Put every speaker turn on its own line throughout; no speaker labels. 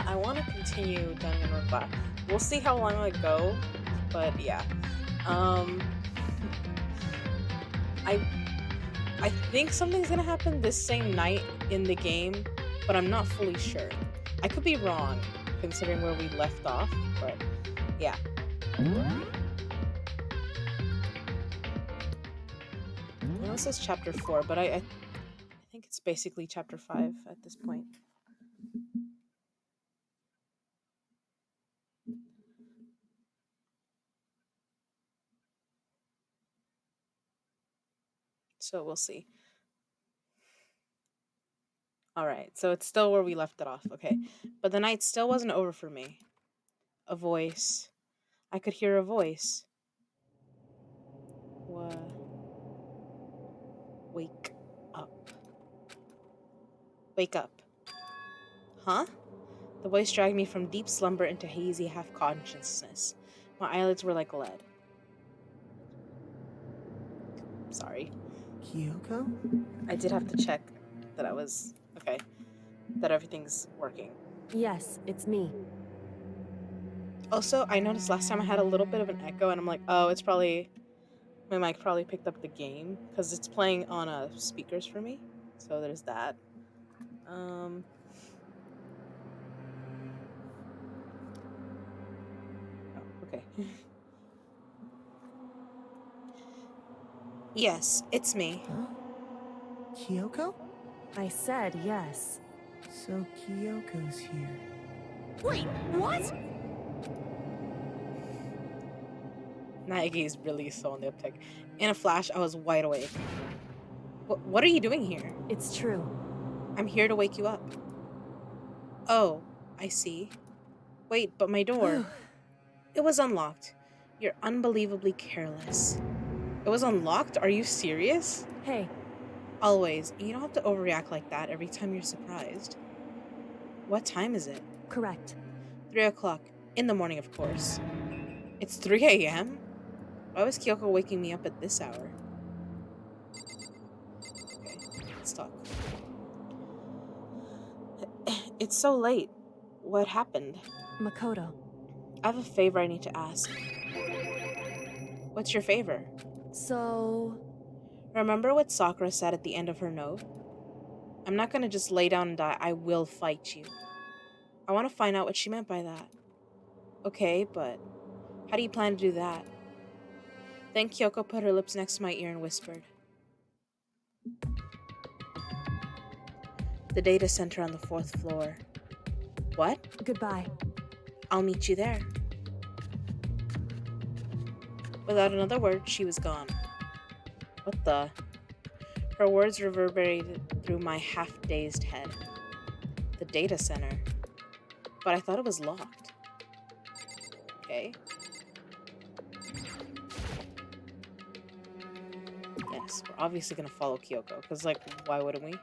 I want to continue Danganronpa. We'll see how long I go, but yeah. Um, I I think something's gonna happen this same night in the game, but I'm not fully sure. I could be wrong, considering where we left off, but yeah. I know it says chapter 4, but I think it's basically chapter 5 at this point. So we'll see. Alright, so it's still where we left it off, okay. But the night still wasn't over for me. A voice. I could hear a voice. Wake up. Wake up. Huh? The voice dragged me from deep slumber into hazy half consciousness. My eyelids were like lead. Sorry.
Kyoko?
I did have to check that I was okay, that everything's working.
Yes, it's me.
Also, I noticed last time I had a little bit of an echo, and I'm like, oh, it's probably my mic probably picked up the game because it's playing on speakers for me. So there's that. Um. Oh, okay. Yes, it's me.
Huh? Kyoko?
I said yes.
So Kyoko's here.
Wait, what?
Naegi is really so on the uptick. In a flash, I was wide awake. What are you doing here?
It's true.
I'm here to wake you up. Oh, I see. Wait, but my door. It was unlocked. You're unbelievably careless. It was unlocked? Are you serious?
Hey,
Always. You don't have to overreact like that every time you're surprised. What time is it?
correct.
3 o'clock. In the morning, of course. It's 3 a.m.? Why was Kyoko waking me up at this hour? Okay, let's talk. It's so late. What happened?
Makoto.
I have a favor I need to ask. What's your favor?
So...
Remember what Sakura said at the end of her note? I'm not gonna just lay down and die. I will fight you. I want to find out what she meant by that. Okay, but how do you plan to do that? Then Kyoko put her lips next to my ear and whispered. The data center on the 4th floor. What?
Goodbye.
I'll meet you there. Without another word, she was gone. What the? Her words reverberated through my half-dazed head. The data center. But I thought it was locked. Okay. Yes, we're obviously gonna follow Kyoko, because, like, why wouldn't we?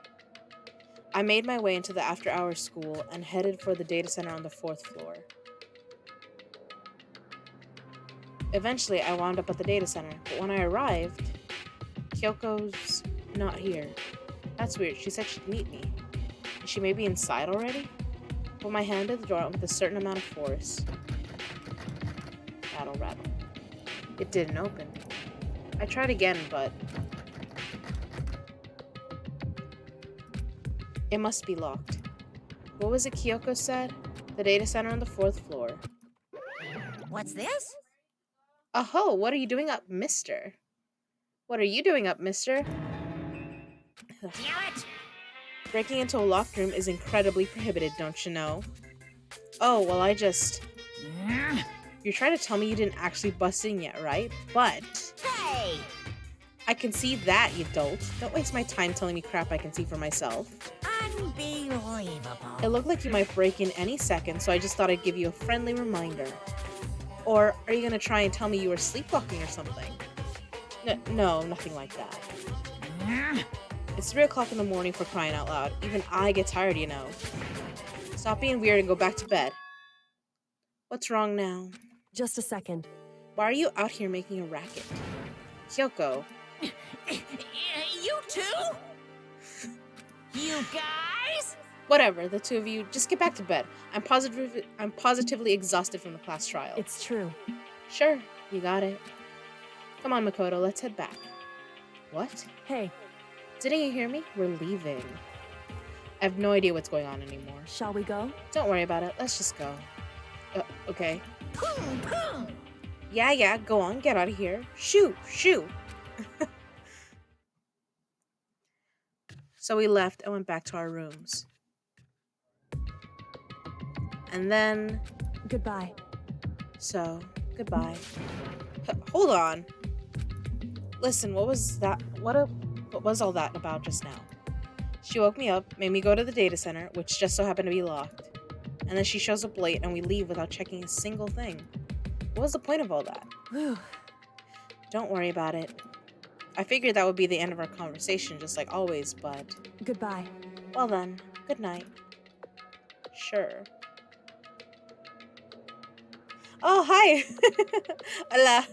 I made my way into the after-hours school and headed for the data center on the 4th floor. Eventually, I wound up at the data center, but when I arrived, Kyoko's not here. That's weird. She said she'd meet me. Is she maybe inside already? Put my hand to the door with a certain amount of force. Rattle, rattle. It didn't open. I tried again, but it must be locked. What was it Kyoko said? The data center on the 4th floor.
What's this?
Oh, what are you doing up, mister? What are you doing up, mister?
Damn it!
Breaking into a locked room is incredibly prohibited, don't you know? Oh, well, You're trying to tell me you didn't actually bust in yet, right? But
Hey!
I can see that, you dolt. Don't waste my time telling me crap I can see for myself.
Unbelievable.
It looked like you might break in any second, so I just thought I'd give you a friendly reminder. Or are you gonna try and tell me you were sleepwalking or something? No, nothing like that. It's 3 o'clock in the morning for crying out loud. Even I get tired, you know. Stop being weird and go back to bed. What's wrong now?
Just a second.
Why are you out here making a racket? Kyoko.
You too? You guys?
Whatever, the two of you, just get back to bed. I'm positively exhausted from the class trial.
It's true.
Sure, you got it. Come on, Makoto, let's head back. What?
Hey,
Didn't you hear me? We're leaving. I have no idea what's going on anymore.
shall we go?
Don't worry about it, let's just go. Okay.
Boom, boom.
Yeah, go on, get out of here. Shoo! So we left and went back to our rooms. And then,
Goodbye.
so, goodbye. Hold on. Listen, what was that? What was all that about just now? She woke me up, made me go to the data center, which just so happened to be locked. And then she shows up late and we leave without checking a single thing. What was the point of all that?
Whew.
Don't worry about it. I figured that would be the end of our conversation, just like always, but...
Goodbye.
Well then, good night. Sure. Oh, hi! Hola!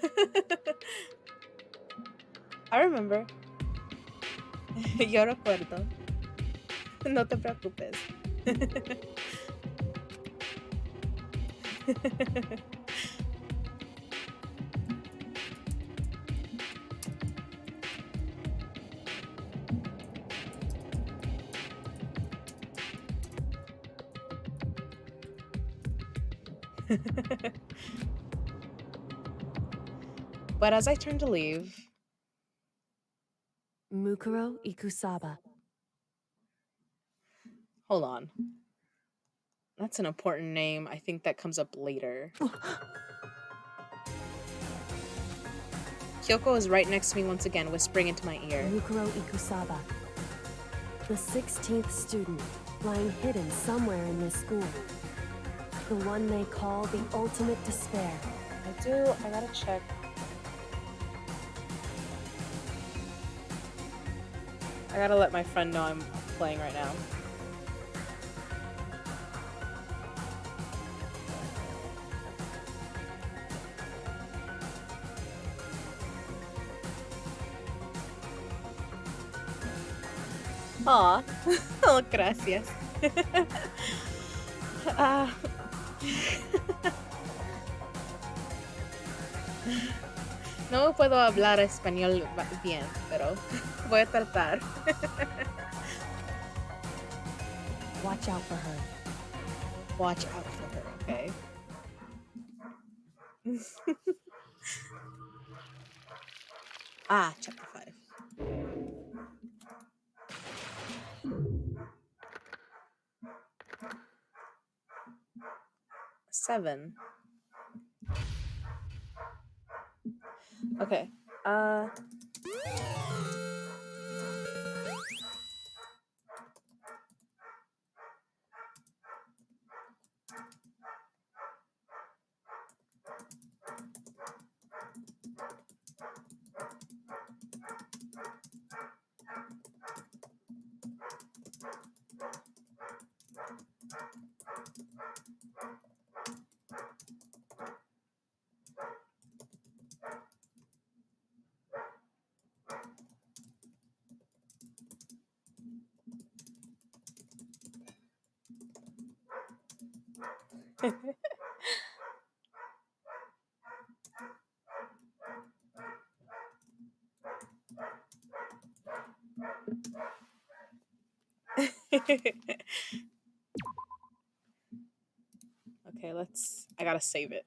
I remember. Yo recuerdo. No te preocupes. But as I turn to leave...
Mukuro Ikusaba.
Hold on. That's an important name. I think that comes up later. Kyoko is right next to me once again, whispering into my ear.
Mukuro Ikusaba. The 16th student, lying hidden somewhere in this school. The one they call the ultimate despair.
I gotta check. I gotta let my friend know I'm playing right now. Aw. Oh, gracias. Ah. No puedo hablar español bien, pero voy a tratar.
Watch out for her.
Watch out for her, okay? Chapter 5. Seven. Okay. Okay, I gotta save it.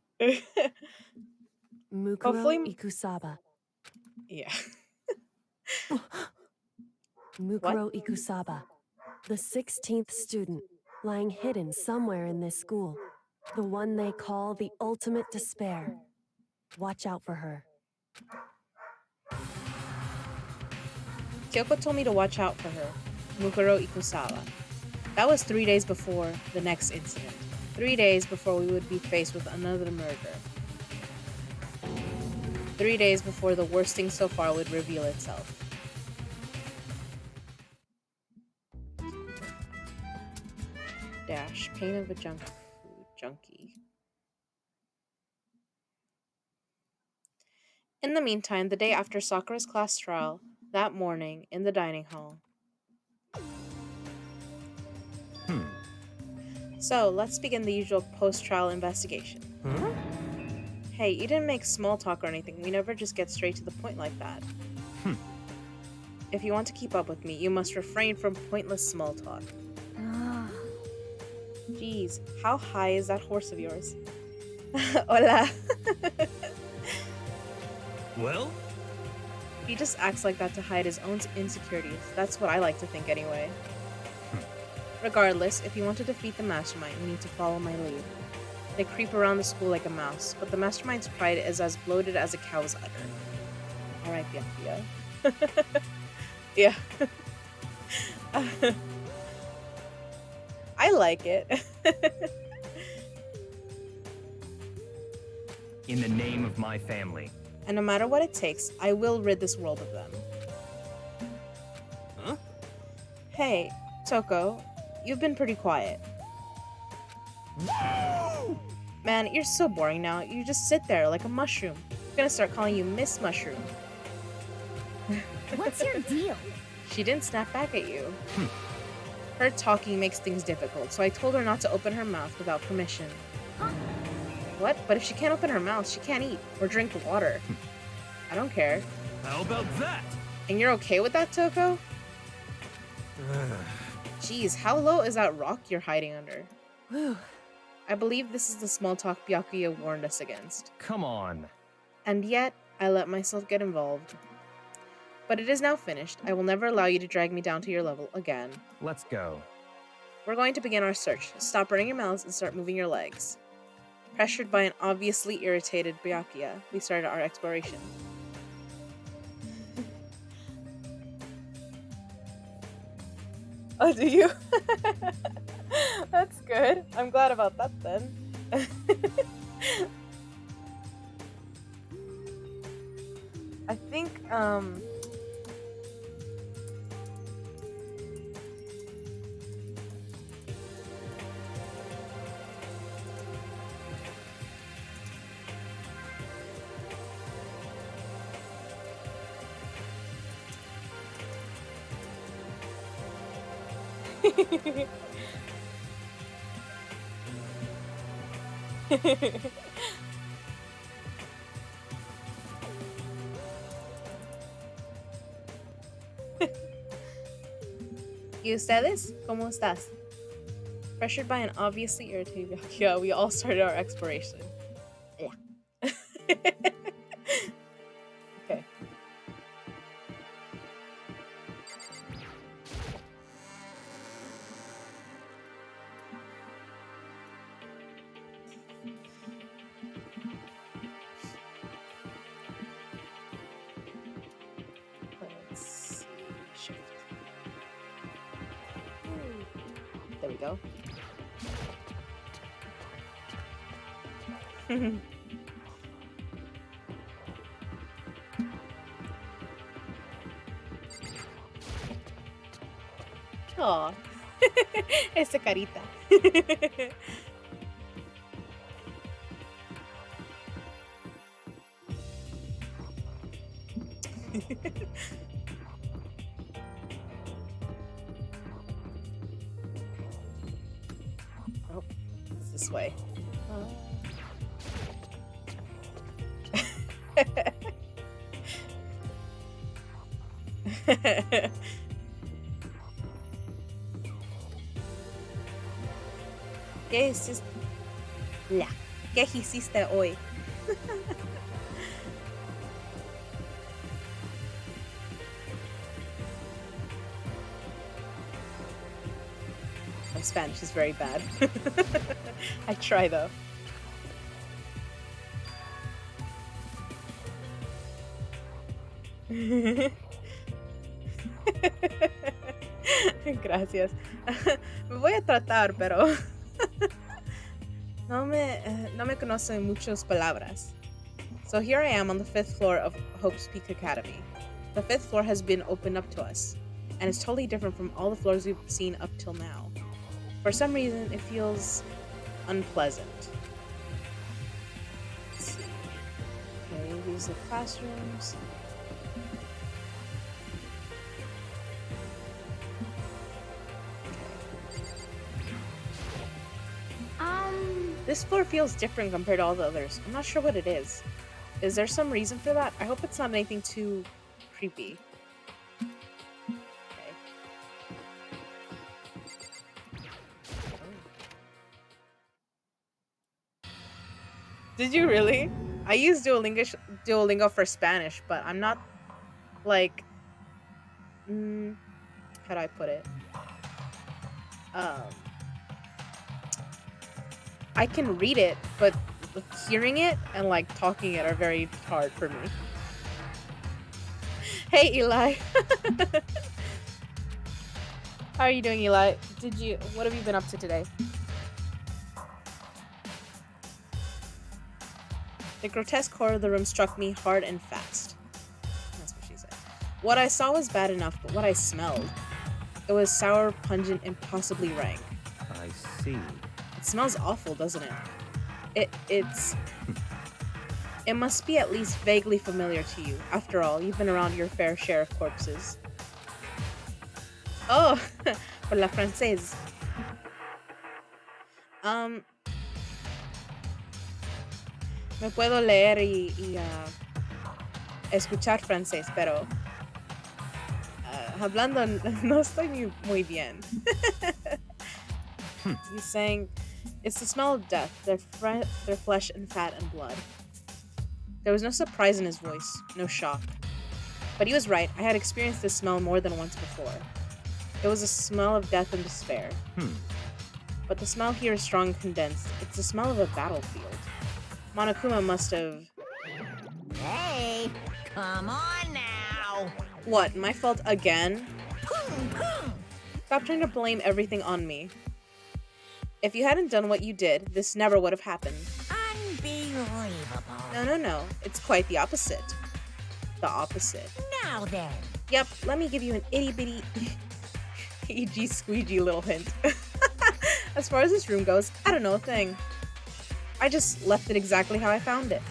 Mukuro
Hopefully-
Ikusaba.
Yeah.
Mukuro Ikusaba. The 16th student, lying hidden somewhere in this school. The one they call the ultimate despair. Watch out for her.
Kyoko told me to watch out for her. Mukuro Ikusawa. That was 3 days before the next incident. 3 days before we would be faced with another murder. 3 days before the worst thing so far would reveal itself. Dash. Pain of a junkie. In the meantime, the day after Sakura's class trial, that morning in the dining hall. So, let's begin the usual post-trial investigation.
Huh?
Hey, you didn't make small talk or anything. We never just get straight to the point like that.
Hmm.
If you want to keep up with me, you must refrain from pointless small talk. Jeez, how high is that horse of yours? Hola.
Well?
He just acts like that to hide his own insecurities. That's what I like to think anyway. Regardless, if you want to defeat the mastermind, you need to follow my lead. They creep around the school like a mouse, but the mastermind's pride is as bloated as a cow's udder. Alright, Byakuya. Yeah. I like it.
In the name of my family.
And no matter what it takes, I will rid this world of them.
Huh?
Hey, Toko, you've been pretty quiet. Man, you're so boring now. You just sit there like a mushroom. I'm gonna start calling you Miss Mushroom.
What's your deal?
She didn't snap back at you. Her talking makes things difficult, so I told her not to open her mouth without permission.
Huh?
What? But if she can't open her mouth, she can't eat or drink water. I don't care.
How about that?
And you're okay with that, Toko? Jeez, how low is that rock you're hiding under?
Whew.
I believe this is the small talk Byakuya warned us against.
Come on.
And yet, I let myself get involved. But it is now finished. I will never allow you to drag me down to your level again.
Let's go.
We're going to begin our search. Stop running your mouths and start moving your legs. Pressured by an obviously irritated Byakuya, we started our exploration. Oh, do you? That's good. I'm glad about that then. I think, ¿Y ustedes? ¿Cómo estás? Pressured by an obviously irritated Byakuya, we all started our exploration. Yeah. Okay. Let's shift. There we go. Aw. Esa carita. Oh, it's this way. ¿Qué hiciste? ¿Qué hiciste hoy? My Spanish is very bad. I try though. Gracias. Me voy a tratar, pero no me conocen muchas palabras. So here I am on the 5th floor of Hope's Peak Academy. The 5th floor has been opened up to us, and it's totally different from all the floors we've seen up till now. For some reason, it feels unpleasant. Let's see. Okay, these are classrooms. This floor feels different compared to all the others. I'm not sure what it is. Is there some reason for that? I hope it's not anything too creepy. Okay. Did you really? I use Duolingo for Spanish, but I'm not like how do I put it? Um I can read it, but hearing it and like talking it are very hard for me. Hey Eli. How are you doing, Eli? What have you been up to today? The grotesque horror of the room struck me hard and fast. That's what she said. What I saw was bad enough, but what I smelled, it was sour, pungent, and possibly rank.
I see.
It smells awful, doesn't it? It must be at least vaguely familiar to you. After all, you've been around your fair share of corpses. Oh, por la francés. Me puedo leer y escuchar francés, pero hablando no estoy muy bien. He's saying, it's the smell of death, their flesh and fat and blood. There was no surprise in his voice, no shock. But he was right, I had experienced this smell more than once before. It was a smell of death and despair. But the smell here is strong and condensed. It's the smell of a battlefield. Monokuma must have...
Hey, come on now.
What, my fault again? Stop trying to blame everything on me. If you hadn't done what you did, this never would have happened.
Unbelievable.
No. It's quite the opposite. The opposite.
Now then.
Yep, let me give you an itty-bitty EG squeegee little hint. As far as this room goes, I don't know a thing. I just left it exactly how I found it.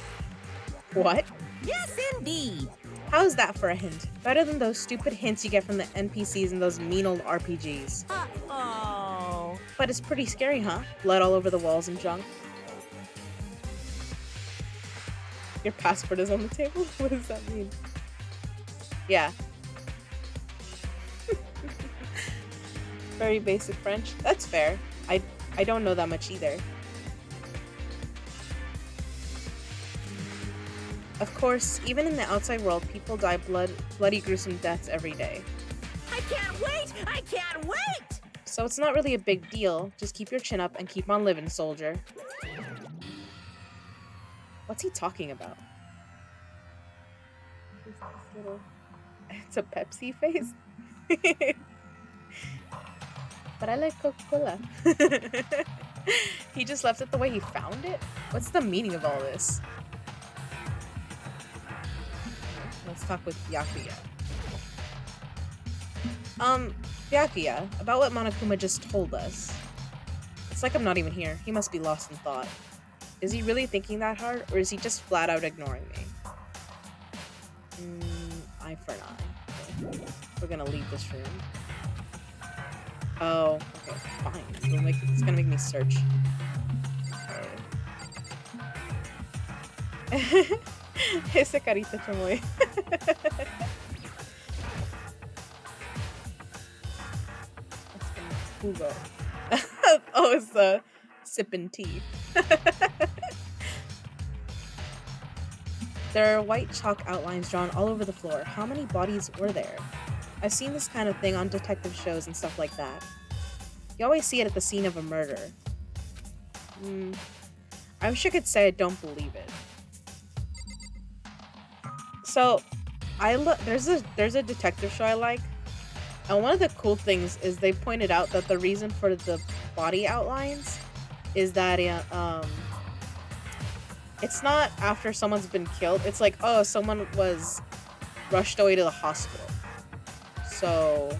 What?
Yes, indeed.
How's that for a hint? Better than those stupid hints you get from the NPCs in those mean old RPGs.
Uh-oh.
But it's pretty scary, huh? Blood all over the walls and junk. Your passport is on the table? What does that mean? Yeah. Very basic French. That's fair. I don't know that much either. Of course, even in the outside world, people die bloody gruesome deaths every day.
I can't wait! I can't wait!
So it's not really a big deal. Just keep your chin up and keep on living, soldier. What's he talking about? It's a Pepsi face? But I like Coca-Cola. He just left it the way he found it? What's the meaning of all this? Let's talk with Byakuya. Byakuya, about what Monokuma just told us. It's like I'm not even here. He must be lost in thought. Is he really thinking that hard, or is he just flat out ignoring me? Eye for an eye. Okay. We're gonna leave this room. Oh, okay, fine. It's gonna make me search. Okay. Ese carita chamoy. Hugo. Oh, it's sipping tea. There are white chalk outlines drawn all over the floor. How many bodies were there? I've seen this kind of thing on detective shows and stuff like that. You always see it at the scene of a murder. I wish I could say I don't believe it. So, there's a detective show I like, and one of the cool things is they pointed out that the reason for the body outlines is that it's not after someone's been killed. It's like, oh, someone was rushed away to the hospital. So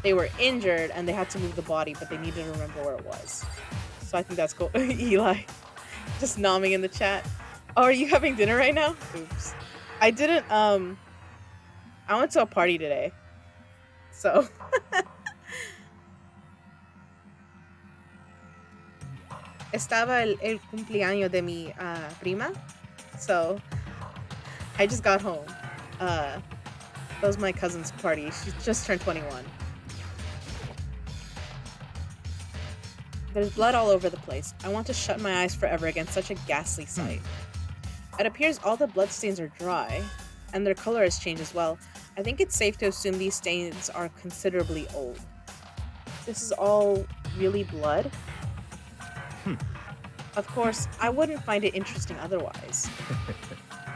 they were injured and they had to move the body, but they needed to remember where it was. So I think that's cool. Eli, just nomming in the chat. Oh, are you having dinner right now? Oops. I didn't, I went to a party today. So. estaba el cumpleaños de mi prima, so I just got home. That was my cousin's party. She just turned 21. There's blood all over the place. I want to shut my eyes forever against such a ghastly sight. It appears all the bloodstains are dry, and their color has changed as well. I think it's safe to assume these stains are considerably old. This is all really blood? Of course, I wouldn't find it interesting otherwise.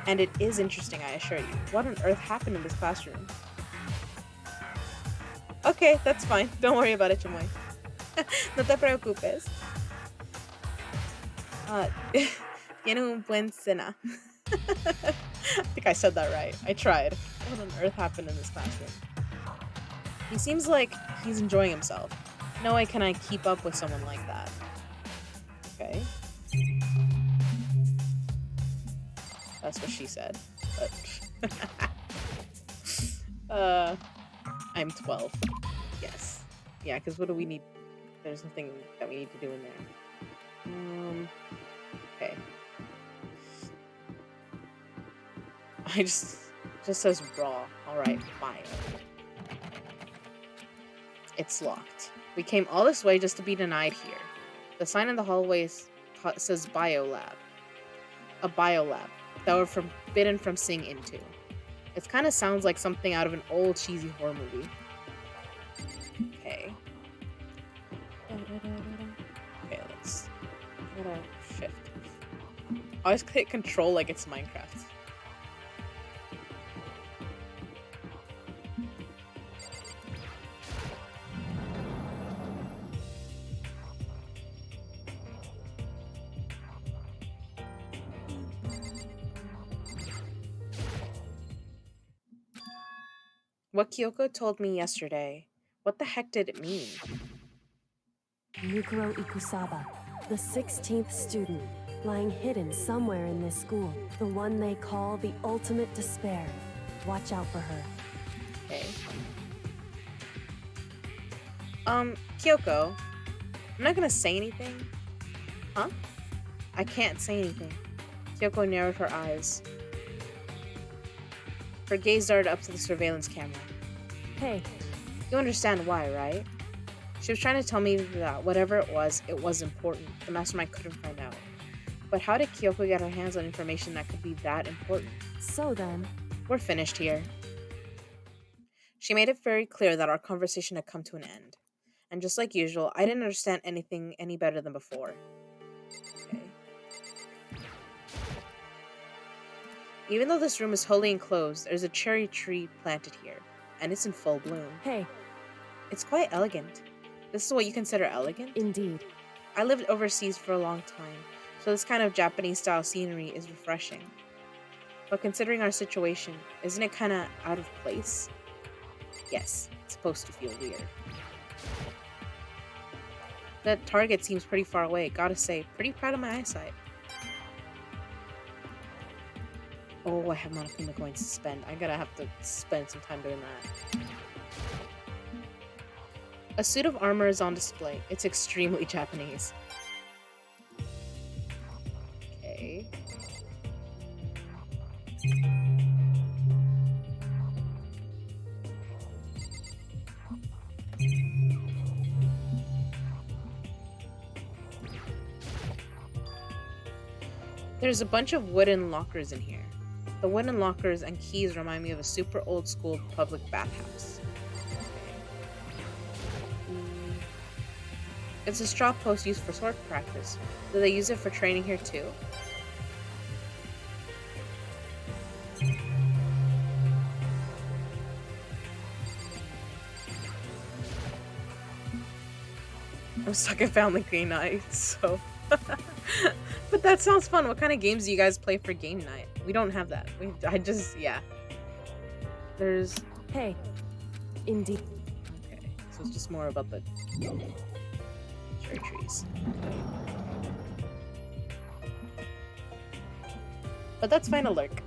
And it is interesting, I assure you. What on earth happened in this classroom? Okay, that's fine. Don't worry about it, Chamoy. No te preocupes. Tiene un buen cena. I think I said that right. I tried. What on earth happened in this classroom? He seems like he's enjoying himself. No way can I keep up with someone like that. Okay. That's what she said. But I'm 12. Yes. Yeah, because what do we need? There's nothing that we need to do in there. Okay. I just says raw. Alright, fine. It's locked. We came all this way just to be denied here. The sign in the hallway says biolab. A biolab that we're forbidden from seeing into. It kind of sounds like something out of an old cheesy horror movie. Okay. Okay, let's gotta shift. I always hit control like it's Minecraft. What Kyoko told me yesterday, what the heck did it mean?
Mukuro Ikusaba, the 16th student, lying hidden somewhere in this school. The one they call the ultimate despair. Watch out for her.
Okay. Kyoko, I'm not gonna say anything. Huh? I can't say anything. Kyoko narrowed her eyes. Her gaze darted up to the surveillance camera.
Hey,
You understand why, right? She was trying to tell me that whatever it was important. The mastermind couldn't find out. But how did Kyoko get her hands on information that could be that important?
so then,
We're finished here. She made it very clear that our conversation had come to an end. And just like usual, I didn't understand anything any better than before. Okay. Even though this room is wholly enclosed, there's a cherry tree planted here, and it's in full bloom.
hey,
It's quite elegant. This is what you consider elegant?
indeed.
I lived overseas for a long time, so this kind of Japanese-style scenery is refreshing. But considering our situation, isn't it kinda out of place? Yes, it's supposed to feel weird. The target seems pretty far away, gotta say, pretty proud of my eyesight. Oh, I have Monokuma coins to spend. I'm gonna have to spend some time doing that. A suit of armor is on display. It's extremely Japanese. Okay. There's a bunch of wooden lockers in here. The wooden lockers and keys remind me of a super old school public bathhouse. It's a straw post used for sword practice. Do they use it for training here too? I'm stuck in Family Game Night, so... But that sounds fun. What kind of games do you guys play for game night? We don't have that. Yeah. There's...
Hey, indeed.
Okay, so it's just more about the cherry trees. Okay. But that's fine to lurk.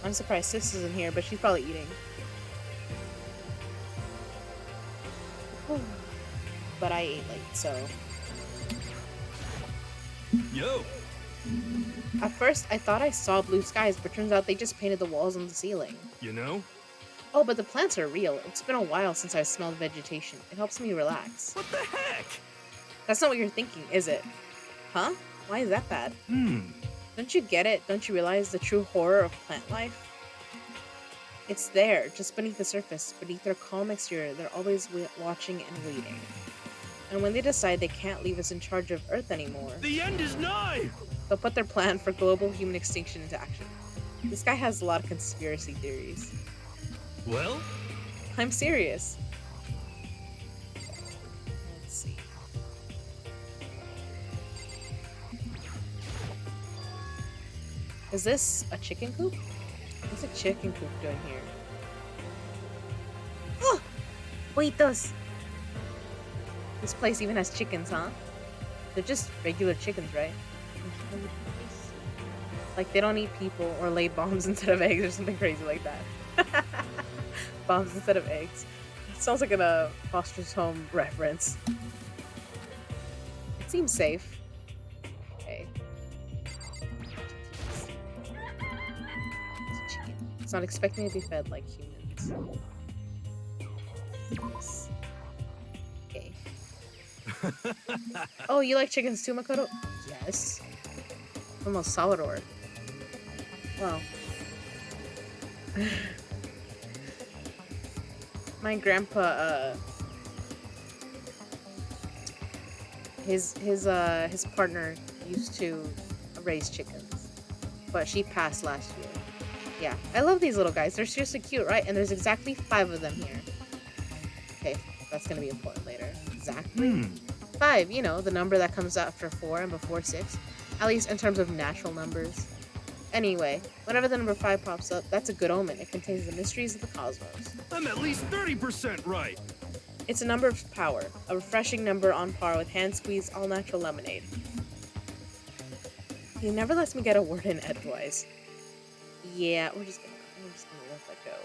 I'm surprised Sis isn't here, but she's probably eating. But I ate late, so...
Yo!
At first, I thought I saw blue skies, but turns out they just painted the walls and the ceiling.
You know?
Oh, but the plants are real. It's been a while since I've smelled vegetation. It helps me relax.
What the heck?
That's not what you're thinking, is it? Huh? Why is that bad? Don't you get it? Don't you realize the true horror of plant life? It's there, just beneath the surface. Beneath their calm exterior, they're always watching and waiting. And when they decide they can't leave us in charge of Earth anymore,
The end is nigh!
they'll put their plan for global human extinction into action. This guy has a lot of conspiracy theories.
Well?
I'm serious. Let's see. Is this a chicken coop? What's a chicken coop doing here? Oh! Waitos! This place even has chickens, huh? They're just regular chickens, right? Like, they don't eat people or lay bombs instead of eggs or something crazy like that. Bombs instead of eggs. It sounds like a foster's home reference. It seems safe. Okay. It's a chicken. It's not expecting to be fed like humans. Okay. Oh, you like chickens too, Makoto? Yes. Almost Salvador. Wow. My grandpa, his partner used to raise chickens, but she passed last year. Yeah, I love these little guys. They're seriously cute, right? And there's exactly 5 of them here. Okay, that's gonna be important later. Exactly. 5, you know, the number that comes after 4 and before 6. At least in terms of natural numbers. Anyway, whenever the number 5 pops up, that's a good omen. It contains the mysteries of the cosmos.
I'm at least 30% right!
It's a number of power, a refreshing number on par with hand-squeezed all-natural lemonade. He never lets me get a word in edgewise. Yeah, we're just gonna let that go.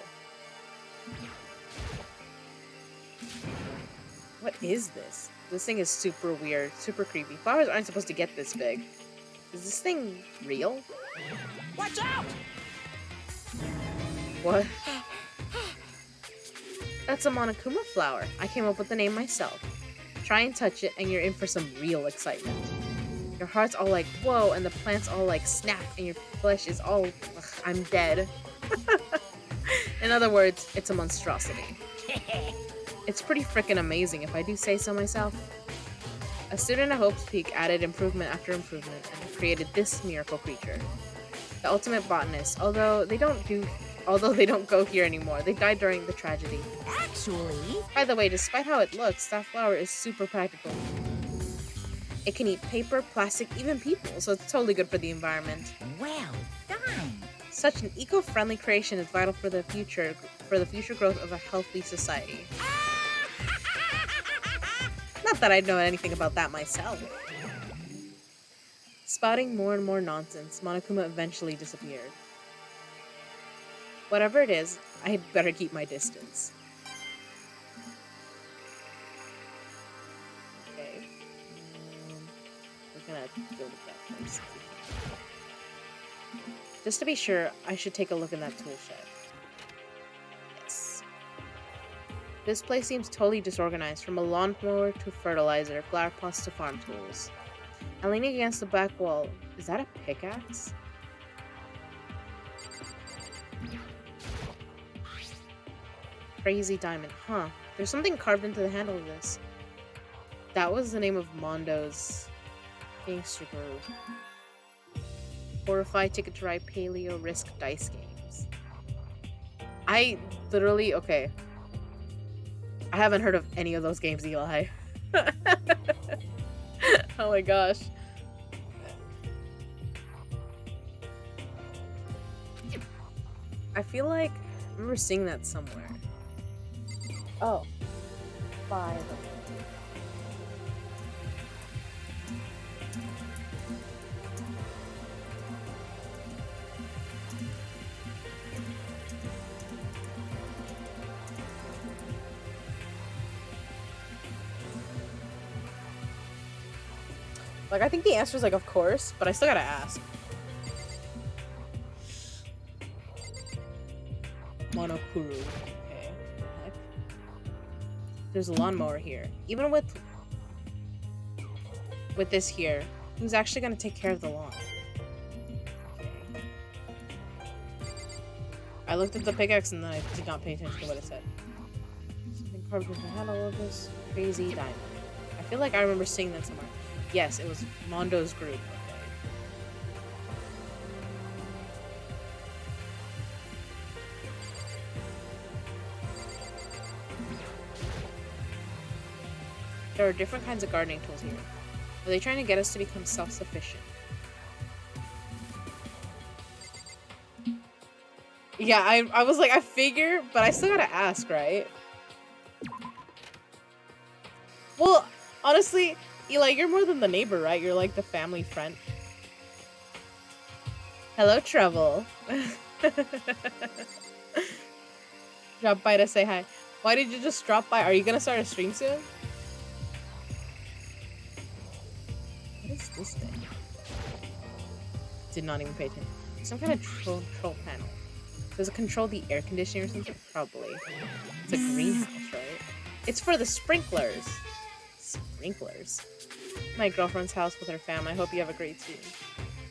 What is this? This thing is super weird, super creepy. Flowers aren't supposed to get this big. Is this thing real?
Watch out!
What? That's a Monokuma flower. I came up with the name myself. Try and touch it and you're in for some real excitement. Your heart's all like, whoa, and the plant's all like, snap, and your flesh is all, ugh, I'm dead. In other words, it's a monstrosity. It's pretty freaking amazing if I do say so myself. A student at Hope's Peak added improvement after improvement and created this miracle creature. The ultimate botanist, although they don't go here anymore. They died during the tragedy.
Actually...
By the way, despite how it looks, that flower is super practical. It can eat paper, plastic, even people, so it's totally good for the environment.
Well done!
Such an eco-friendly creation is vital for the future growth of a healthy society. Not that I know anything about that myself. Spouting more and more nonsense, Monokuma eventually disappeared. Whatever it is, I'd better keep my distance. Okay. We're gonna go with that place. Just to be sure, I should take a look in that tool shed. Yes. This place seems totally disorganized, from a lawnmower to fertilizer, flower pots to farm tools. And leaning against the back wall, is that a pickaxe? Crazy diamond, huh? There's something carved into the handle of this. That was the name of Mondo's gangster group. Horrify, Ticket to Ride, Paleo, Risk, Dice Games. I literally, okay. I haven't heard of any of those games, Eli. Oh my gosh. I feel like I remember seeing that somewhere. Oh. 5. Like, I think the answer is like, of course, but I still gotta ask. Monokuru. Okay. Heck. There's a lawnmower here. Even with this here, who's actually gonna take care of the lawn? Okay. I looked at the pickaxe and then I did not pay attention to what it said. Something carved with the handle of this crazy diamond. I feel like I remember seeing that somewhere. Yes, it was Mondo's group. Okay. There are different kinds of gardening tools here. Are they trying to get us to become self-sufficient? Yeah, I was like, I figure, but I still gotta ask, right? Well, honestly, Eli, you're more than the neighbor, right? You're like the family friend. Hello, Trouble. Drop by to say hi. Why did you just drop by? Are you gonna start a stream soon? What is this thing? Did not even pay attention. Some kind of control panel. Does it control the air conditioning or something? Probably. It's a greenhouse, right? It's for the sprinklers. Sprinklers. My girlfriend's house with her fam. I hope you have a great team.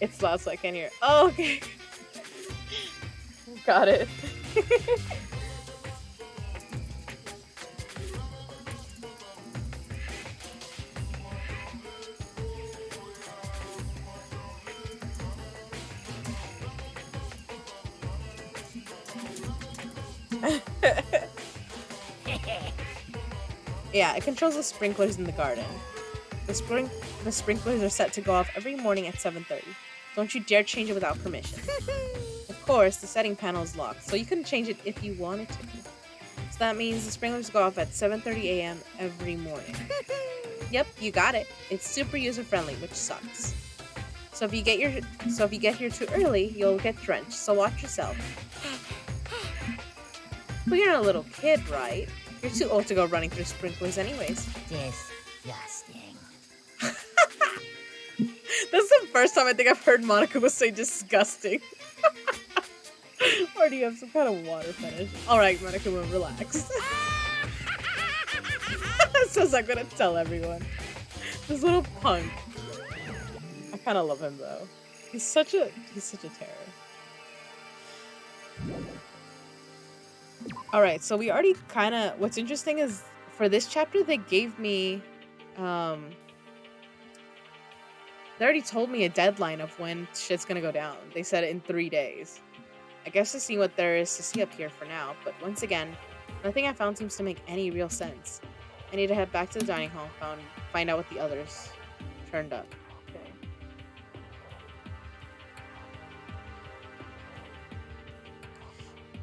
It's loud so I can't hear. Oh, okay. Got it. Yeah, it controls the sprinklers in the garden. The sprinklers are set to go off every morning at 7:30. Don't you dare change it without permission. Of course, the setting panel is locked, so you couldn't change it if you wanted to. So that means the sprinklers go off at 7:30 a.m. every morning. Yep, you got it. It's super user-friendly, which sucks. So if you get here too early, you'll get drenched, so watch yourself. But you're not a little kid, right? You're too old to go running through sprinklers anyways.
Disgusting.
That's the first time I think I've heard Monaco say disgusting. Or do you have some kind of water fetish? Alright, Monaco, relax. Says I'm gonna tell everyone. This little punk. I kinda love him though. He's such a terror. Alright, so we already kinda, what's interesting is for this chapter they gave me they already told me a deadline of when shit's gonna go down. They said it in 3 days. I guess to see what there is to see up here for now, but once again, nothing I found seems to make any real sense. I need to head back to the dining hall, find out what the others turned up. Okay.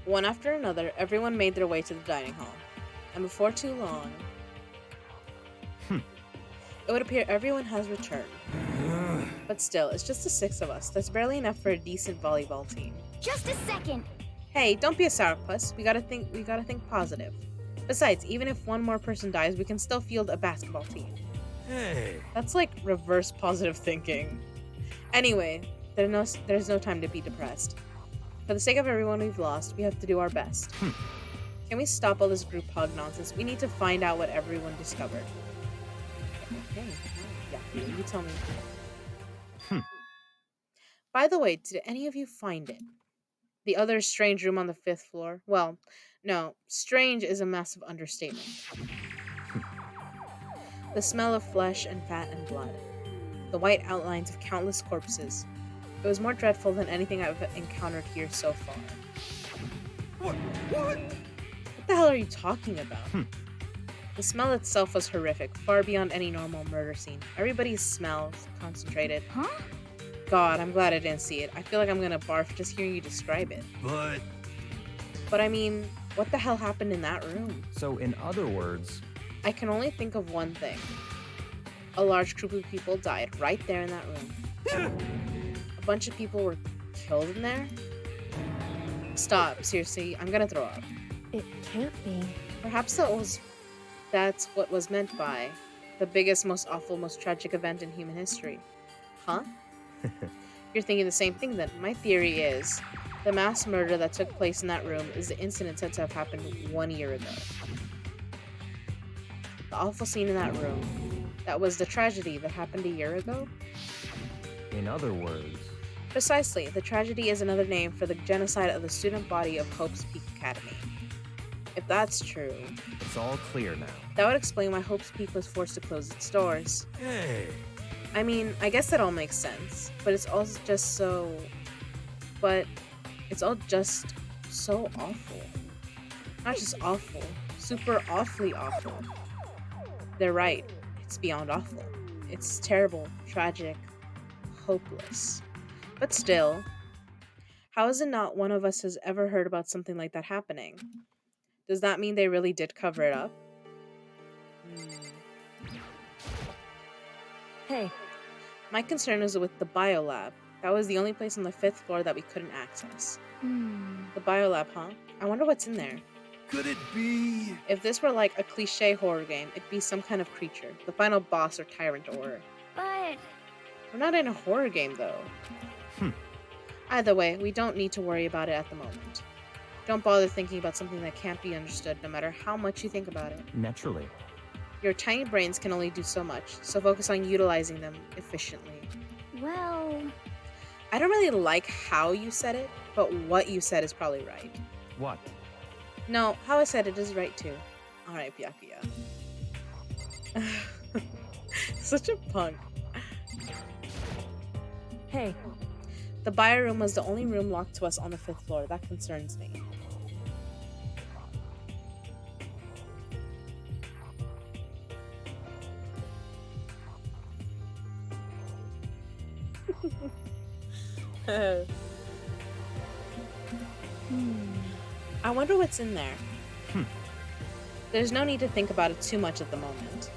One after another, everyone made their way to the dining hall. And before too long, it would appear everyone has returned. But still, it's just the 6 of us. That's barely enough for a decent volleyball team.
Just a second.
Hey, don't be a sourpuss. We gotta think positive. Besides, even if one more person dies, we can still field a basketball team.
Hey.
That's like reverse positive thinking. Anyway, there's no time to be depressed. For the sake of everyone we've lost, we have to do our best. Can we stop all this group hug nonsense? We need to find out what everyone discovered. Okay, yeah, you tell me. By the way, did any of you find it? The other strange room on the 5th floor? Well, no, strange is a massive understatement. The smell of flesh and fat and blood. The white outlines of countless corpses. It was more dreadful than anything I've encountered here so far.
What?
What the hell are you talking about? The smell itself was horrific, far beyond any normal murder scene. Everybody's smell concentrated.
Huh?
God, I'm glad I didn't see it. I feel like I'm gonna barf just hearing you describe it.
But
I mean, what the hell happened in that room?
So, in other words,
I can only think of one thing. A large group of people died right there in that room. A bunch of people were killed in there? Stop, seriously, I'm gonna throw up.
It can't be.
Perhaps that's what was meant by the biggest, most awful, most tragic event in human history. Huh? You're thinking the same thing then. My theory is the mass murder that took place in that room is the incident said to have happened 1 year ago. The awful scene in that room. That was the tragedy that happened a year ago?
In other words,
Precisely. The tragedy is another name for the genocide of the student body of Hope's Peak Academy. If that's true,
it's all clear now.
that would explain why Hope's Peak was forced to close its doors.
Hey.
I mean, I guess that all makes sense, but it's all just so... But it's all just so awful. Not just awful, super awfully awful. They're right. It's beyond awful. It's terrible, tragic, hopeless. But still, how is it not one of us has ever heard about something like that happening? Does that mean they really did cover it up?
Hey,
My concern is with the biolab. That was the only place on the 5th floor that we couldn't access. The biolab, huh? I wonder what's in there.
Could it be?
If this were like a cliche horror game, it'd be some kind of creature. The final boss or tyrant or...
But
We're not in a horror game though. Either way, we don't need to worry about it at the moment. Don't bother thinking about something that can't be understood no matter how much you think about it.
Naturally.
Your tiny brains can only do so much, so focus on utilizing them efficiently.
well,
I don't really like how you said it, but what you said is probably right.
What?
No, how I said it is right too. Alright, Byakuya. Such a punk.
hey,
The bio room was the only room locked to us on the 5th floor. That concerns me. I wonder what's in there. There's no need to think about it too much at the moment.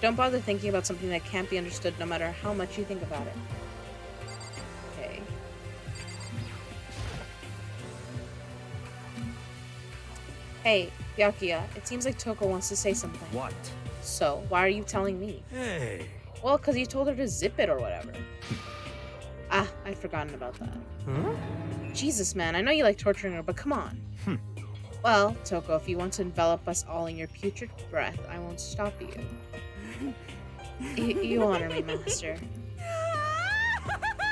Don't bother thinking about something that can't be understood no matter how much you think about it. Okay. Hey, Byakuya, it seems like Toko wants to say something.
What?
So, why are you telling me?
Hey.
Well, because you told her to zip it or whatever. Ah, I'd forgotten about that.
Huh?
Jesus, man, I know you like torturing her, but come on. Well, Toko, if you want to envelop us all in your putrid breath, I won't stop you. You honor me, master.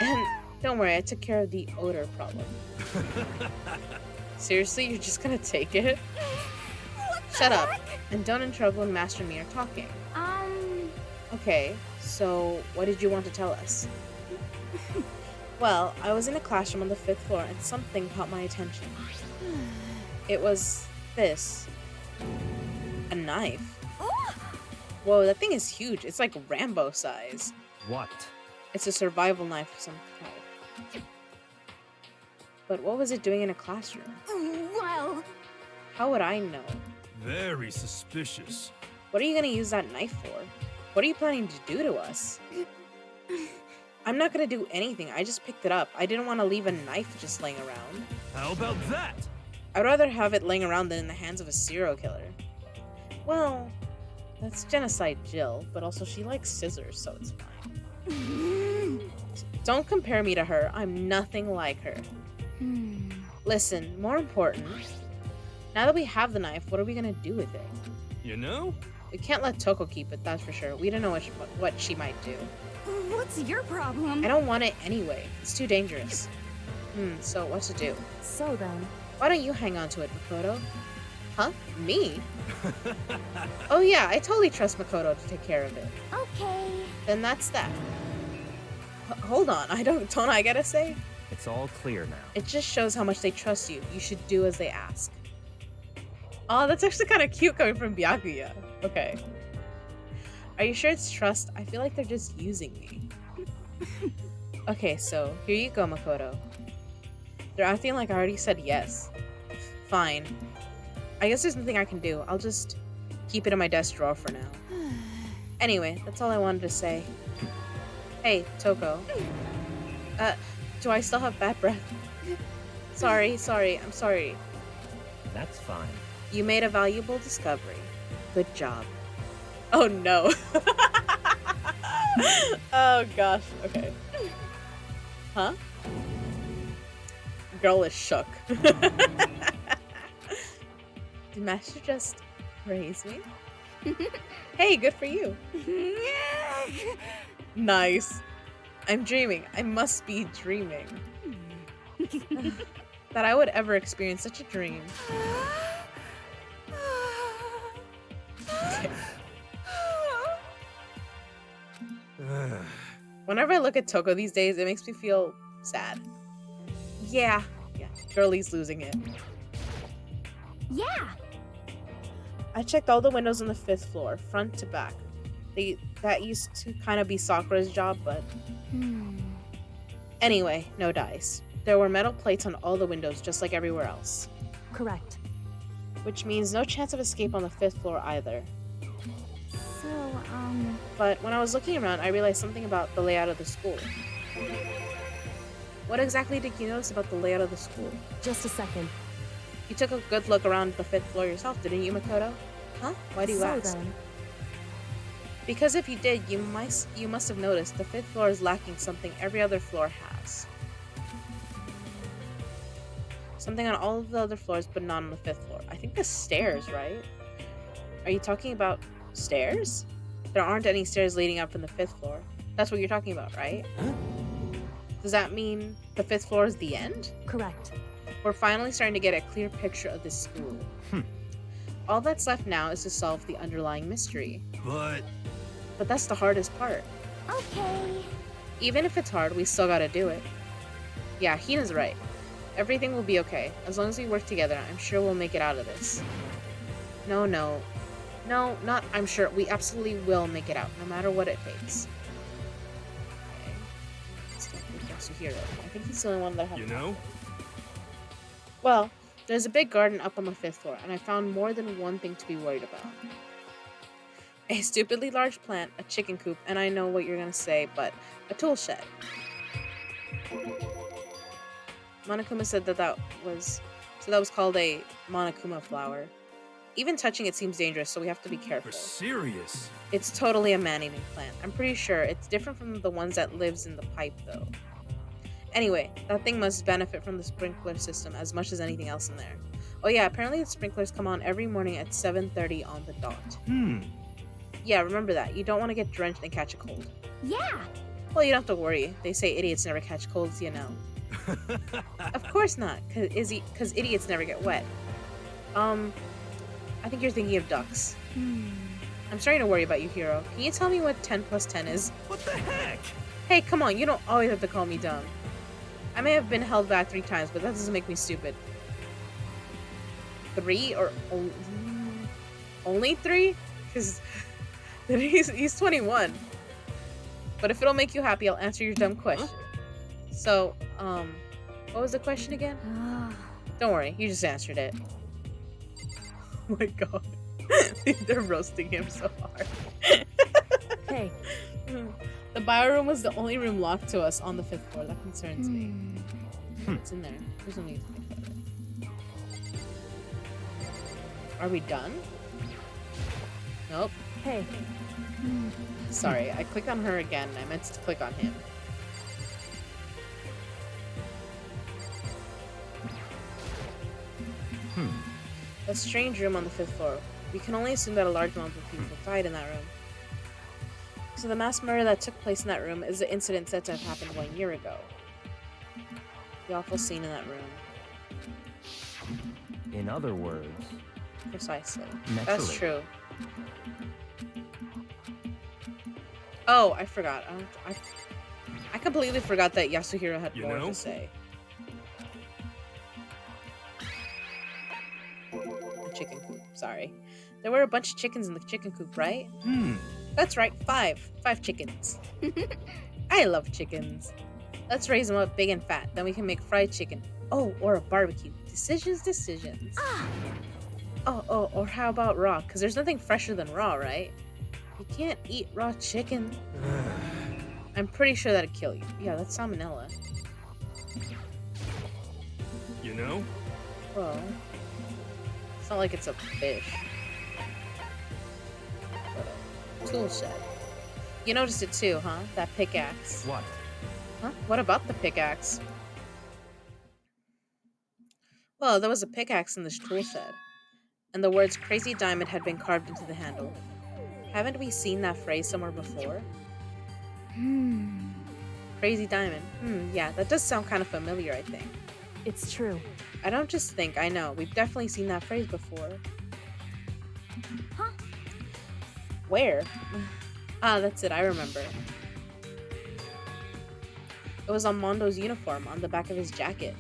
And don't worry, I took care of the odor problem. Seriously, you're just gonna take it? Shut up, and don't interrupt when Master and me are talking. Okay, so what did you want to tell us? Well, I was in a classroom on the 5th floor and something caught my attention. It was this. A knife. Whoa, that thing is huge. It's like Rambo size.
What?
It's a survival knife of some type. But what was it doing in a classroom?
well,
How would I know?
Very suspicious.
What are you gonna use that knife for? What are you planning to do to us? I'm not gonna do anything. I just picked it up. I didn't want to leave a knife just laying around.
How about that?
I'd rather have it laying around than in the hands of a serial killer. Well, that's genocide Jill, but also she likes scissors, so it's fine. Don't compare me to her. I'm nothing like her. Listen, more important, now that we have the knife, what are we gonna do with it?
You know?
We can't let Toko keep it, that's for sure. We don't know what she might do.
what's your problem?
I don't want it anyway. It's too dangerous. So what to do?
so then,
Why don't you hang on to it, Makoto? Huh? Me? Oh yeah, I totally trust Makoto to take care of it.
Okay.
Then that's that. Hold on, don't I gotta say?
It's all clear now.
It just shows how much they trust you. You should do as they ask. Oh, that's actually kind of cute coming from Byakuya. Okay. Are you sure it's trust? I feel like they're just using me. Okay, so here you go, Makoto. They're acting like I already said yes. Fine. I guess there's nothing I can do. I'll just keep it in my desk drawer for now. Anyway, that's all I wanted to say. Hey, Toko. Do I still have bad breath? Sorry, I'm sorry.
That's fine.
You made a valuable discovery. Good job. Oh no. Oh gosh. Okay. Huh? Girl is shook. Did Master just praise me? Hey, good for you. Nice. I'm dreaming. I must be dreaming. That I would ever experience such a dream. Okay. Whenever I look at Toko these days, it makes me feel sad. Yeah. Girlie's losing it.
Yeah.
I checked all the windows on the 5th floor, front to back. That used to kind of be Sakura's job, but... Anyway, no dice. There were metal plates on all the windows, just like everywhere else.
Correct.
Which means no chance of escape on the 5th floor either.
So,
But when I was looking around, I realized something about the layout of the school. What exactly did you notice about the layout of the school?
Just a second.
You took a good look around the 5th floor yourself, didn't you, Makoto? Huh? Why do you ask?
Then,
Because if you did, you must have noticed the 5th floor is lacking something every other floor has. Something on all of the other floors, but not on the 5th floor. I think the stairs, right? Are you talking about stairs? There aren't any stairs leading up from the 5th floor. That's what you're talking about, right?
Huh?
Does that mean the 5th floor is the end?
correct.
We're finally starting to get a clear picture of this school. All that's left now is to solve the underlying mystery.
But
But that's the hardest part.
okay.
Even if it's hard, we still gotta do it. Yeah, Hina's right. Everything will be okay. As long as we work together, I'm sure we'll make it out of this. No, not I'm sure. We absolutely will make it out, no matter what it takes. Okay. Let's go with Yasuhiro. I think he's the only one that I have.
you know,
Well, there's a big garden up on the 5th floor, and I found more than one thing to be worried about. A stupidly large plant, a chicken coop, and I know what you're gonna say, but a tool shed. Monokuma said that was called a Monokuma flower. Even touching it seems dangerous, so we have to be
we're
careful.
serious.
It's totally a man-eating plant. I'm pretty sure it's different from the ones that lives in the pipe, though. Anyway, that thing must benefit from the sprinkler system as much as anything else in there. Oh yeah, apparently the sprinklers come on every morning at 7:30 on the dot. Yeah, remember that. You don't want to get drenched and catch a cold.
Yeah.
Well, you don't have to worry. They say idiots never catch colds, you know. Of course not, because idiots never get wet. I think you're thinking of ducks. I'm starting to worry about you, Hiro. Can you tell me what 10 plus 10 is?
What the heck?
Hey, come on, you don't always have to call me dumb. I may have been held back 3 times, but that doesn't make me stupid. 3 or only 3? Because he's 21. But if it'll make you happy, I'll answer your dumb question. So, what was the question again? Don't worry, you just answered it. Oh my god. They're roasting him so hard.
Hey,
The bio room was the only room locked to us on the 5th floor. That concerns me. It's in there. There's no need to think about it. Are we done? Nope.
hey,
Sorry, I clicked on her again. I meant to click on him. A strange room on the 5th floor. We can only assume that a large amount of people died in that room. So the mass murder that took place in that room is the incident said to have happened 1 year ago. The awful scene in that room.
In other words,
Precisely.
Naturally.
That's true. Oh, I forgot. I completely forgot that Yasuhiro had
You
more
know?
to say. The chicken coop. Sorry. There were a bunch of chickens in the chicken coop, right? That's right. 5. 5 chickens. I love chickens. Let's raise them up big and fat. Then we can make fried chicken. Oh, or a barbecue. Decisions. Oh, or how about raw? Because there's nothing fresher than raw, right? You can't eat raw chicken. I'm pretty sure that'd kill you. Yeah, that's salmonella.
You know?
Well, it's not like it's a fish. But a tool shed. You noticed it too, huh? That pickaxe.
What?
Huh? What about the pickaxe? Well, there was a pickaxe in this tool shed, and the words Crazy Diamond had been carved into the handle. Haven't we seen that phrase somewhere before? Crazy Diamond. Yeah, that does sound kind of familiar, I think.
It's true.
I don't just think, I know. We've definitely seen that phrase before.
Huh?
Where? Ah, that's it, I remember. It was on Mondo's uniform, on the back of his jacket.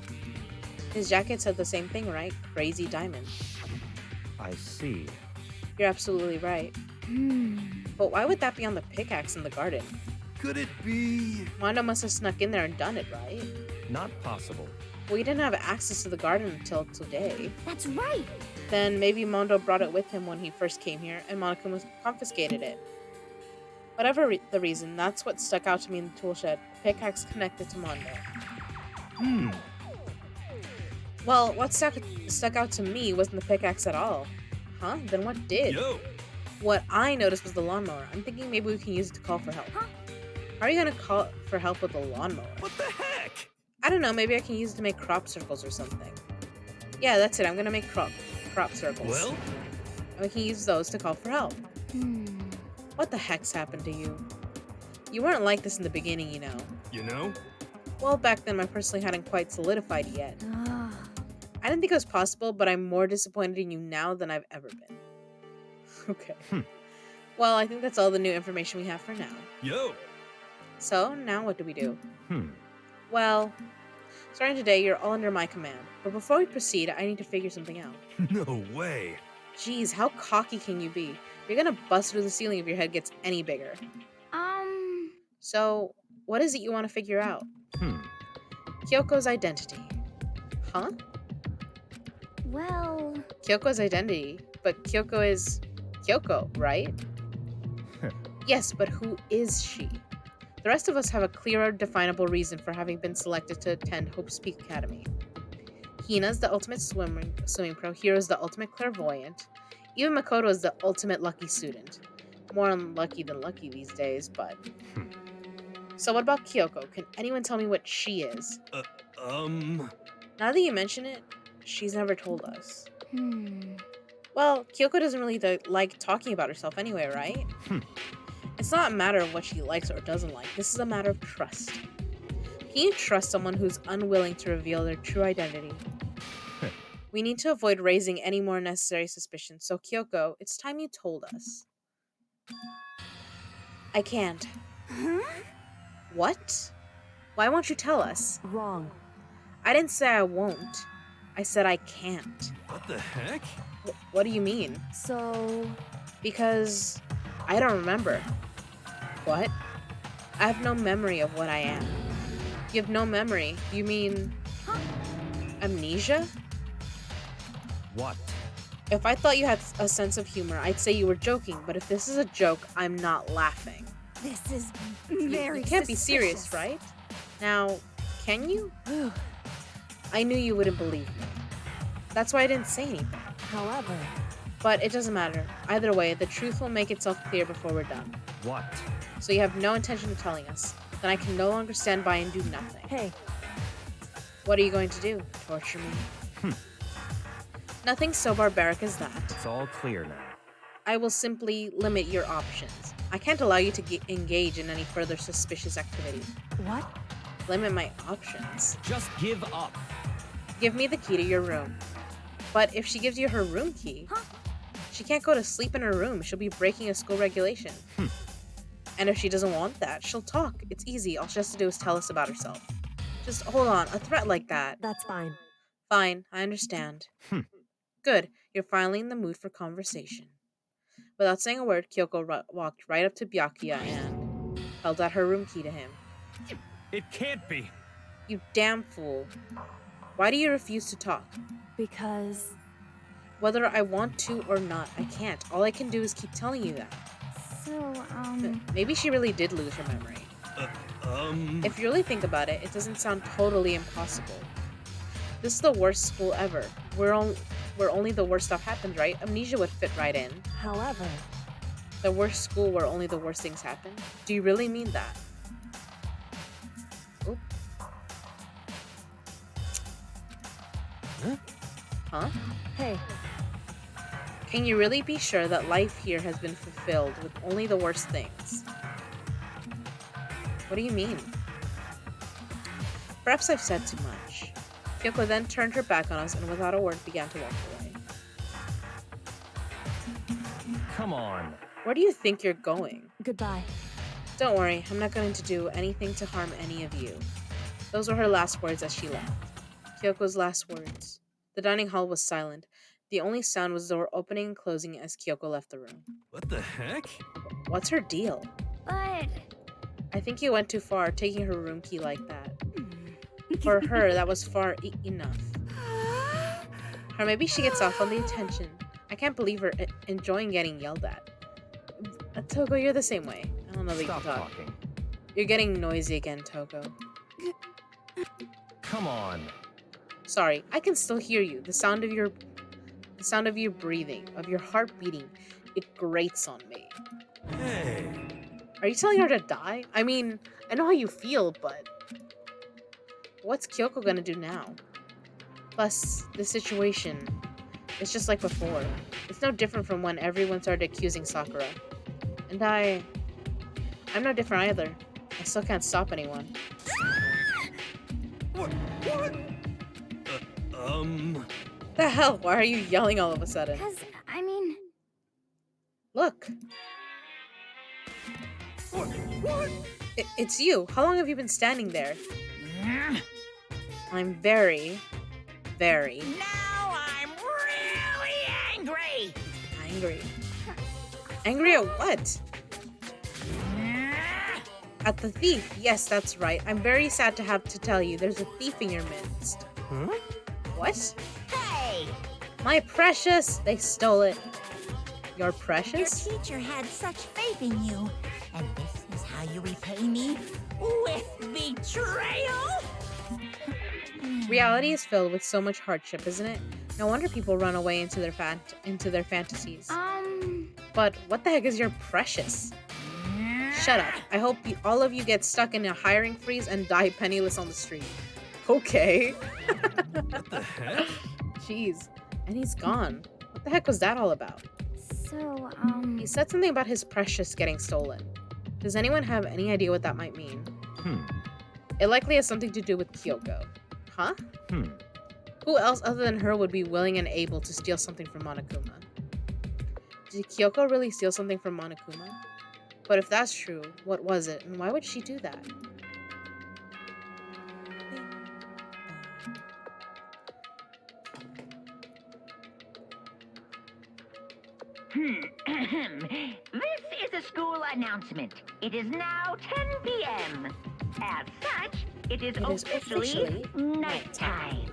His jacket said the same thing, right? Crazy Diamond.
I see.
You're absolutely right. But why would that be on the pickaxe in the garden?
Could it be?
Mondo must have snuck in there and done it, right?
Not possible.
We didn't have access to the garden until today.
That's right.
Then maybe Mondo brought it with him when he first came here, and Monica confiscated it. Whatever the reason, that's what stuck out to me in the tool shed. The pickaxe connected to Mondo. Well, what stuck out to me wasn't the pickaxe at all. Huh? Then what did?
Yo!
What I noticed was the lawnmower. I'm thinking maybe we can use it to call for help.
Huh?
How are you gonna call for help with a lawnmower?
What the heck?
I don't know, maybe I can use it to make crop circles or something. Yeah, that's it. I'm gonna make crop circles.
Well?
And we can use those to call for help. What the heck's happened to you? You weren't like this in the beginning, you know.
You know?
Well, back then my personality hadn't quite solidified yet.
Ah.
I didn't think it was possible, but I'm more disappointed in you now than I've ever been. Okay. Well, I think that's all the new information we have for now.
Yo!
So, now what do we do?
Hmm.
Well, starting today, you're all under my command. But before we proceed, I need to figure something out.
No way.
Jeez, how cocky can you be? You're gonna bust through the ceiling if your head gets any bigger. So, what is it you want to figure out? Kyoko's identity. Huh?
Well,
Kyoko's identity. But Kyoko is Kyoko, right? Yes, but who is she? The rest of us have a clearer, definable reason for having been selected to attend Hope's Peak Academy. Hina's the ultimate swimming pro, Hiro's the ultimate clairvoyant, even Makoto is the ultimate lucky student. More unlucky than lucky these days, but... So what about Kyoko? Can anyone tell me what she is? Now that you mention it, she's never told us. Well, Kyoko doesn't really like talking about herself anyway, right? It's not a matter of what she likes or doesn't like. This is a matter of trust. Can you trust someone who's unwilling to reveal their true identity? We need to avoid raising any more necessary suspicions. So, Kyoko, it's time you told us. I can't. What? Why won't you tell us?
Wrong.
I didn't say I won't. I said I can't.
What the heck?
What do you mean?
So,
Because I don't remember. What? I have no memory of what I am. You have no memory? You mean... amnesia?
What?
If I thought you had a sense of humor, I'd say you were joking, but if this is a joke, I'm not laughing.
this is
You
very
can't be serious,
suspicious.
right? Now, can you? I knew you wouldn't believe me. That's why I didn't say anything.
however,
But it doesn't matter. Either way, the truth will make itself clear before we're done.
What?
So you have no intention of telling us. Then I can no longer stand by and do nothing.
hey,
What are you going to do? Torture me? Nothing so barbaric as that.
It's all clear now.
I will simply limit your options. I can't allow you to engage in any further suspicious activity.
what?
Limit my options.
Just give up.
Give me the key to your room. But if she gives you her room key, she can't go to sleep in her room. She'll be breaking a school regulation. And if she doesn't want that, she'll talk. It's easy. All she has to do is tell us about herself. Just hold on. A threat like that.
That's fine.
Fine, I understand. Good. You're finally in the mood for conversation. Without saying a word, Kyoko walked right up to Byakuya and held out her room key to him.
It can't be.
You damn fool. Why do you refuse to talk?
Because,
Whether I want to or not, I can't. All I can do is keep telling you that.
So,
Maybe she really did lose her memory. If you really think about it, it doesn't sound totally impossible. This is the worst school ever. Where only the worst stuff happens, right? Amnesia would fit right in.
however,
The worst school where only the worst things happen? Do you really mean that? Oop. Huh?
Hey,
Can you really be sure that life here has been fulfilled with only the worst things? What do you mean? Perhaps I've said too much. Kyoko then turned her back on us and without a word began to walk away.
Come on.
Where do you think you're going?
goodbye.
Don't worry, I'm not going to do anything to harm any of you. Those were her last words as she left. Kyoko's last words. The dining hall was silent. The only sound was the door opening and closing as Kyoko left the room.
What the heck?
What's her deal?
But
I think you went too far, taking her room key like that. For her, that was far enough. Or maybe she gets off on the attention. I can't believe her enjoying getting yelled at. Toko, you're the same way. I don't know that you
Stop
can talk.
talking.
You're getting noisy again, Toko.
Come on.
Sorry, I can still hear you. The sound of your breathing, of your heart beating, it grates on me.
Hey.
Are you telling her to die? I mean, I know how you feel, but what's Kyoko gonna do now? Plus, the situation, it's just like before. It's no different from when everyone started accusing Sakura. And I'm no different either. I still can't stop anyone.
What?
The hell? Why are you yelling all of a sudden?
because I mean,
Look,
What?
it's you. How long have you been standing there? I'm very, very
Now I'm really angry.
angry. Angry at what? At the thief. Yes, that's right. I'm very sad to have to tell you there's a thief in your midst.
Huh?
What?
Hey,
My precious! They stole it. Your
your
precious?
teacher had such faith in you, and this is how you repay me? With betrayal?
Reality is filled with so much hardship, isn't it? No wonder people run away into their fantasies. But what the heck is your precious? Shut up. I hope all of you get stuck in a hiring freeze and die penniless on the street. Okay.
What the heck?
Jeez. And he's gone. What the heck was that all about?
so,
He said something about his precious getting stolen. Does anyone have any idea what that might mean? It likely has something to do with Kyoko. Huh? Who else other than her would be willing and able to steal something from Monokuma? Did Kyoko really steal something from Monokuma? But if that's true, what was it, and why would she do that?
This is a school announcement. It is now 10 p.m. As such, it is officially nighttime.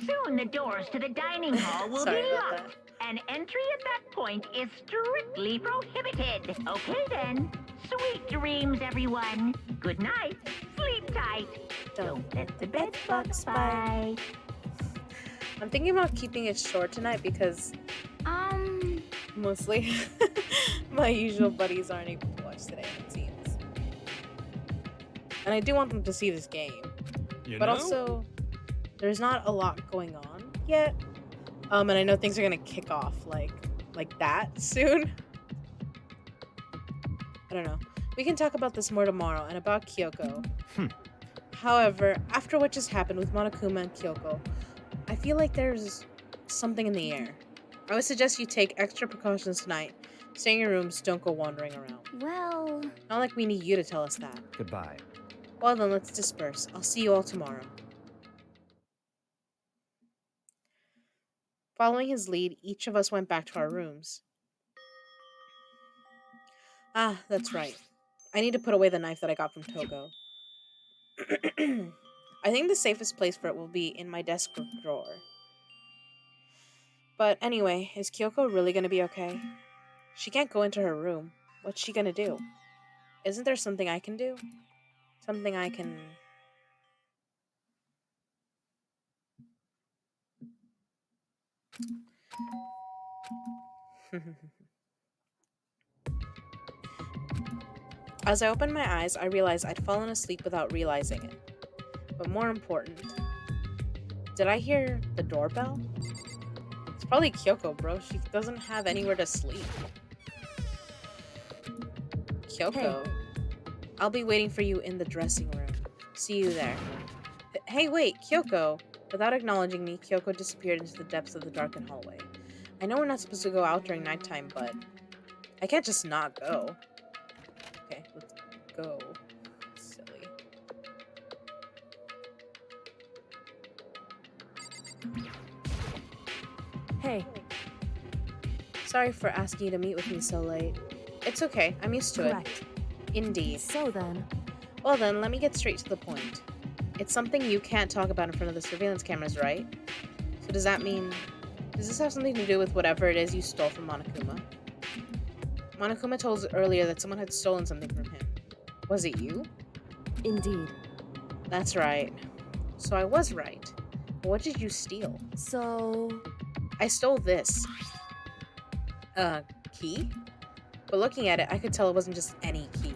Soon the doors to the dining hall will
Sorry
be
about
locked, and entry at that point is strictly prohibited. Okay then. Sweet dreams, everyone. Good night. Sleep tight. Don't let the bed bugs bite.
I'm thinking about keeping it short tonight because mostly my usual buddies aren't able to watch today, it seems. And I do want them to see this game.
You
But
know?
also, there's not a lot going on yet. And I know things are gonna kick off like that soon. I don't know. We can talk about this more tomorrow and about Kyoko. However, after what just happened with Monokuma and Kyoko, I feel like there's something in the air. I would suggest you take extra precautions tonight. Stay in your rooms, don't go wandering around.
well,
Not like we need you to tell us that.
Goodbye.
Well then, let's disperse. I'll see you all tomorrow. Following his lead, each of us went back to our rooms. Ah, that's right. I need to put away the knife that I got from Togo. I think the safest place for it will be in my desk drawer. But anyway, is Kyoko really gonna be okay? She can't go into her room. What's she gonna do? Isn't there something I can do? Something I can... As I opened my eyes, I realized I'd fallen asleep without realizing it. But more important, did I hear the doorbell? It's probably Kyoko, bro. She doesn't have anywhere to sleep. Kyoko. Hey. I'll be waiting for you in the dressing room. See you there. Hey, wait, Kyoko. Without acknowledging me, Kyoko disappeared into the depths of the darkened hallway. I know we're not supposed to go out during nighttime, but I can't just not go. Okay, let's go. Silly.
Hey.
Sorry for asking you to meet with me so late. It's okay, I'm used to
Correct.
it. Indeed.
So then...
Well then, let me get straight to the point. It's something you can't talk about in front of the surveillance cameras, right? So does that mean... Does this have something to do with whatever it is you stole from Monokuma? Monokuma told us earlier that someone had stolen something from him. Was it you?
Indeed.
That's right. So I was right. But what did you steal?
So...
I stole this. Key? But looking at it, I could tell it wasn't just any key.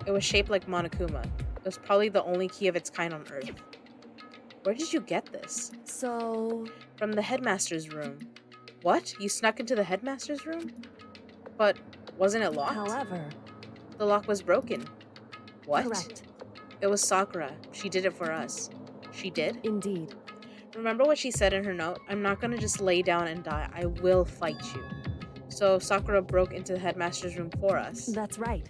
It was shaped like Monokuma. It was probably the only key of its kind on Earth. Where did you get this?
So...
From the headmaster's room. What? You snuck into the headmaster's room? But wasn't it locked?
However...
The lock was broken. What?
Correct.
It was Sakura. She did it for us. She did?
Indeed.
Remember what she said in her note? I'm not gonna just lay down and die. I will fight you. So Sakura broke into the headmaster's room for us.
That's right.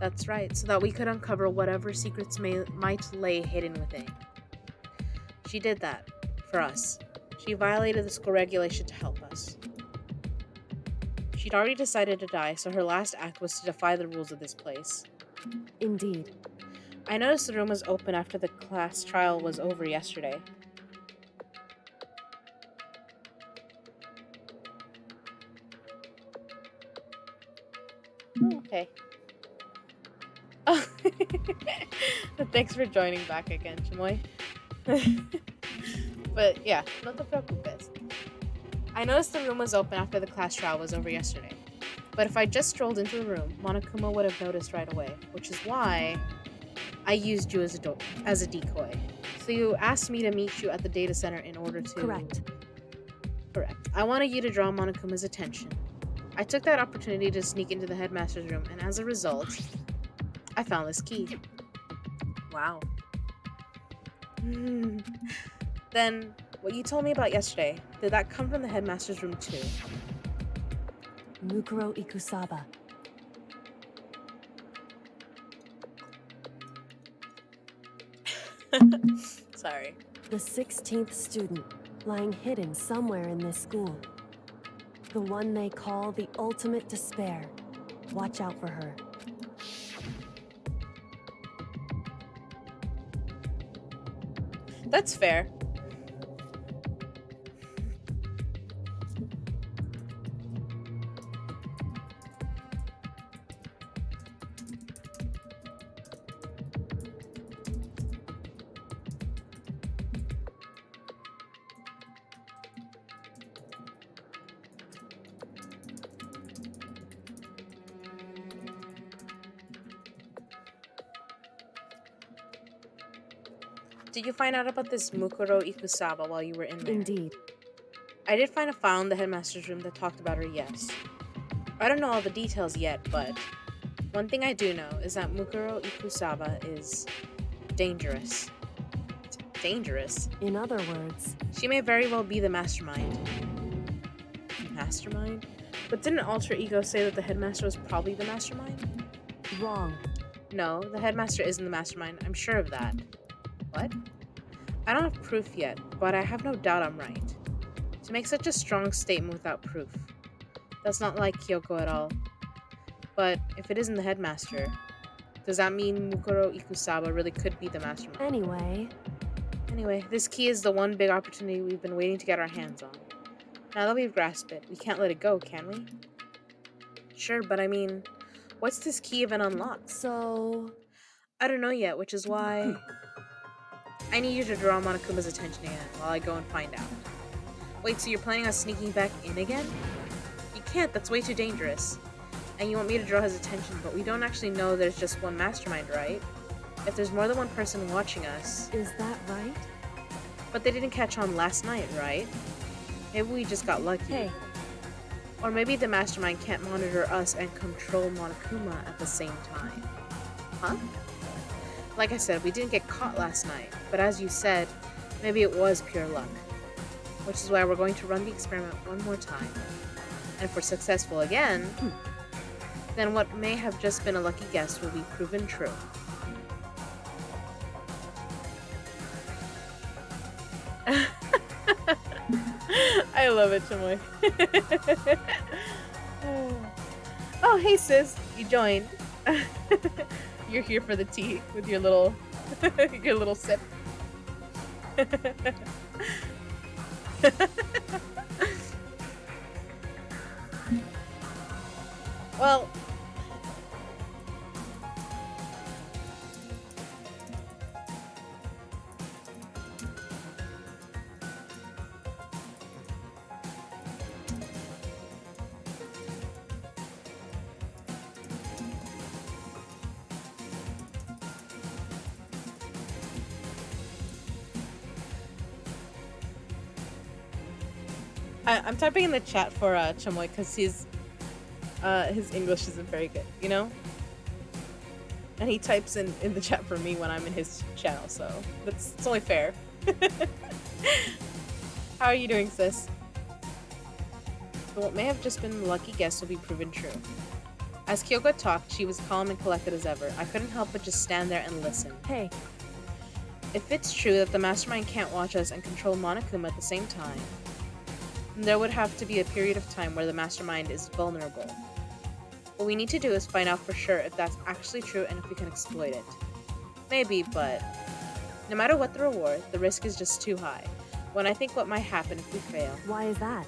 That's right, so that we could uncover whatever secrets might lay hidden within. She did that. For us. She violated the school regulation to help us. She'd already decided to die, so her last act was to defy the rules of this place.
Indeed.
I noticed the room was open after the class trial was over yesterday. Oh, okay. Oh. Thanks for joining back again, Chimoy. But yeah, no te preocupes. I noticed the room was open after the class trial was over yesterday. But if I just strolled into the room, Monokuma would have noticed right away, which is why I used you as a decoy. So you asked me to meet you at the data center in order to...
Correct.
Correct. I wanted you to draw Monokuma's attention. I took that opportunity to sneak into the headmaster's room, and as a result, I found this key. Wow. Then, what you told me about yesterday, did that come from the headmaster's room too?
Mukuro Ikusaba.
Sorry.
The 16th student, lying hidden somewhere in this school. The one they call the ultimate despair. Watch out for her.
That's fair. Did you find out about this Mukuro Ikusaba while you were in there?
Indeed.
I did find a file in the headmaster's room that talked about her, yes. I don't know all the details yet, but one thing I do know is that Mukuro Ikusaba is dangerous. Dangerous?
In other words,
She may very well be the mastermind. Mastermind? But didn't Alter Ego say that the headmaster was probably the mastermind?
wrong.
No, the headmaster isn't the mastermind. I'm sure of that. What? I don't have proof yet, but I have no doubt I'm right. To make such a strong statement without proof. That's not like Kyoko at all. But if it isn't the headmaster, does that mean Mukuro Ikusaba really could be the mastermind?
Anyway,
This key is the one big opportunity we've been waiting to get our hands on. Now that we've grasped it, we can't let it go, can we? Sure, but I mean, what's this key even unlock?
so
I don't know yet, which is why I need you to draw Monokuma's attention again while I go and find out. Wait, so you're planning on sneaking back in again? You can't, that's way too dangerous. And you want me to draw his attention, but we don't actually know there's just one mastermind, right? If there's more than one person watching us.
is that right?
But they didn't catch on last night, right? Maybe we just got lucky.
Hey,
Or maybe the mastermind can't monitor us and control Monokuma at the same time. Huh? Like I said, we didn't get caught last night, but as you said, maybe it was pure luck. Which is why we're going to run the experiment one more time. And if we're successful again, then what may have just been a lucky guess will be proven true. I love it, Chamoy. Oh, hey sis, you joined. You're here for the tea with your little your little sip. Well, I'm typing in the chat for Chamoy because his English isn't very good, you know? And he types in the chat for me when I'm in his channel, so it's only fair. How are you doing, sis? But what may have just been a lucky guess will be proven true. As Kyoko talked, she was calm and collected as ever. I couldn't help but just stand there and listen.
hey,
If it's true that the mastermind can't watch us and control Monokuma at the same time, then there would have to be a period of time where the mastermind is vulnerable. What we need to do is find out for sure if that's actually true and if we can exploit it. Maybe, but no matter what the reward, the risk is just too high. When I think what might happen if we fail,
why is that?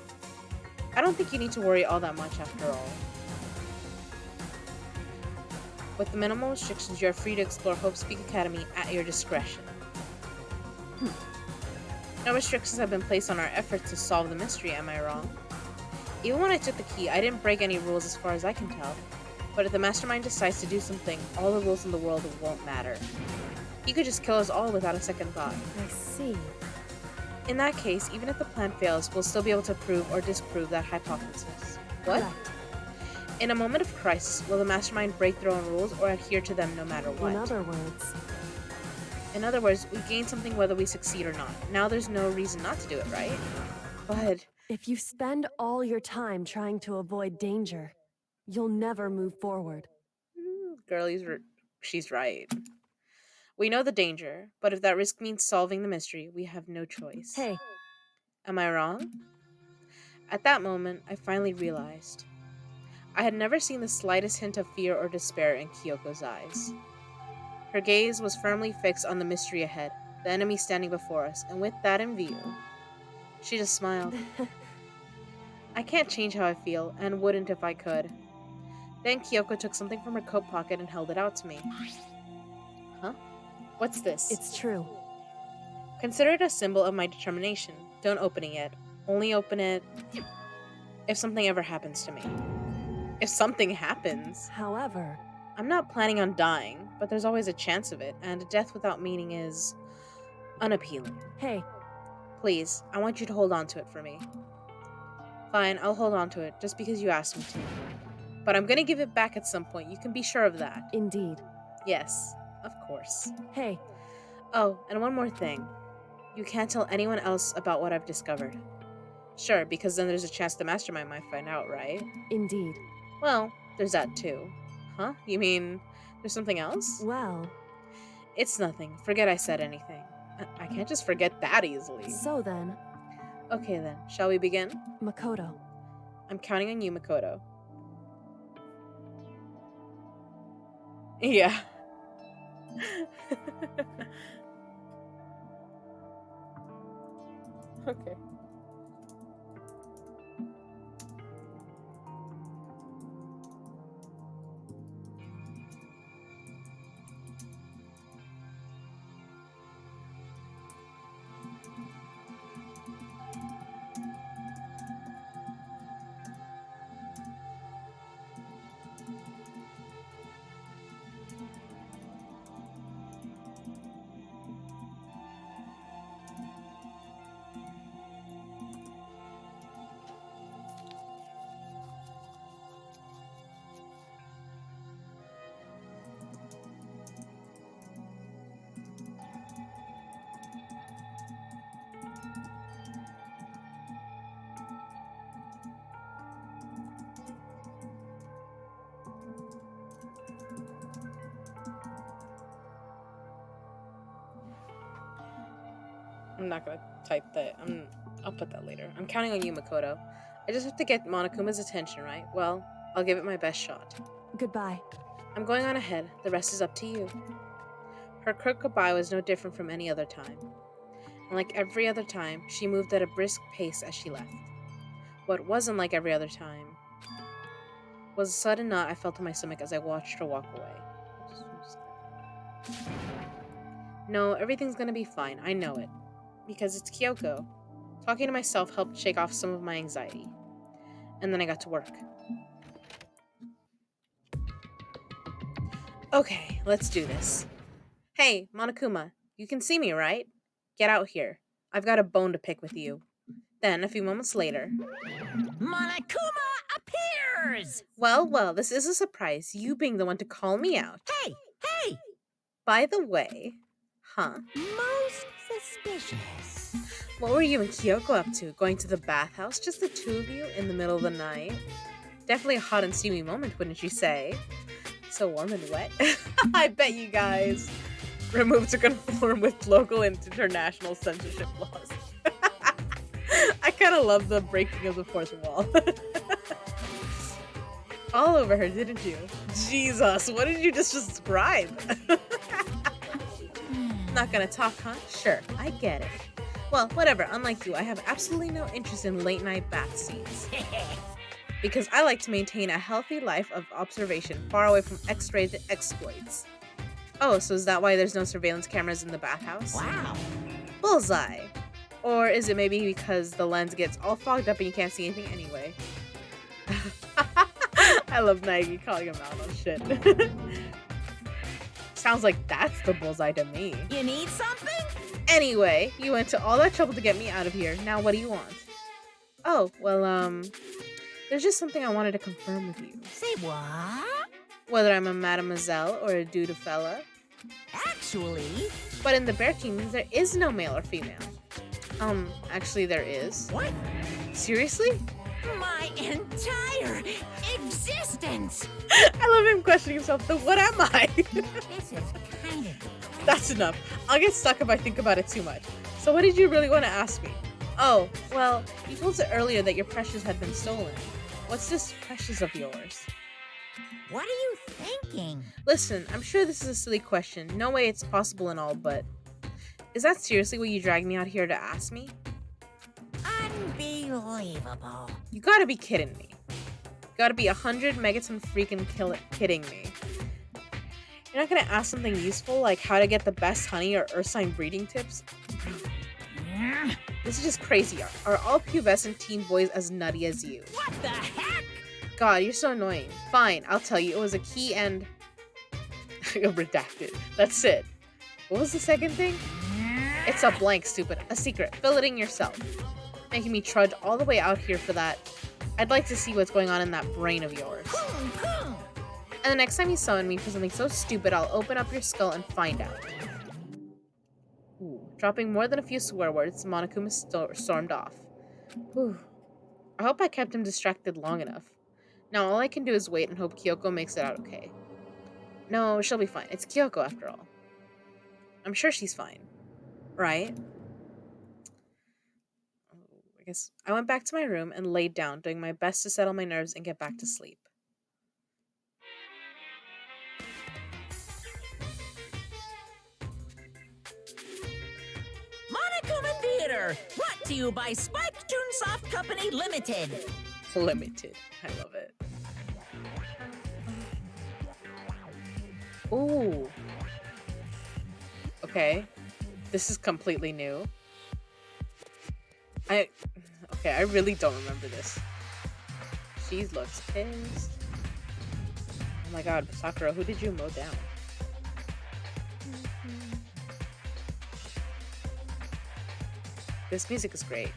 I don't think you need to worry all that much after all. With the minimal restrictions, you are free to explore Hope's Peak Academy at your discretion. No restrictions have been placed on our efforts to solve the mystery, am I wrong? Even when I took the key, I didn't break any rules as far as I can tell. But if the mastermind decides to do something, all the rules in the world won't matter. He could just kill us all without a second thought.
I see.
In that case, even if the plan fails, we'll still be able to prove or disprove that hypothesis. What?
Correct.
In a moment of crisis, will the mastermind break their own rules or adhere to them no matter what?
In other words,
we gain something whether we succeed or not. Now there's no reason not to do it, right? But
if you spend all your time trying to avoid danger, you'll never move forward.
she's right. We know the danger, but if that risk means solving the mystery, we have no choice.
Hey,
Am I wrong? At that moment, I finally realized. I had never seen the slightest hint of fear or despair in Kyoko's eyes. Her gaze was firmly fixed on the mystery ahead, the enemy standing before us, and with that in view, she just smiled. I can't change how I feel, and wouldn't if I could. Then Kyoko took something from her coat pocket and held it out to me. Huh? What's this?
it's true.
Consider it a symbol of my determination. Don't open it yet. Only open it if something ever happens to me. If something happens.
However,
I'm not planning on dying, but there's always a chance of it, and a death without meaning is unappealing.
Hey,
Please, I want you to hold on to it for me. Fine, I'll hold on to it, just because you asked me to. But I'm gonna give it back at some point, you can be sure of that.
indeed.
Yes, of course.
Hey,
Oh, and one more thing. You can't tell anyone else about what I've discovered. Sure, because then there's a chance the mastermind might find out, right?
indeed.
Well, there's that too. Huh? You mean there's something else?
Well,
It's nothing. Forget I said anything. I can't just forget that easily.
so then,
Okay then, shall we begin?
Makoto.
I'm counting on you, Makoto. Yeah. Okay. I'm not gonna type that. I'll put that later. I'm counting on you, Makoto. I just have to get Monokuma's attention, right? Well, I'll give it my best shot.
Goodbye.
I'm going on ahead. The rest is up to you. Her quick goodbye was no different from any other time. And like every other time, she moved at a brisk pace as she left. What wasn't like every other time was a sudden knot I felt in my stomach as I watched her walk away. No, everything's gonna be fine. I know it. Because it's Kyoko. Talking to myself helped shake off some of my anxiety. And then I got to work. Okay, let's do this. Hey, Monokuma, you can see me, right? Get out here. I've got a bone to pick with you. Then, a few moments later...
Monokuma appears!
Well, this is a surprise, you being the one to call me out.
Hey, hey!
By the way... Huh?
Most suspicious.
What were you and Kyoko up to? Going to the bathhouse? Just the two of you in the middle of the night? Definitely a hot and steamy moment, wouldn't you say? So warm and wet. I bet you guys removed to conform with local and international censorship laws. I kind of love the breaking of the fourth wall. All over her, didn't you? Jesus, what did you just describe? Not gonna talk, huh? Sure, I get it. Well, whatever, unlike you, I have absolutely no interest in late night bath scenes. Because I like to maintain a healthy life of observation far away from X-rated exploits. Oh, so is that why there's no surveillance cameras in the bathhouse?
Wow.
Bullseye! Or is it maybe because the lens gets all fogged up and you can't see anything anyway? I love Nagi calling him out on shit. Sounds like that's the bullseye to me.
You need something?
Anyway, you went to all that trouble to get me out of here. Now what do you want? Oh, well, there's just something I wanted to confirm with you.
Say what?
Whether I'm a mademoiselle or a dude fella.
Actually...
But in the Bear Kingdom, there is no male or female. Actually there is.
What?
Seriously?
My entire existence!
I love him questioning himself. Then what am I?
This is kind of...
That's enough. I'll get stuck if I think about it too much. So what did you really want to ask me? Oh, well, you told us earlier that your precious had been stolen. What's this precious of yours?
What are you thinking?
Listen, I'm sure this is a silly question. No way it's possible and all, but... Is that seriously what you dragged me out here to ask me?
Unbelievable.
You gotta be kidding me. You gotta be 100 megaton freaking kidding me. You're not gonna ask something useful like how to get the best honey or earth sign breeding tips? This is just crazy. Are all pubescent teen boys as nutty as you?
What the heck?
God, you're so annoying. Fine, I'll tell you. It was a key and... redacted. That's it. What was the second thing? It's a blank, stupid. A secret. Fill it in yourself. Making me trudge all the way out here for that. I'd like to see what's going on in that brain of yours. And the next time you summon me for something so stupid, I'll open up your skull and find out. Ooh. Dropping more than a few swear words, Monokuma stormed off. Whew. I hope I kept him distracted long enough. Now all I can do is wait and hope Kyoko makes it out okay. No, she'll be fine. It's Kyoko after all. I'm sure she's fine. Right? I guess I went back to my room and laid down, doing my best to settle my nerves and get back to sleep.
Monokuma Theater, brought to you by Spike Toonsoft Company Limited.
Limited. I love it. Ooh. Okay. This is completely new. I really don't remember this. She looks pissed. Oh my god, Sakura, who did you mow down? This music is great.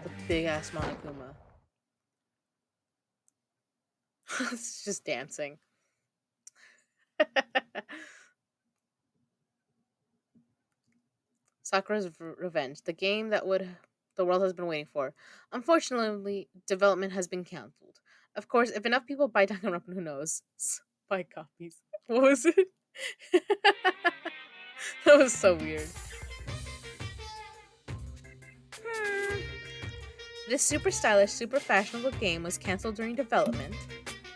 The big ass Monokuma. It's just dancing. Sakura's Revenge, the game that the world has been waiting for. Unfortunately, development has been cancelled. Of course, if enough people buy Danganronpa, who knows? Buy copies. What was it? That was so weird. This super stylish, super fashionable game was cancelled during development,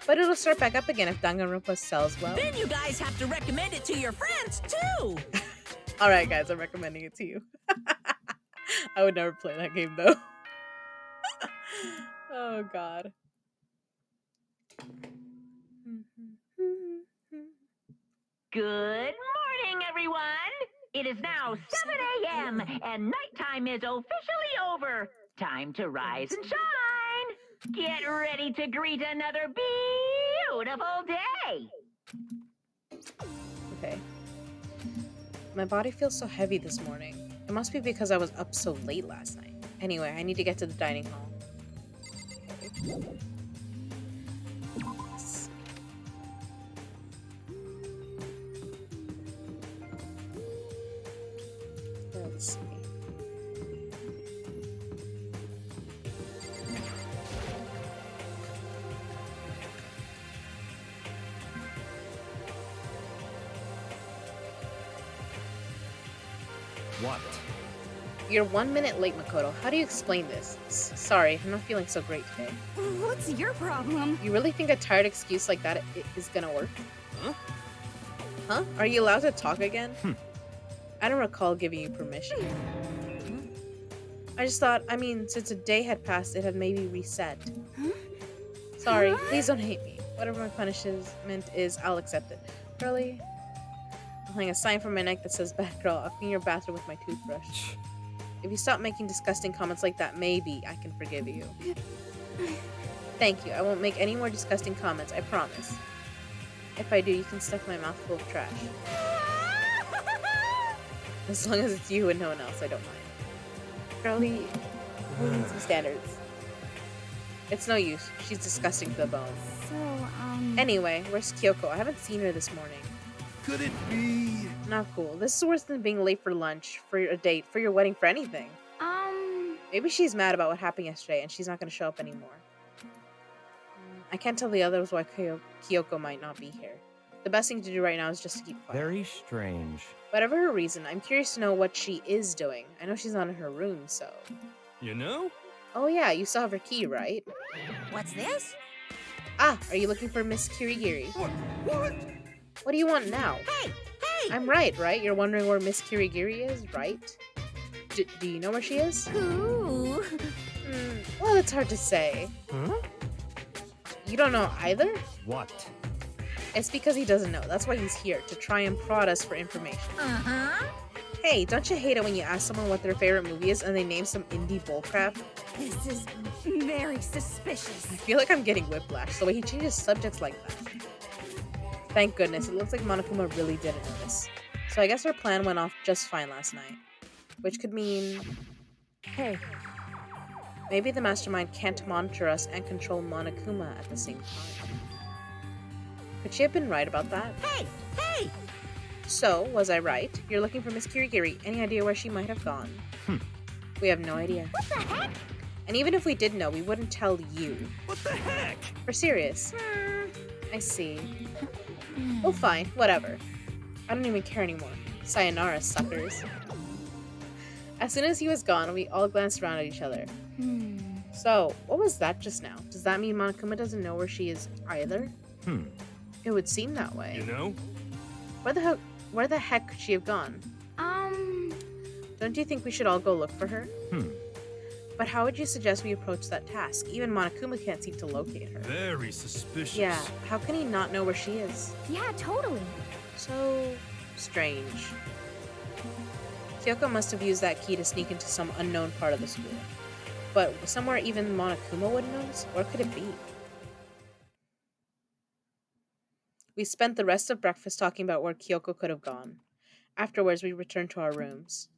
but it'll start back up again if Danganronpa sells well.
Then you guys have to recommend it to your friends, too!
Alright guys, I'm recommending it to you. I would never play that game though. Oh god.
Good morning, everyone. It is now 7 a.m. and nighttime is officially over. Time to rise and shine. Get ready to greet another beautiful day.
Okay. My body feels so heavy this morning. It must be because I was up so late last night. Anyway, I need to get to the dining hall. Okay. Let's see.
What?
You're 1 minute late, Makoto. How do you explain this? Sorry, I'm not feeling so great today.
What's your problem?
You really think a tired excuse like that is gonna work?
Huh?
Huh? Are you allowed to talk again? I don't recall giving you permission. I just thought, since a day had passed, it had maybe reset. Sorry, please don't hate me. Whatever my punishment is, I'll accept it. Girlie, I'll hang a sign from my neck that says, "Bad girl, I'll clean your bathroom with my toothbrush." If you stop making disgusting comments like that, maybe I can forgive you. Thank you. I won't make any more disgusting comments, I promise. If I do, you can stuff my mouth full of trash. As long as it's you and no one else, I don't mind. Girlie, we need some standards. It's no use. She's disgusting to the bone.
So,
Anyway, where's Kyoko? I haven't seen her this morning.
Could it be?
Not cool. This is worse than being late for lunch, for a date, for your wedding, for anything. Maybe she's mad about what happened yesterday and she's not going to show up anymore. I can't tell the others why Kyoko might not be here. The best thing to do right now is just to keep quiet.
Very strange.
Whatever her reason, I'm curious to know what she is doing. I know she's not in her room, so...
You know?
Oh yeah, you still have her key, right?
What's this?
Ah, are you looking for Miss Kirigiri?
What?
What do you want now?
Hey!
I'm right? You're wondering where Miss Kirigiri is, right? Do you know where she is?
Ooh.
Well, it's hard to say.
Huh?
You don't know either?
What?
It's because he doesn't know. That's why he's here, to try and prod us for information.
Uh-huh.
Hey, don't you hate it when you ask someone what their favorite movie is and they name some indie bullcrap?
This is very suspicious.
I feel like I'm getting whiplash the way he changes subjects like that. Thank goodness, it looks like Monokuma really didn't notice. So I guess our plan went off just fine last night. Which could mean...
Hey,
maybe the mastermind can't monitor us and control Monokuma at the same time. Could she have been right about that?
Hey! Hey!
So, was I right? You're looking for Miss Kirigiri. Any idea where she might have gone? We have no idea.
What the heck?
And even if we did know, we wouldn't tell you.
What the heck?
We're serious. I see. Well, fine. Whatever. I don't even care anymore. Sayonara, suckers. As soon as he was gone, we all glanced around at each other. So, what was that just now? Does that mean Monokuma doesn't know where she is either? It would seem that way.
You know?
Where the heck could she have gone? Don't you think we should all go look for her? But how would you suggest we approach that task? Even Monokuma can't seem to locate her.
Very suspicious.
Yeah, how can he not know where she is?
Yeah, totally.
So strange. Kyoko must have used that key to sneak into some unknown part of the school. But somewhere even Monokuma wouldn't notice? Where could it be? We spent the rest of breakfast talking about where Kyoko could have gone. Afterwards, we returned to our rooms.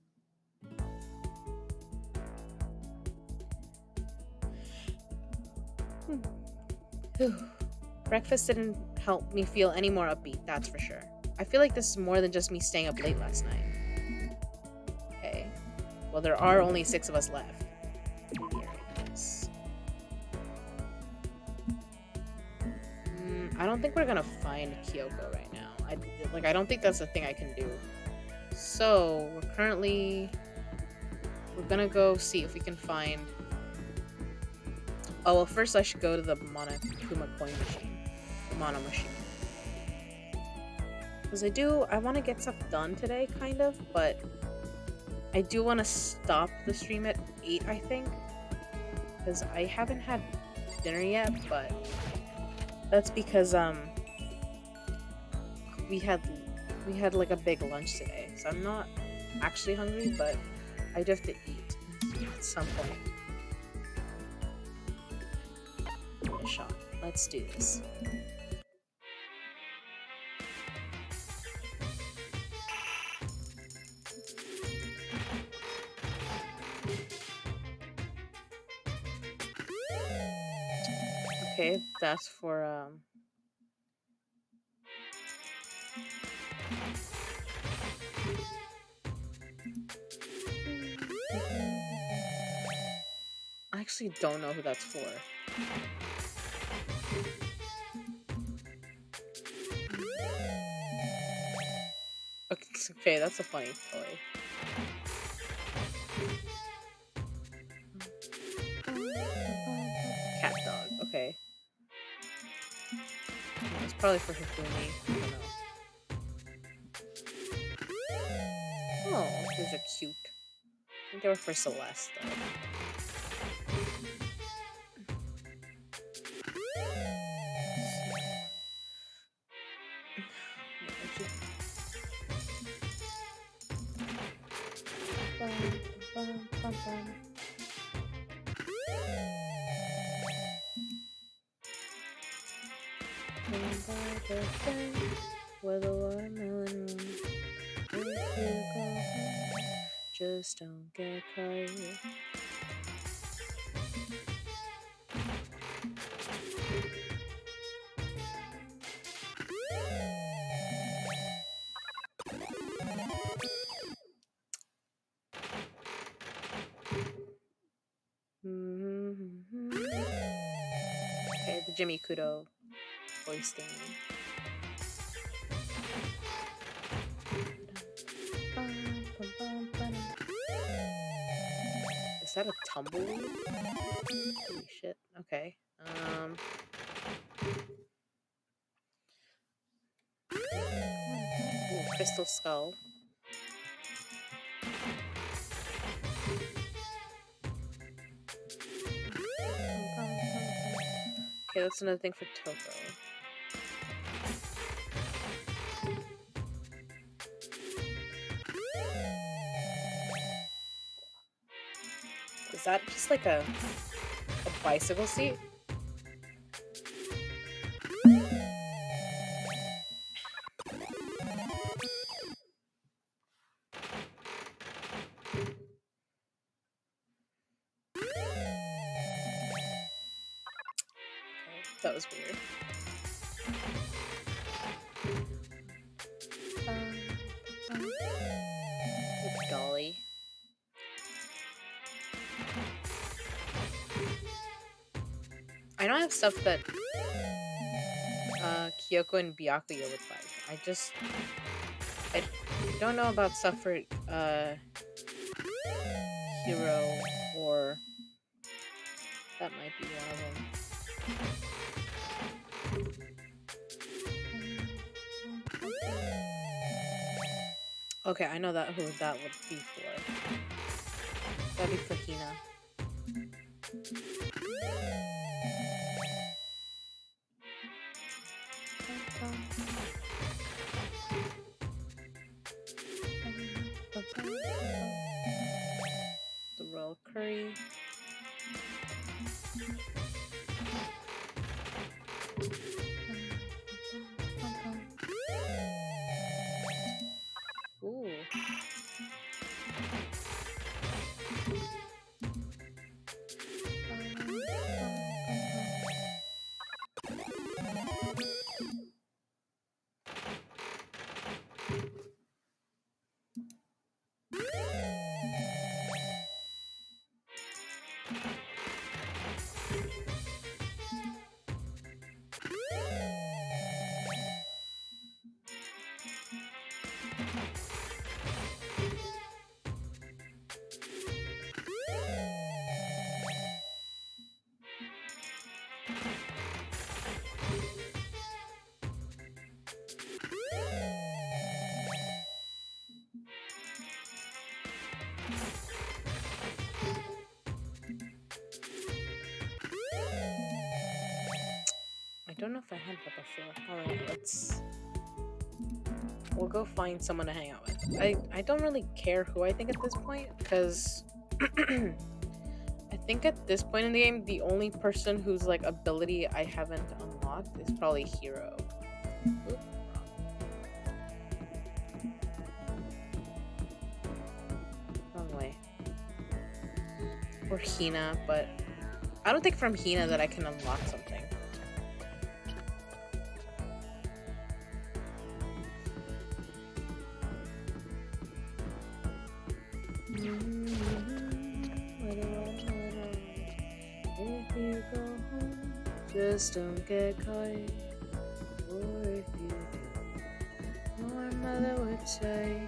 Breakfast didn't help me feel any more upbeat, that's for sure. I feel like this is more than just me staying up late last night. Okay. Well, there are only 6 of us left. Here it is. I don't think we're gonna find Kyoko right now. I don't think that's the thing I can do. So, we're gonna go see if we can find... Oh, well, first I should go to the Monokuma coin machine. The Mono machine. Because I want to get stuff done today, kind of, but I do want to stop the stream at 8, I think. Because I haven't had dinner yet, but that's because, we had like a big lunch today, so I'm not actually hungry, but I do have to eat at some point. Give it a shot. Let's do this. Okay, that's for I actually don't know who that's for. Okay, that's a funny toy. Cat dog, okay. It's probably for Hifumi. I don't know. Oh, these are cute. I think they were for Celeste, though. With a watermelon moon, if you go home, just don't get caught. Okay, the Jimmy Kudo voice thing. Is that a tumbleweed? Holy shit. Okay. Ooh, crystal skull. Okay, that's another thing for Toko. that just like a bicycle seat? That was weird. Dolly. I don't have stuff that Kyoko and Byakuya would like. I don't know about stuff for Hero, or that might be one of them. Okay, I know that who that would be for. That'd be for Hina. The royal curry. Ooh. I don't know if I had that before. Alright, we'll go find someone to hang out with. I don't really care who I think at this point, because I think at this point in the game, the only person whose like ability I haven't unlocked is probably Hero. Oop. Wrong way. Or Hina, but I don't think from Hina that I can unlock something. If you go home, just don't get caught. Or if you do, your mother would say.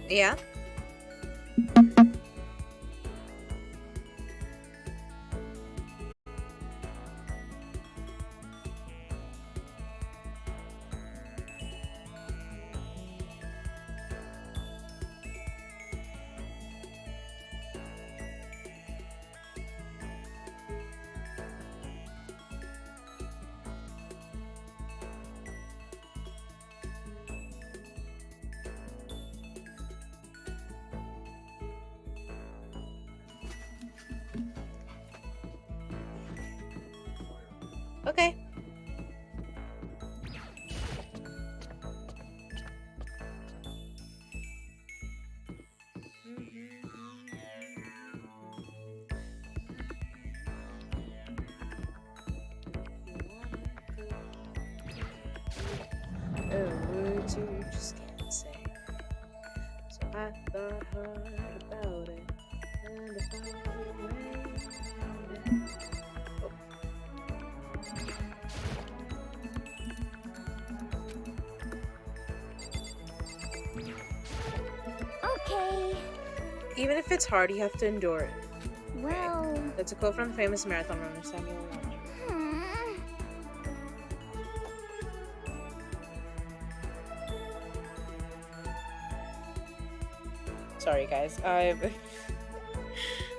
Yeah. Okay. Words you just can't say. So I thought hard about it, and I found a way around it.
Okay.
Even if it's hard, you have to endure it.
Well.
That's a quote from the famous marathon runner Samuel L.
Hmm.
sorry guys. I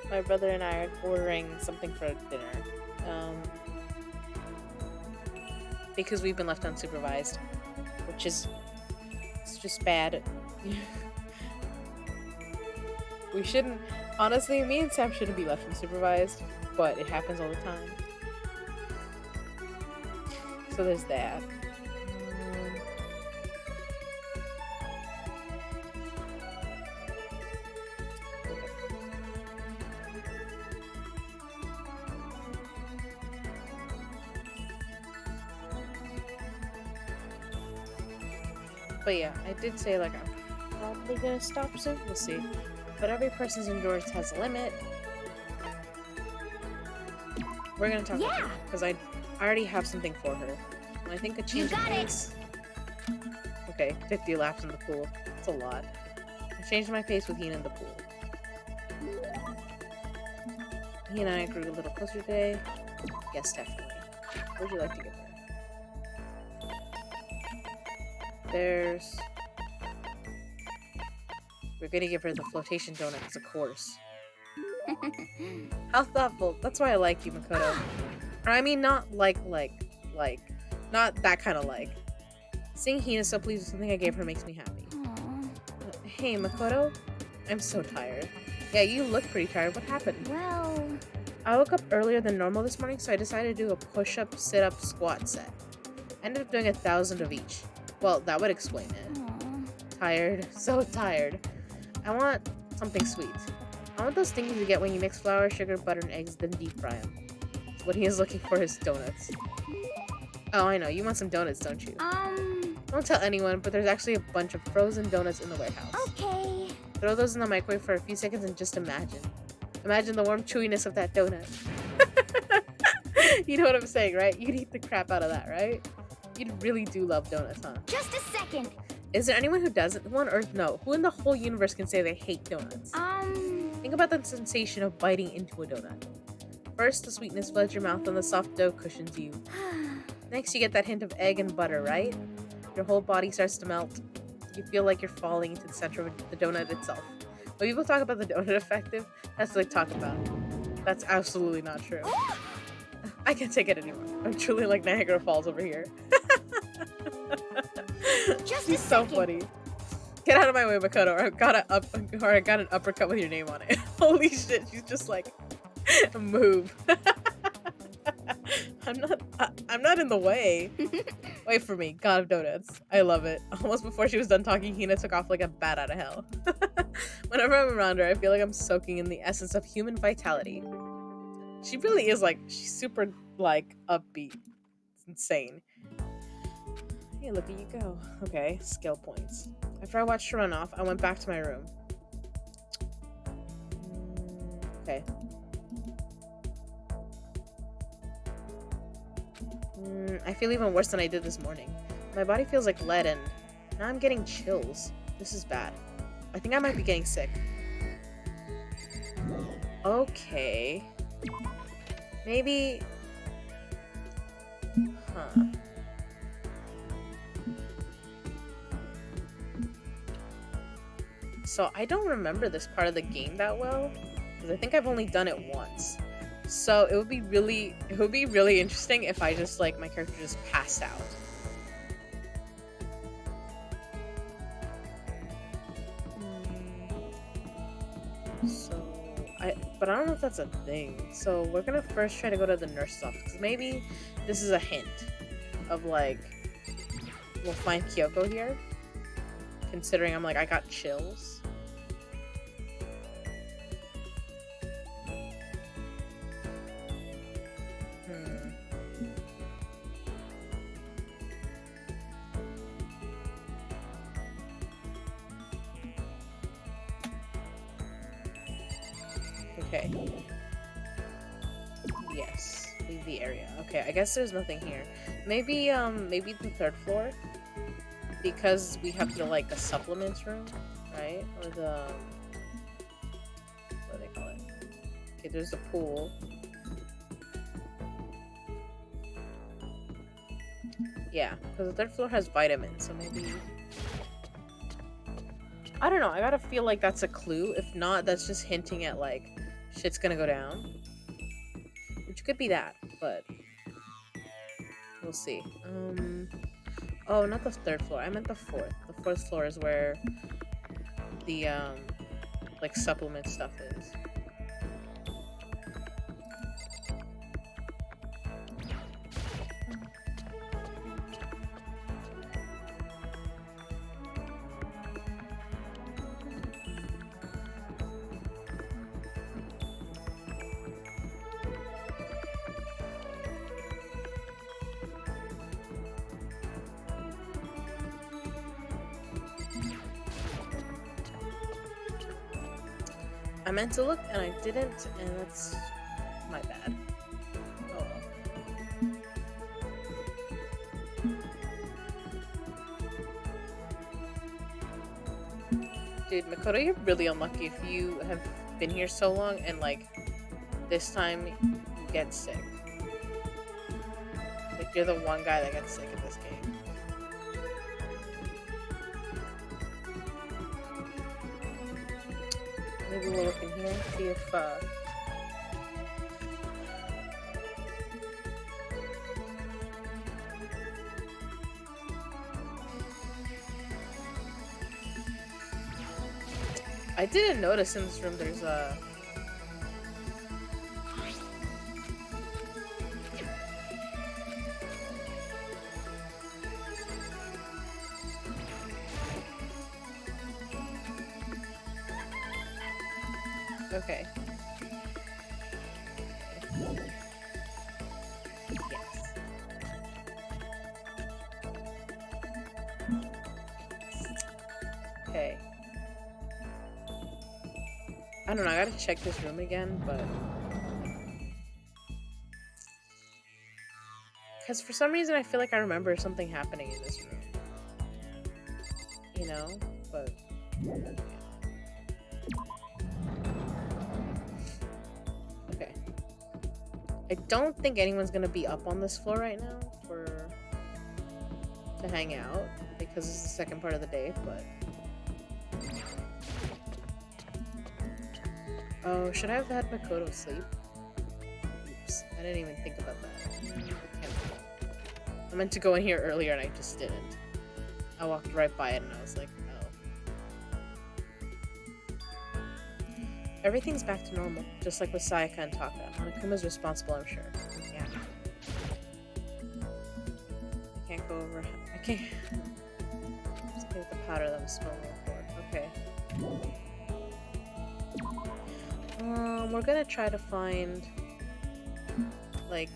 my brother and I are ordering something for dinner. Because we've been left unsupervised, which is it's just bad. We shouldn't. Honestly, me and Sam shouldn't be left unsupervised, but it happens all the time. So there's that. But yeah, I did say like I'm probably gonna stop soon. We'll see. But every person's endurance has a limit. We're gonna talk about it because I already have something for her. And I think a change of pace. Okay, 50 laps in the pool. It's a lot. I changed my pace with Hina in the pool. He and I grew a little closer today. Yes, definitely. What would you like to get there? There's... We're gonna give her the flotation donut as a course. How thoughtful. That's why I like you, Makoto. Or I mean, not like. Not that kind of like. Seeing Hina so pleased with something I gave her makes me happy. Hey, Makoto? I'm so tired. Yeah, you look pretty tired. What happened?
Well...
I woke up earlier than normal this morning, so I decided to do a push-up, sit-up, squat set. I ended up doing 1,000 of each. Well, that would explain it. Tired. So tired. I want something sweet. I want those things you get when you mix flour, sugar, butter, and eggs, then deep fry them. So what he is looking for is donuts. Oh, I know. You want some donuts, don't you? Don't tell anyone, but there's actually a bunch of frozen donuts in the warehouse.
Okay.
Throw those in the microwave for a few seconds and just imagine. Imagine the warm chewiness of that donut. You know what I'm saying, right? You'd eat the crap out of that, right? You really do love donuts, huh?
Just a second.
Is there anyone who doesn't? Who on earth no? Who in the whole universe can say they hate donuts? Think about the sensation of biting into a donut. First, the sweetness floods your mouth and the soft dough cushions you. Next, you get that hint of egg and butter, right? Your whole body starts to melt. You feel like you're falling into the center of the donut itself. When people talk about the donut effective, that's what they talk about. That's absolutely not true. I can't take it anymore. I'm truly like Niagara Falls over here.
Just
She's so funny. Get out of my way, Makoto, or I got an uppercut with your name on it. Holy shit, she's just like, move. I'm not in the way. Wait for me. God of Donuts. I love it. Almost before she was done talking, Hina took off like a bat out of hell. Whenever I'm around her, I feel like I'm soaking in the essence of human vitality. She really is like, she's super like upbeat. It's insane. Hey, look at you go. Okay, skill points. After I watched her run off, I went back to my room. Okay. I feel even worse than I did this morning. My body feels like lead and now I'm getting chills. This is bad. I think I might be getting sick. Okay. Maybe... Huh. So I don't remember this part of the game that well, because I think I've only done it once. So it would be really interesting if I just like my character just passed out. But I don't know if that's a thing. So we're gonna first try to go to the nurse's office, because maybe this is a hint of like we'll find Kyoko here. Considering I'm like I got chills. Okay. Yes. Leave the area. Okay, I guess there's nothing here. Maybe maybe the third floor? Because we have the like the supplements room, right? Or the what do they call it? Okay, there's the pool. Yeah, because the third floor has vitamins, so maybe I don't know. I gotta feel like that's a clue. If not, that's just hinting at like shit's gonna go down. Which could be that, but we'll see. Oh, not the third floor. I meant the fourth. The fourth floor is where the like supplement stuff is. I meant to look and I didn't, and that's my bad. Oh well. Dude, Makoto, you're really unlucky if you have been here so long and like this time you get sick. Like you're the one guy that gets sick in this game. Maybe we'll look in here, see if I didn't notice in this room there's a okay. Yes. Okay. I don't know, I gotta check this room again, but because for some reason I feel like I remember something happening in this room. You know? But okay. I don't think anyone's gonna be up on this floor right now to hang out because it's the second part of the day, but oh, should I have had Makoto sleep? Oops, I didn't even think about that. I meant to go in here earlier and I just didn't. I walked right by it and I was like, oh. Everything's back to normal, just like with Sayaka and Taka. Monokuma's responsible, I'm sure. Yeah. I can't go over. I can't. Just get the powder that was smelling before. Okay. We're gonna try to find, like,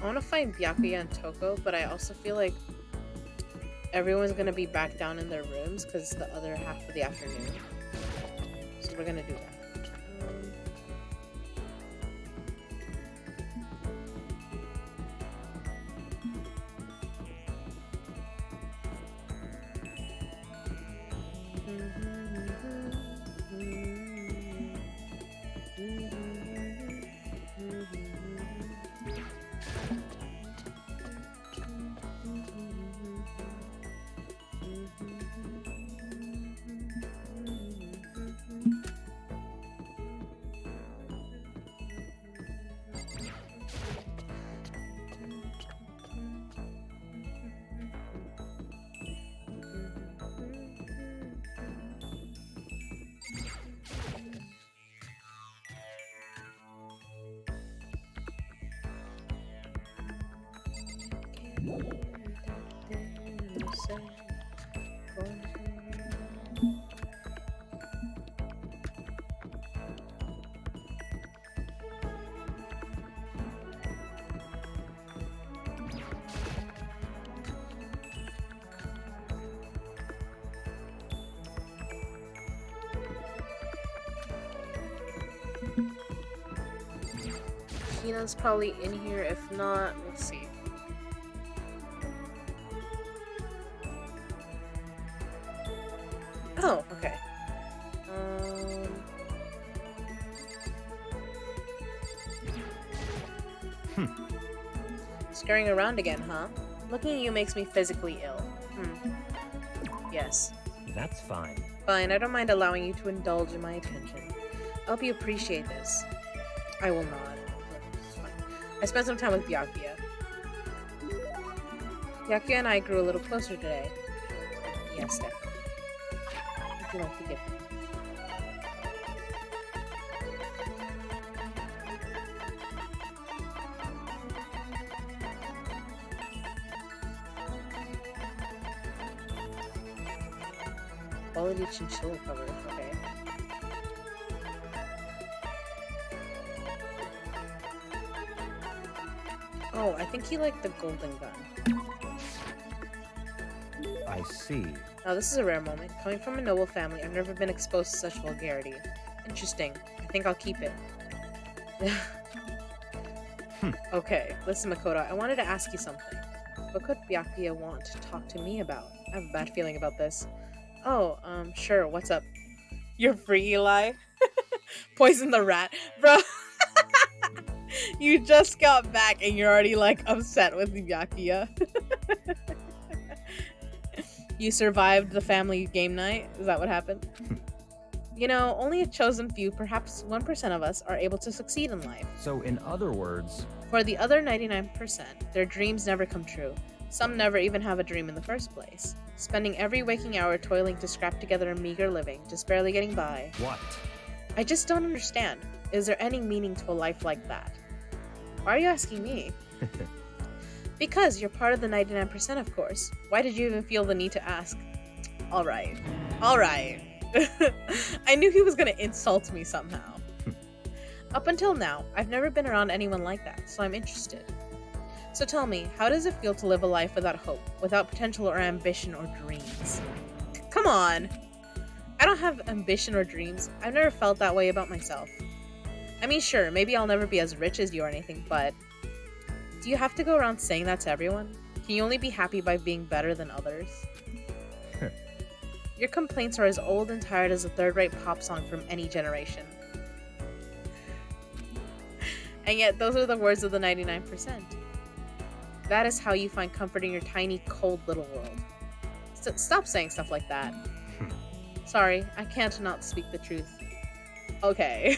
I want to find Byakuya and Toko, but I also feel like everyone's gonna be back down in their rooms because it's the other half of the afternoon. So we're gonna do that. Hina's probably in here. If not, we'll see. Oh, okay. Scurrying around again, huh? Looking at you makes me physically ill. Yes.
That's fine.
Fine, I don't mind allowing you to indulge in my attention. I hope you appreciate this. I will not. It's fine. I spent some time with Byakuya. Byakuya and I grew a little closer today. Yes, definitely. Would you like to give me? Quality chinchilla cover, okay. Oh, I think he liked the golden gun.
I see.
Now this is a rare moment. Coming from a noble family, I've never been exposed to such vulgarity. Interesting. I think I'll keep it. Okay, listen Makoto, I wanted to ask you something. What could Byakuya want to talk to me about? I have a bad feeling about this. Oh, sure, what's up? You're free, Eli? Poison the rat. Bro, you just got back and you're already, like, upset with Byakuya. You survived the family game night? Is that what happened? You know, only a chosen few, perhaps 1% of us, are able to succeed in life.
So in other words...
For the other 99%, their dreams never come true. Some never even have a dream in the first place. Spending every waking hour toiling to scrap together a meager living, just barely getting by.
What?
I just don't understand. Is there any meaning to a life like that? Why are you asking me? Because you're part of the 99%, of course. Why did you even feel the need to ask? Alright. Alright. I knew he was gonna insult me somehow. Up until now, I've never been around anyone like that, so I'm interested. So tell me, how does it feel to live a life without hope, without potential or ambition or dreams? Come on! I don't have ambition or dreams. I've never felt that way about myself. I mean, sure, maybe I'll never be as rich as you or anything, but... Do you have to go around saying that to everyone? Can you only be happy by being better than others? Your complaints are as old and tired as a third-rate pop song from any generation. And yet, those are the words of the 99%. That is how you find comfort in your tiny, cold little world. Stop saying stuff like that. Sorry, I can't not speak the truth. Okay.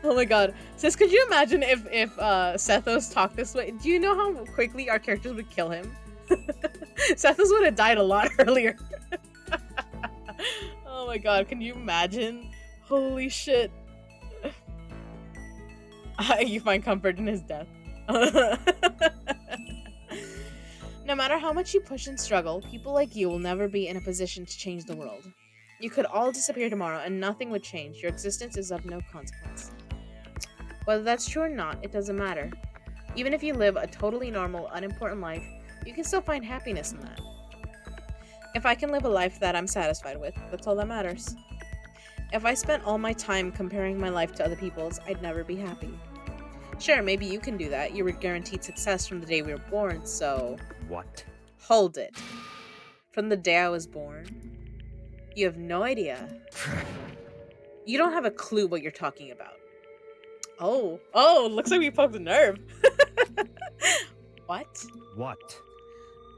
Oh my god. Sis, could you imagine if Sethos talked this way? Do you know how quickly our characters would kill him? Sethos would have died a lot earlier. Oh my god, can you imagine? Holy shit. You find comfort in his death. No matter how much you push and struggle, people like you will never be in a position to change the world. You could all disappear tomorrow and nothing would change. Your existence is of no consequence. Whether that's true or not, it doesn't matter. Even if you live a totally normal, unimportant life, you can still find happiness in that. If I can live a life that I'm satisfied with, that's all that matters. If I spent all my time comparing my life to other people's, I'd never be happy. Sure, maybe you can do that. You were guaranteed success from the day we were born, so...
What?
Hold it. From the day I was born? You have no idea. You don't have a clue what you're talking about. Oh, looks like we poked a nerve. What?
What?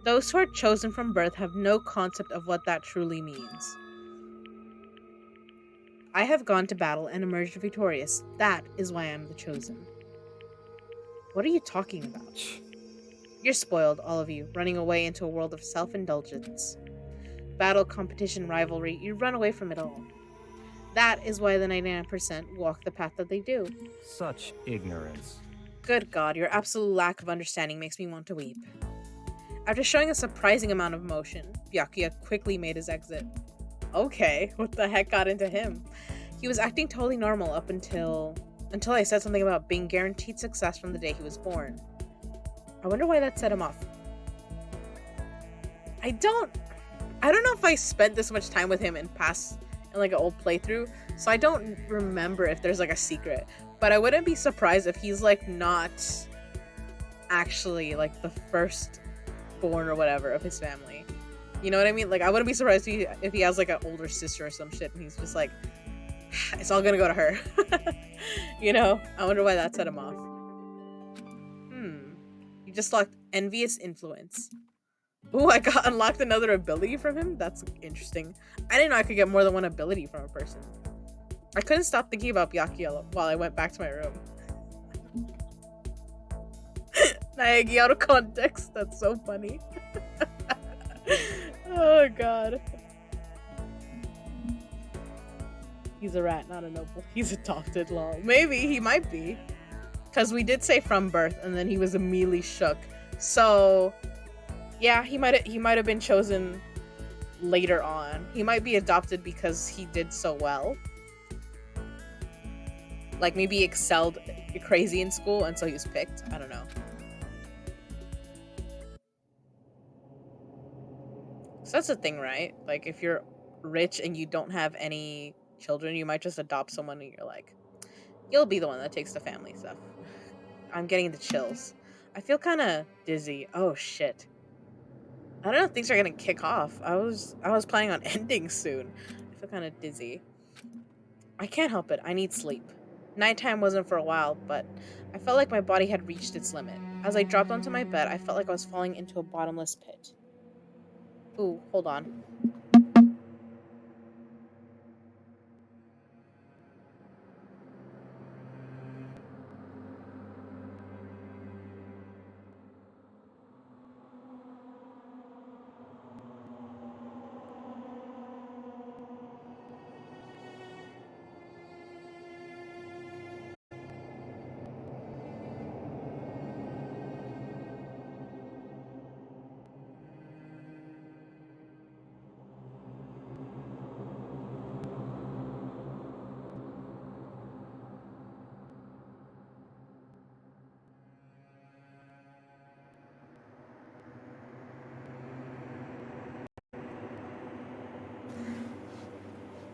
Those who are chosen from birth have no concept of what that truly means. I have gone to battle and emerged victorious. That is why I'm the chosen. What are you talking about? You're spoiled, all of you, running away into a world of self-indulgence. Battle, competition, rivalry, you run away from it all. That is why the 99% walk the path that they do.
Such ignorance.
Good God, your absolute lack of understanding makes me want to weep. After showing a surprising amount of emotion, Byakuya quickly made his exit. Okay, what the heck got into him? He was acting totally normal up until I said something about being guaranteed success from the day he was born. I wonder why that set him off. I don't know if I spent this much time with him in like an old playthrough, so I don't remember if there's like a secret. But I wouldn't be surprised if he's like not actually like the first born or whatever of his family. You know what I mean? Like I wouldn't be surprised if he has like an older sister or some shit and he's just like, it's all gonna go to her. You know? I wonder why that set him off. You just locked envious influence. Ooh, I got unlocked another ability from him? That's interesting. I didn't know I could get more than one ability from a person. I couldn't stop thinking about Byakuya while I went back to my room. Naegi out of context. That's so funny. Oh god. He's a rat, not a noble. He's adopted, lol. Maybe, he might be. Because we did say from birth, and then he was immediately shook. So, yeah, he might have been chosen later on. He might be adopted because he did so well. Like, maybe he excelled crazy in school, and so he was picked. I don't know. So that's the thing, right? Like, if you're rich and you don't have any children, you might just adopt someone and you're like, you'll be the one that takes the family stuff. I'm getting the chills. I feel kind of dizzy. Oh, shit. I don't know if things are gonna kick off. I was planning on ending soon. I feel kind of dizzy. I can't help it. I need sleep. Nighttime wasn't for a while, but I felt like my body had reached its limit. As I dropped onto my bed, I felt like I was falling into a bottomless pit. Ooh, hold on.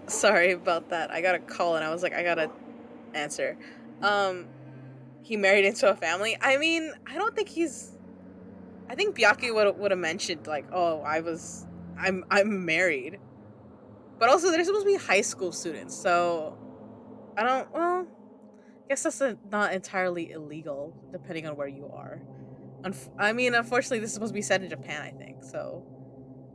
Sorry about that. I got a call and I was like, I gotta answer. He married into a family. I mean, I don't think he's. I think Byaku would have mentioned like, oh, I'm married. But also, they're supposed to be high school students, so I don't. Well, I guess that's not entirely illegal, depending on where you are. I mean, unfortunately, this is supposed to be set in Japan, I think. So,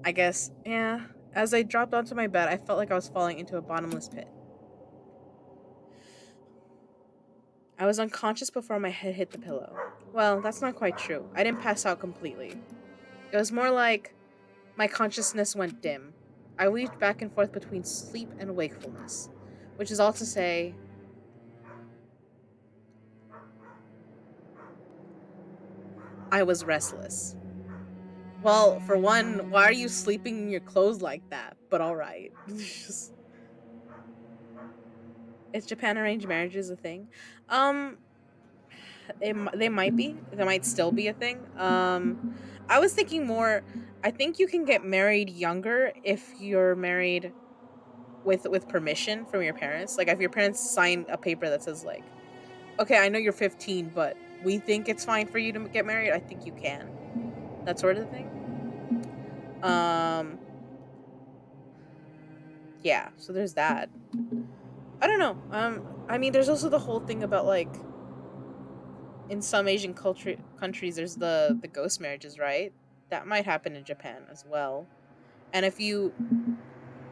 I guess, yeah. As I dropped onto my bed, I felt like I was falling into a bottomless pit. I was unconscious before my head hit the pillow. Well, that's not quite true. I didn't pass out completely. It was more like my consciousness went dim. I weaved back and forth between sleep and wakefulness, which is all to say, I was restless. Well, for one, why are you sleeping in your clothes like that? But alright. Is Japan arranged marriages a thing? Um, they might be. They might still be a thing. I was thinking more. I think you can get married younger if you're married with permission from your parents. Like if your parents sign a paper that says like, okay, I know you're 15, but we think it's fine for you to get married. I think you can. That sort of thing. Um, yeah. So there's that. I don't know. I mean, there's also the whole thing about like in some Asian countries, there's the ghost marriages, right? That might happen in Japan as well. And if you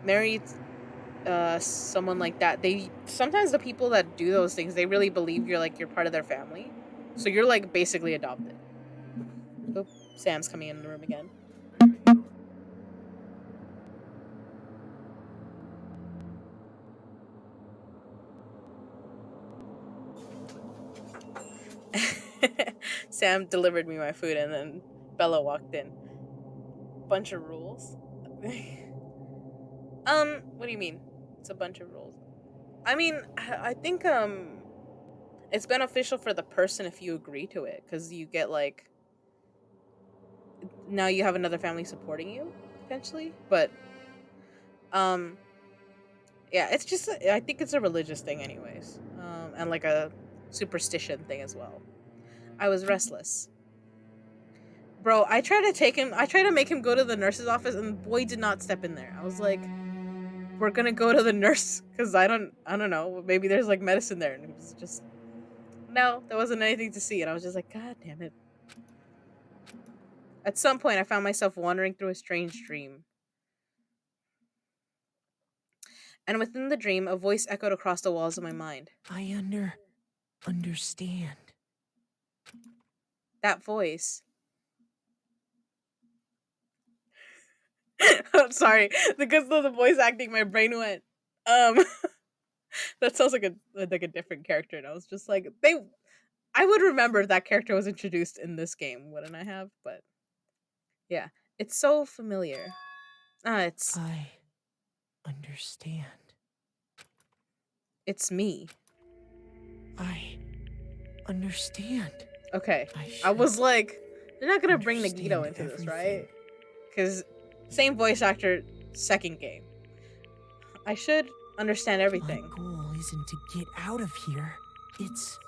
marry someone like that, they sometimes the people that do those things, they really believe you're part of their family, so you're like basically adopted. Oh, Sam's coming in the room again. Sam delivered me my food, and then Bella walked in. Bunch of rules. What do you mean? It's a bunch of rules. I mean, I think it's beneficial for the person if you agree to it, because you get like now you have another family supporting you potentially. But um, yeah, it's just I think it's a religious thing, anyways, and like a superstition thing as well. I was restless, bro. I tried to make him go to the nurse's office, and the boy did not step in there. I was like, we're gonna go to the nurse because I don't know, maybe there's like medicine there, and it was just no, there wasn't anything to see, and I was just like, god damn it. At some point, I found myself wandering through a strange dream. And within the dream, a voice echoed across the walls of my mind.
I understand.
That voice. I'm sorry. Because of the voice acting, my brain went, that sounds like a different character. And I was just like, I would remember if that character was introduced in this game, wouldn't I have? But yeah, it's so familiar. It's
I understand.
it's me.
I understand.
Okay.
I
I was
should
like, they're not gonna bring Nagito
understand
into this,
everything.
right? Because same voice actor, second game. I should understand
My
everything.
goal isn't to get out of here. It's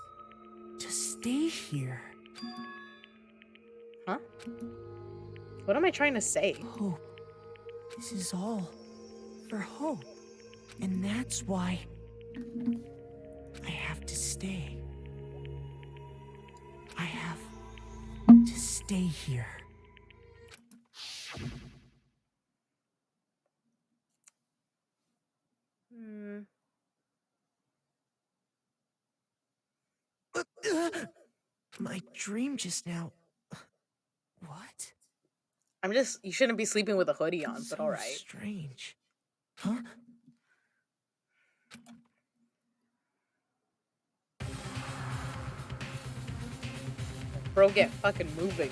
to stay here.
Huh? What am I trying to say?
Hope. This is all for hope. And that's why I have to stay. I have to stay here.
Hmm.
My dream just now. What?
You shouldn't be sleeping with a hoodie on, but
So
alright.
strange. Huh?
Bro, get fucking moving.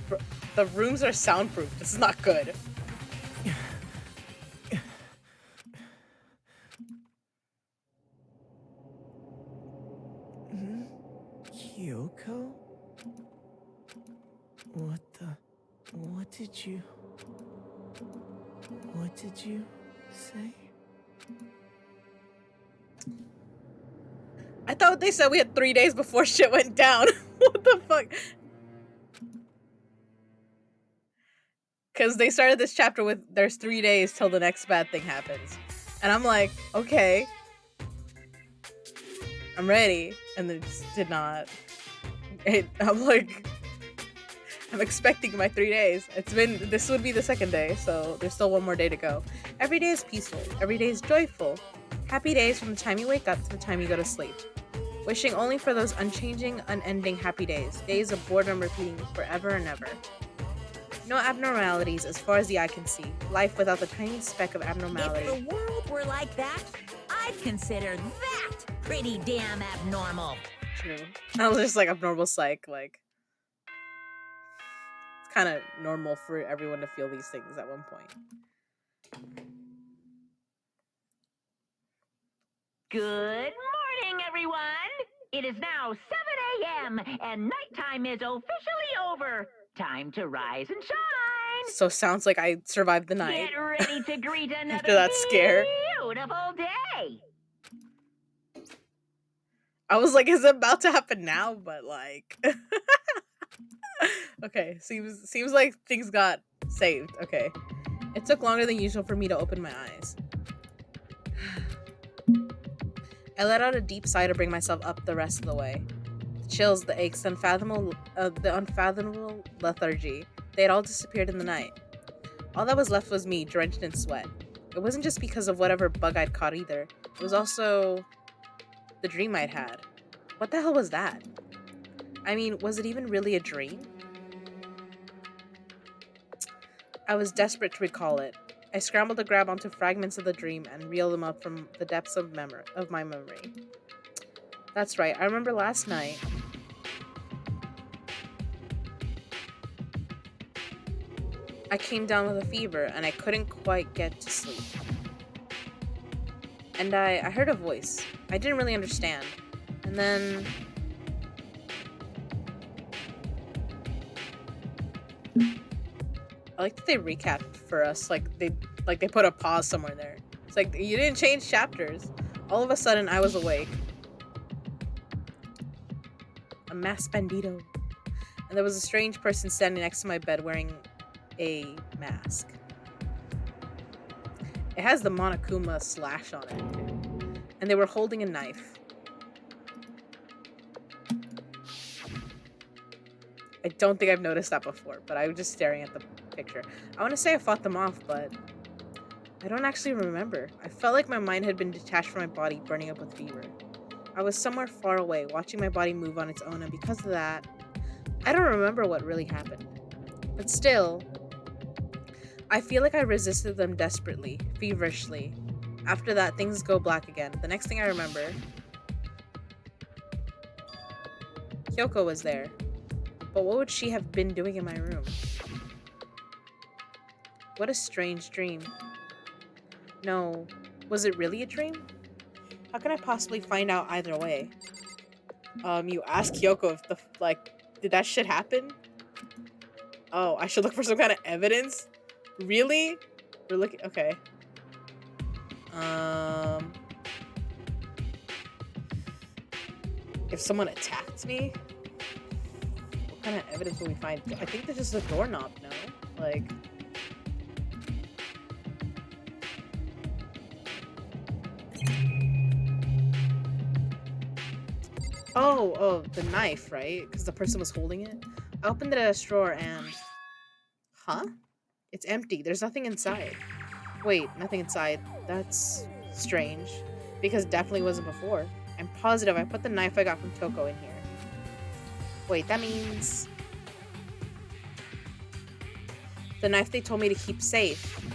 Bro, the rooms are soundproof. This is not good.
Kyoko? What did you say?
I thought they said we had 3 days before shit went down. What the fuck? Because they started this chapter with there's 3 days till the next bad thing happens. And I'm like, okay. I'm ready. And they just did not. I'm like, I'm expecting my 3 days. This would be the second day, so there's still one more day to go. Every day is peaceful. Every day is joyful. Happy days from the time you wake up to the time you go to sleep. Wishing only for those unchanging, unending happy days. Days of boredom repeating forever and ever. No abnormalities as far as the eye can see. Life without the tiniest speck of abnormality.
If the world were like that, I'd consider that pretty damn abnormal.
True. I was just like abnormal psych, like it's kind of normal for everyone to feel these things at one point.
Good morning, everyone. It is now 7 a.m. and nighttime is officially over. Time to rise and shine.
So sounds like I survived the night.
Get ready to greet another
After that scare.
beautiful day.
I was like, is it about to happen now? But like, okay, seems like things got saved. Okay, it took longer than usual for me to open my eyes. I let out a deep sigh to bring myself up the rest of the way. The chills, the aches, the unfathomable lethargy, they had all disappeared in the night. All that was left was me, drenched in sweat. It wasn't just because of whatever bug I'd caught either. It was also the dream I'd had. What the hell was that? I mean, was it even really a dream? I was desperate to recall it. I scrambled to grab onto fragments of the dream and reel them up from the depths of my memory. That's right, I remember last night. I came down with a fever and I couldn't quite get to sleep. And I heard a voice. I didn't really understand. And then I like that they recapped for us, like they put a pause somewhere there. It's like you didn't change chapters. All of a sudden I was awake. A masked bandito. And there was a strange person standing next to my bed wearing a mask. It has the Monokuma slash on it too. And they were holding a knife. I don't think I've noticed that before, but I was just staring at the picture. I want to say I fought them off, but I don't actually remember. I felt like my mind had been detached from my body, burning up with fever. I was somewhere far away, watching my body move on its own, and because of that, I don't remember what really happened. But still, I feel like I resisted them desperately, feverishly. After that, things go black again. The next thing I remember, Kyoko was there. But what would she have been doing in my room? What a strange dream. No, was it really a dream? How can I possibly find out either way? You ask Kyoko if did that shit happen? Oh, I should look for some kind of evidence? Really? We're looking, okay. If someone attacked me? What kind of evidence will we find? I think there's just a doorknob, no? Like... Oh, the knife, right? Because the person was holding it. I opened it at a drawer and... Huh? It's empty. There's nothing inside. Wait, nothing inside. That's strange. Because it definitely wasn't before. I'm positive I put the knife I got from Toko in here. Wait, that means... the knife they told me to keep safe.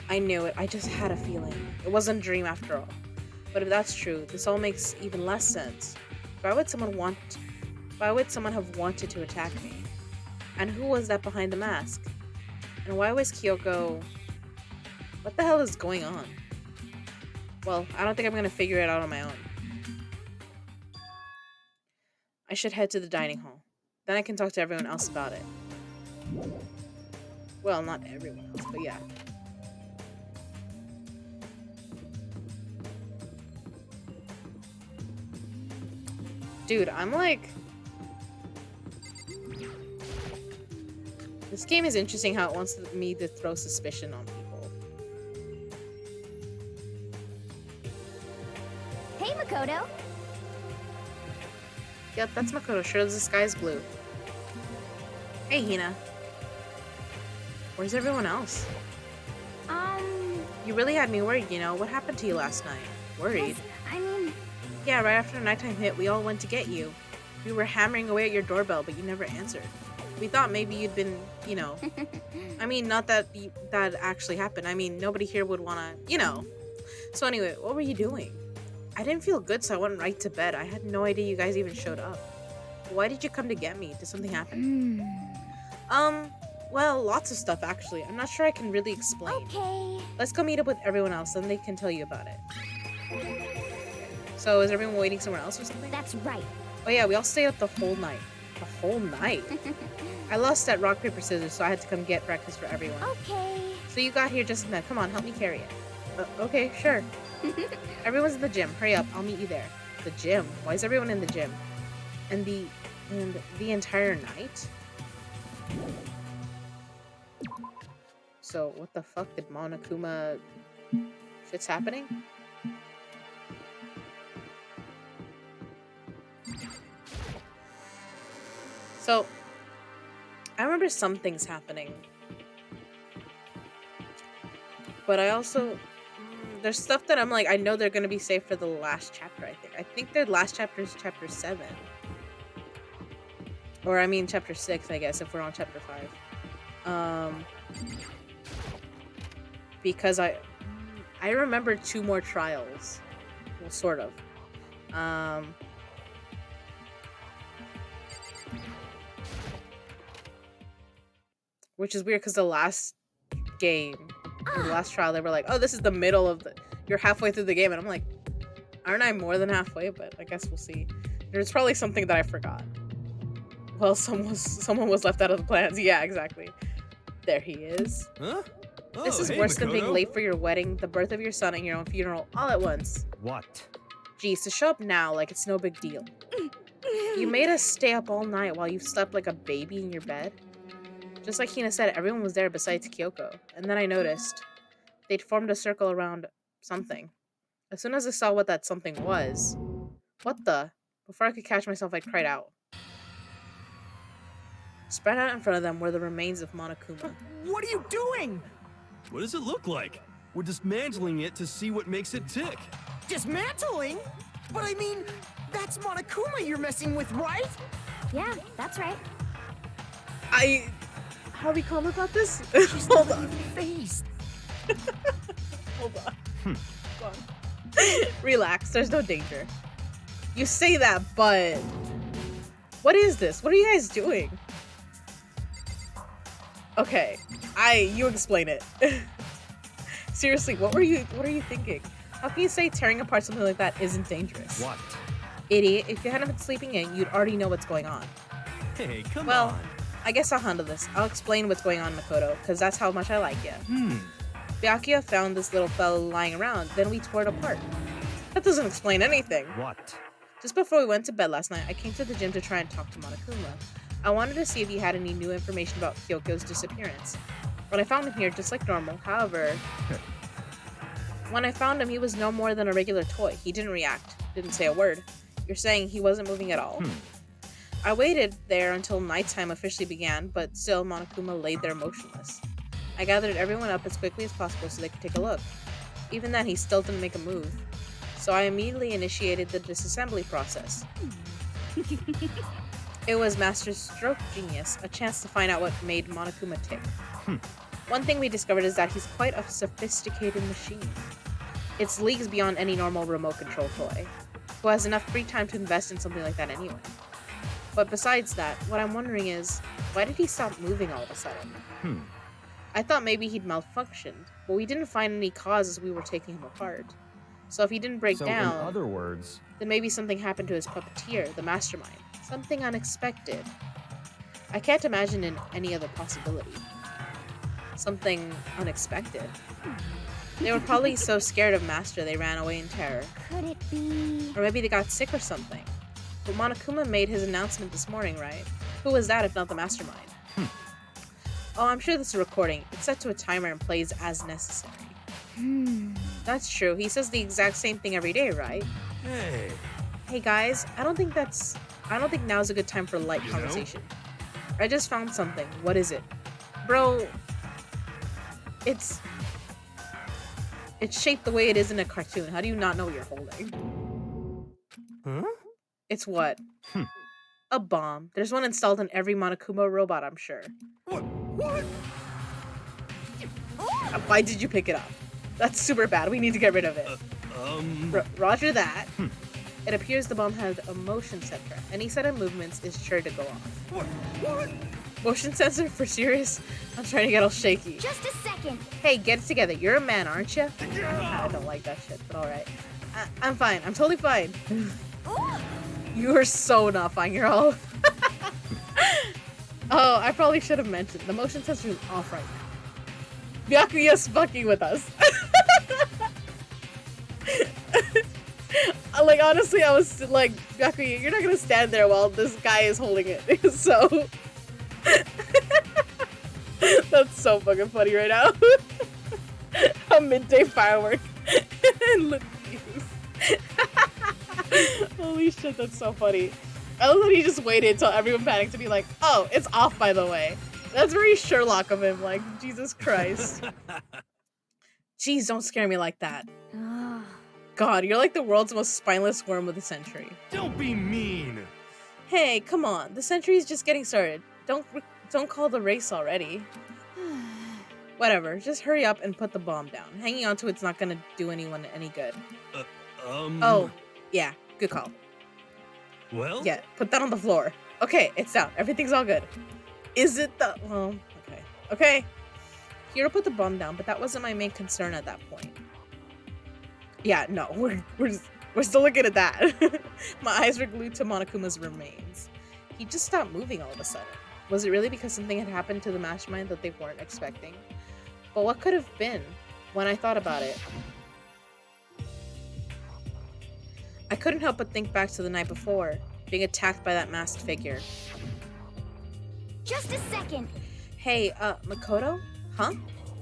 I knew it. I just had a feeling. It wasn't a dream after all. But if that's true, this all makes even less sense. Why would someone have wanted to attack me? And who was that behind the mask? And why was Kyoko... What the hell is going on? Well, I don't think I'm gonna figure it out on my own. I should head to the dining hall. Then I can talk to everyone else about it. Well, not everyone else, but yeah. Dude, I'm like... This game is interesting how it wants me to throw suspicion on people.
Hey, Makoto.
Yep, that's Makoto. Sure, the sky's blue. Hey, Hina. Where's everyone else? You really had me worried, you know. What happened to you last night? Worried?
I mean...
Yeah, right after nighttime hit, we all went to get you. We were hammering away at your doorbell, but you never answered. We thought maybe you'd been, you know... I mean, not that that actually happened. I mean, nobody here would wanna, you know. So anyway, what were you doing? I didn't feel good, so I went right to bed. I had no idea you guys even showed up. Why did you come to get me? Did something happen? Well, lots of stuff, actually. I'm not sure I can really explain.
Okay.
Let's go meet up with everyone else, then they can tell you about it. So, is everyone waiting somewhere else or something?
That's right.
Oh yeah, we all stayed up the whole night. The whole night? I lost at rock, paper, scissors, so I had to come get breakfast for everyone.
Okay.
So you got here just in time. Come on, help me carry it. Okay, sure. Everyone's in the gym. Hurry up, I'll meet you there. The gym? Why is everyone in the gym? And the entire night? So, what the fuck did Monokuma... Shit's happening? So, I remember some things happening. But I also... There's stuff that I'm like, I know they're gonna be saved for the last chapter, I think. I think their last chapter is chapter 7. Or, I mean, chapter 6, I guess, if we're on chapter 5. Because I remember 2 more trials. Well, sort of. Which is weird, because the last game, or the last trial, they were like, oh, this is the middle of the... You're halfway through the game, and I'm like, aren't I more than halfway? But I guess we'll see. There's probably something that I forgot. Well, someone was left out of the plans. Yeah, exactly. There he is.
Huh? Oh,
This is
hey,
worse than being
Makoto.
late for your wedding, the birth of your son, and your own funeral all at once.
What?
Geez, to show up now like it's no big deal. You made us stay up all night while you slept like a baby in your bed. Just like Hina said, everyone was there besides Kyoko. And then I noticed they'd formed a circle around something. As soon as I saw what that something was... What the? Before I could catch myself, I cried out. Spread out in front of them were the remains of Monokuma.
What are you doing?
What does it look like? We're dismantling it to see what makes it tick.
Dismantling? But I mean, that's Monokuma you're messing with, right?
Yeah, that's right.
How are we calm about this?
She's
Hold
not
on.
even phased.
Hold on. Go on. Relax, there's no danger. You say that, but what is this? What are you guys doing? Okay, you explain it. Seriously, what are you thinking? How can you say tearing apart something like that isn't dangerous?
What?
Idiot, if you hadn't been sleeping in, you'd already know what's going on.
Hey, come
Well,
on.
I guess I'll handle this. I'll explain what's going on, Makoto, because that's how much I like you. Byakuya found this little fellow lying around, then we tore it apart. That doesn't explain anything.
What?
Just before we went to bed last night, I came to the gym to try and talk to Monokuma. I wanted to see if he had any new information about Kyoko's disappearance. When I found him here, just like normal, however... when I found him, he was no more than a regular toy. He didn't react, didn't say a word. You're saying he wasn't moving at all? I waited there until nighttime officially began, but still Monokuma laid there motionless. I gathered everyone up as quickly as possible so they could take a look. Even then, he still didn't make a move. So I immediately initiated the disassembly process. It was Master Stroke Genius, a chance to find out what made Monokuma tick. One thing we discovered is that he's quite a sophisticated machine. It's leagues beyond any normal remote control toy, who has enough free time to invest in something like that anyway. But besides that, what I'm wondering is, why did he stop moving all of a sudden? I thought maybe he'd malfunctioned, but we didn't find any cause as we were taking him apart. So if he didn't break
So
down,
in other words,
then maybe something happened to his puppeteer, the mastermind. Something unexpected. I can't imagine in any other possibility. Something unexpected. They were probably so scared of Master they ran away in terror.
Could it be?
Or maybe they got sick or something. But Monokuma made his announcement this morning, right? Who was that if not the mastermind? Oh, I'm sure this is a recording. It's set to a timer and plays as necessary. That's true. He says the exact same thing every day, right?
Hey.
Hey guys, I don't think now's a good time for light
You
conversation. I just found something. What is it? Bro, it's shaped the way it is in a cartoon. How do you not know what you're holding?
Huh?
It's what? A bomb. There's one installed in every Monokuma robot, I'm sure.
What?
Why did you pick it up? That's super bad. We need to get rid of it. Roger that. It appears the bomb has a motion sensor. Any sudden movements is sure to go off.
What?
Motion sensor for serious? I'm trying to get all shaky.
Just a second.
Hey, get it together. You're a man, aren't you? I don't like that shit, but alright. I'm fine. I'm totally fine. You are so not fine. You're all... Oh, I probably should have mentioned. The motion sensor is off right now. Byakuya's fucking with us. Like, honestly, I was like, Byakuya, you're not gonna stand there while this guy is holding it. So... That's so fucking funny right now. A midday firework. And lit fuse. Holy shit, that's so funny. I love that he just waited until everyone panicked to be like, oh, it's off by the way. That's very Sherlock of him, like, Jesus Christ. Jeez, don't scare me like that. God, you're like the world's most spineless worm of the century.
Don't be mean.
Hey, come on, the century's just getting started. Don't call the race already. Whatever, just hurry up and put the bomb down. Hanging on to it's not gonna do anyone any good. Oh, yeah, good call.
Well?
Yeah, put that on the floor. Okay, it's down. Everything's all good. Is it the... Well, okay. Okay. Hiro put the bomb down, but that wasn't my main concern at that point. Yeah, no, we're still looking at that. My eyes were glued to Monokuma's remains. He just stopped moving all of a sudden. Was it really because something had happened to the mastermind that they weren't expecting? But what could have been when I thought about it? I couldn't help but think back to the night before, being attacked by that masked figure.
Just a second.
Hey, Makoto? Huh?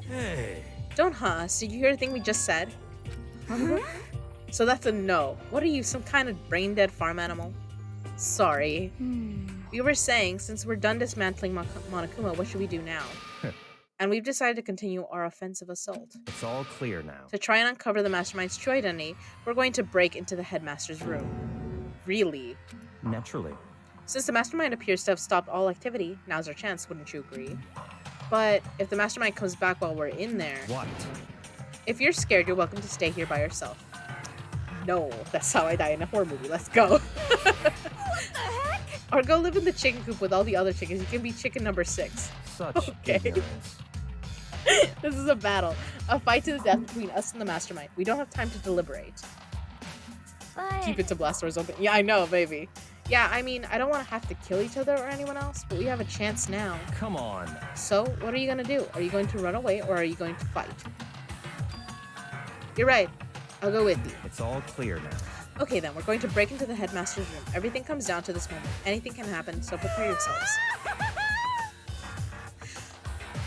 Hey.
Don't huh us. Did you hear the thing we just said? So that's a no. What are you, some kind of brain-dead farm animal? Sorry. We were saying, since we're done dismantling Monokuma, what should we do now? And we've decided to continue our offensive assault.
It's all clear now.
To try and uncover the mastermind's true identity, we're going to break into the headmaster's room. Really?
Naturally.
Since the mastermind appears to have stopped all activity, now's our chance, wouldn't you agree? But if the mastermind comes back while we're in there...
What?
If you're scared, you're welcome to stay here by yourself. No, that's how I die in a horror movie. Let's go.
What the heck?
Or go live in the chicken coop with all the other chickens. You can be chicken number 6.
Such
Okay.
ignorance.
This is a battle. A fight to the death between us and the mastermind. We don't have time to deliberate.
But
Keep it to blast doors open. Yeah, I know, baby. Yeah, I mean, I don't want to have to kill each other or anyone else, but we have a chance now.
Come on.
So, what are you going to do? Are you going to run away or are you going to fight? You're right. I'll go with you.
It's all clear now.
Okay then, we're going to break into the headmaster's room. Everything comes down to this moment. Anything can happen, so prepare yourselves.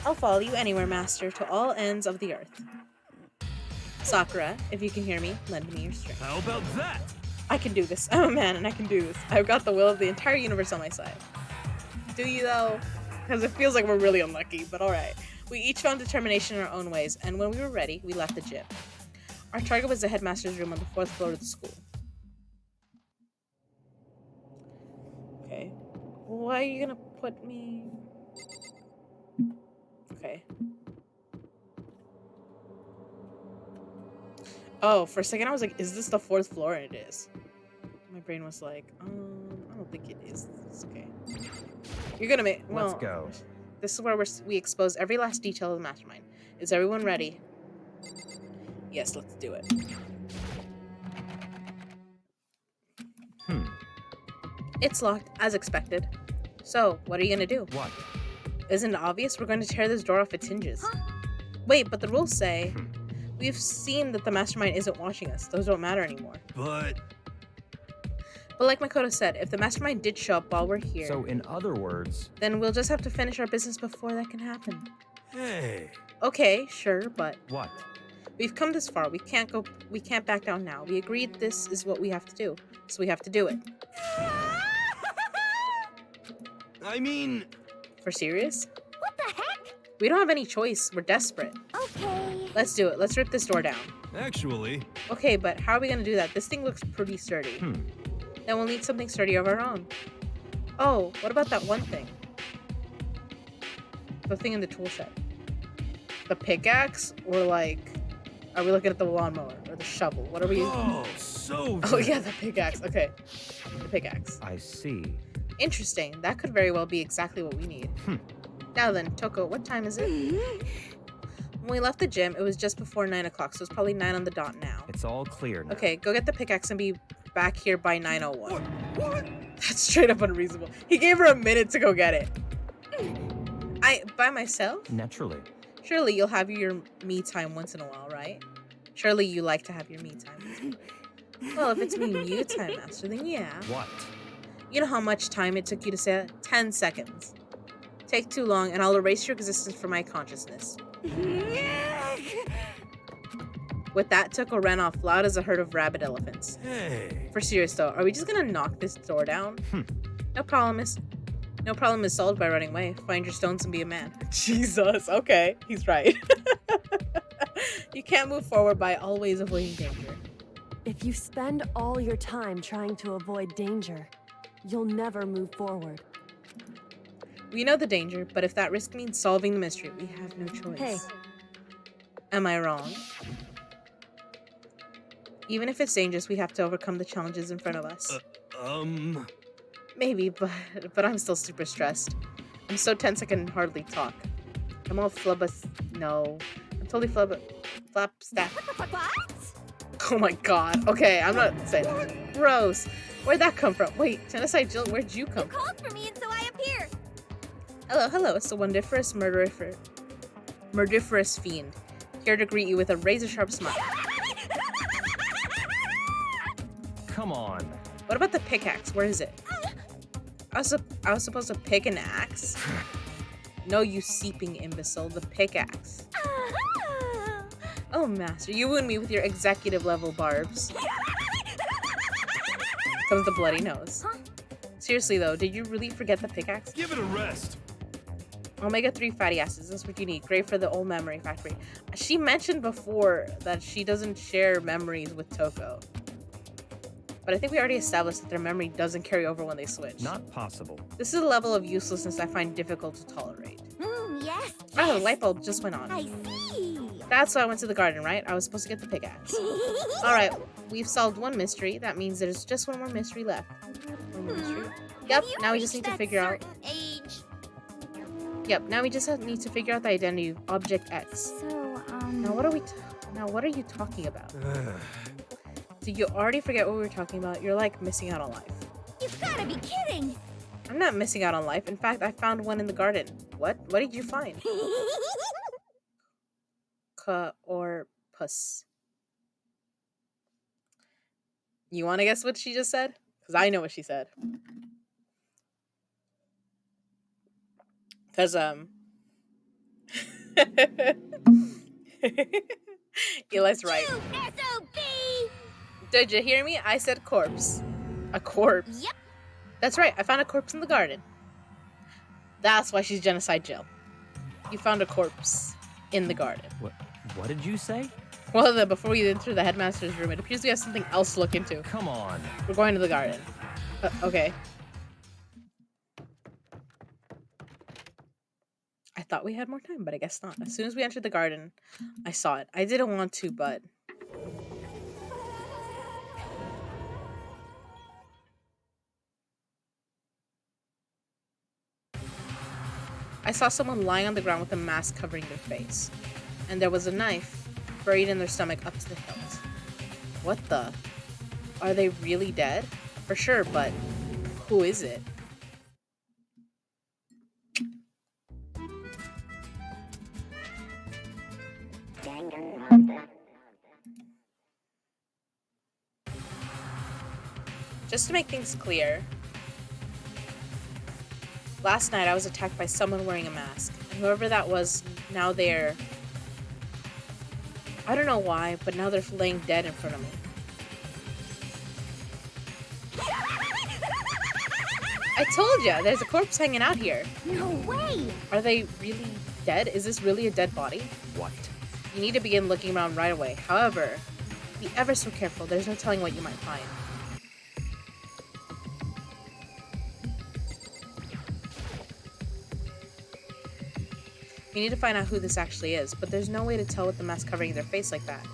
I'll follow you anywhere, master, to all ends of the earth. Sakura, if you can hear me, lend me your strength.
How about that?
I can do this. I'm a man and I can do this. I've got the will of the entire universe on my side. Do you though? Because it feels like we're really unlucky, but alright. We each found determination in our own ways, and when we were ready, we left the gym. Our target was the headmaster's room on the 4th floor of the school. Okay. Why are you gonna put me... Okay. Oh, for a second I was like, is this the 4th floor? And it is. My brain was like, I don't think it is. It's okay. You're gonna make... Well,
Let's go.
this is where we expose every last detail of the mastermind. Is everyone ready? Yes, let's do it. It's locked, as expected. So, what are you gonna do?
What?
Isn't it obvious? We're going to tear this door off its hinges. Wait, but the rules say... We've seen that the mastermind isn't watching us. Those don't matter anymore.
But
like Makoto said, if the mastermind did show up while we're here...
So, in other words...
Then we'll just have to finish our business before that can happen.
hey,
Okay, sure, but...
What?
We've come this far. We can't back down now. We agreed this is what we have to do. So we have to do it.
I mean,
For serious?
what the heck?
We don't have any choice. We're desperate.
Okay.
Let's do it. Let's rip this door down.
actually,
Okay, but how are we gonna do that? This thing looks pretty sturdy. Then we'll need something sturdy of our own. Oh, what about that one thing? The thing in the tool shed. The pickaxe? Or like... Are we looking at the lawnmower? Or the shovel? What are we...
oh, so
Oh yeah, the pickaxe. Okay. The pickaxe.
I see.
Interesting. That could very well be exactly what we need. Now then, Toko, what time is it? When we left the gym, it was just before 9 o'clock, so it's probably 9 on the dot now.
It's all clear now.
Okay, go get the pickaxe and be back here by 9:01.
What?
That's straight up unreasonable. He gave her a minute to go get it. By myself?
Naturally.
Surely you'll have your me time once in a while, right? Surely you like to have your me time. Well, if it's me and you time, master, then yeah.
What?
You know how much time it took you to say that? 10 seconds. Take too long and I'll erase your existence from my consciousness. With that, Toko ran off loud as a herd of rabid elephants.
Hey,
For serious though, are we just gonna knock this door down? No problem is solved by running away. Find your stones and be a man. Jesus, okay, he's right. You can't move forward by always avoiding danger.
If you spend all your time trying to avoid danger, you'll never move forward.
We know the danger, but if that risk means solving the mystery, we have no choice.
Hey.
Am I wrong? Even if it's dangerous, we have to overcome the challenges in front of us. Maybe, but I'm still super stressed. I'm so tense I can hardly talk. I'm all no. I'm totally flapstack. Oh my god. Okay, I'm not saying that. Gross. Where'd that come from? Wait, Genocide Jill, where'd you come from?
Called for me and so I appear.
Hello, it's the wondiferous murdiferous fiend. Here to greet you with a razor-sharp smile.
Come on.
What about the pickaxe? Where is it? I was supposed to pick an axe? No, you seeping imbecile. The pickaxe. Oh, master, you wound me with your executive level barbs. Comes the bloody nose. Seriously though, did you really forget the pickaxe?
Give it a rest.
Omega-3 fatty acids, that's what you need. Great for the old memory factory. She mentioned before that she doesn't share memories with Toko. But I think we already established that their memory doesn't carry over when they switch.
Not possible.
This is a level of uselessness I find difficult to tolerate.
Yes.
Oh, the light bulb just went on.
I see.
That's why I went to the garden, right? I was supposed to get the pickaxe. Alright, we've solved one mystery. That means there's just one more mystery left. One more mystery. Yep, now we just need to figure out...
Age.
Yep, now we just need to figure out the identity of Object X.
So,
Now what are you talking about? Did you already forget what we were talking about? You're like missing out on life.
You've gotta be kidding.
I'm not missing out on life. In fact, I found one in the garden. What? What did you find? Or puss. You want to guess what she just said? Because I know what she said. Because, Eli's right.
SOB.
Did you hear me? I said corpse. A corpse.
Yep.
That's right. I found a corpse in the garden. That's why she's Genocide Jill. You found a corpse in the garden.
What did you say?
Well, then, before we enter the headmaster's room, it appears we have something else to look into.
Come on.
We're going to the garden. Okay. I thought we had more time, but I guess not. As soon as we entered the garden, I saw it. I didn't want to, but... I saw someone lying on the ground with a mask covering their face. And there was a knife buried in their stomach up to the hilt. What the? Are they really dead? For sure, but who is it? Just to make things clear, last night I was attacked by someone wearing a mask, and whoever that was, now they're... I don't know why, but now they're laying dead in front of me. I told ya, there's a corpse hanging out here.
No way.
Are they really dead? Is this really a dead body?
What?
You need to begin looking around right away. However, be ever so careful. There's no telling what you might find. We need to find out who this actually is, but there's no way to tell with the mask covering their face like that.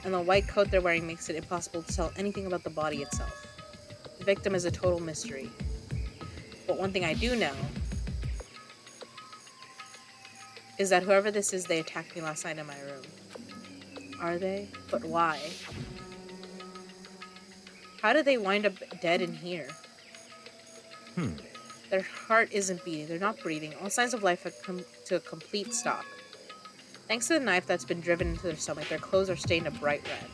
And the white coat they're wearing makes it impossible to tell anything about the body itself. The victim is a total mystery. But one thing I do know is that whoever this is, they attacked me last night in my room. Are they? But why? How did they wind up dead in here? Their heart isn't beating, they're not breathing. All signs of life have come to a complete stop. Thanks to the knife that's been driven into their stomach, their clothes are stained a bright red.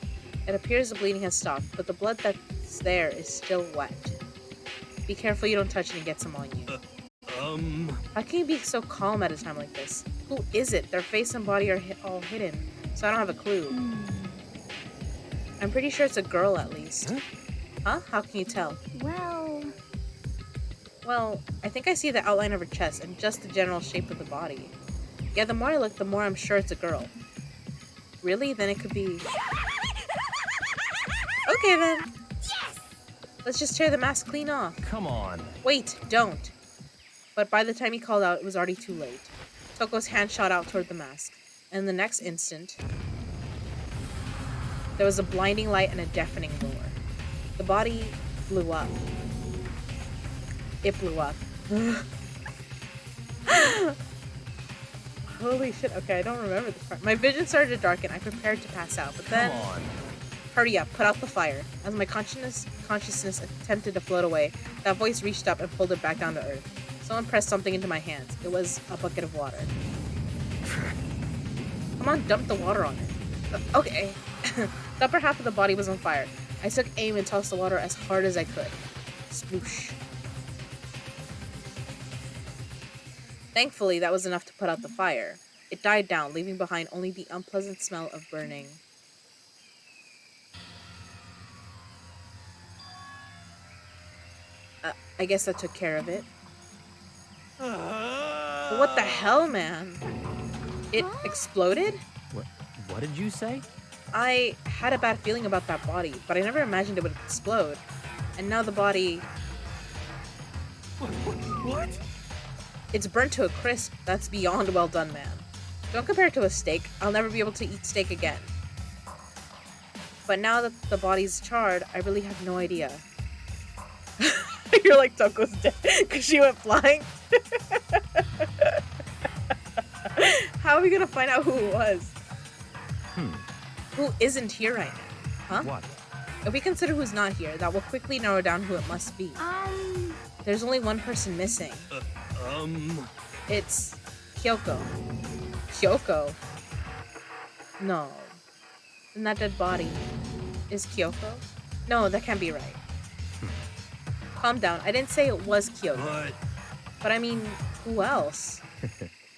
It appears the bleeding has stopped, but the blood that's there is still wet. Be careful you don't touch it and get some on you. How can you be so calm at a time like this? Who is it? Their face and body are all hidden, so I don't have a clue. I'm pretty sure it's a girl at least. Huh? How can you tell? Well, I think I see the outline of her chest and just the general shape of the body. Yeah, the more I look, the more I'm sure it's a girl. Really? Then it could be... Okay then. Yes! Let's just tear the mask clean off.
Come on.
Wait, don't. But by the time he called out, it was already too late. Toko's hand shot out toward the mask. And in the next instant, there was a blinding light and a deafening roar. The body blew up. It blew up. Holy shit. Okay, I don't remember this part. My vision started to darken. I prepared to pass out, but then...
Come on.
Hurry up, put out the fire. As my consciousness attempted to float away, that voice reached up and pulled it back down to earth. Someone pressed something into my hands. It was a bucket of water. Come on, dump the water on it. Okay. The upper half of the body was on fire. I took aim and tossed the water as hard as I could. Sploosh. Thankfully, that was enough to put out the fire. It died down, leaving behind only the unpleasant smell of burning. I guess that took care of it. But what the
Ah.
hell, man? It exploded?
What did you say?
I had a bad feeling about that body, but I never imagined it would explode. And now the body,
What?
it's burnt to a crisp. That's beyond well done, man. Don't compare it to a steak. I'll never be able to eat steak again. But now that the body's charred, I really have no idea. You're like, Toko's dead because she went flying? How are we gonna find out who it was? Who isn't here right now? Huh?
What?
If we consider who's not here, that will quickly narrow down who it must be. There's only one person missing. It's Kyoko. Kyoko? No. And that dead body is Kyoko? No, that can't be right. Calm down. I didn't say it was Kyoko. But I mean, who else?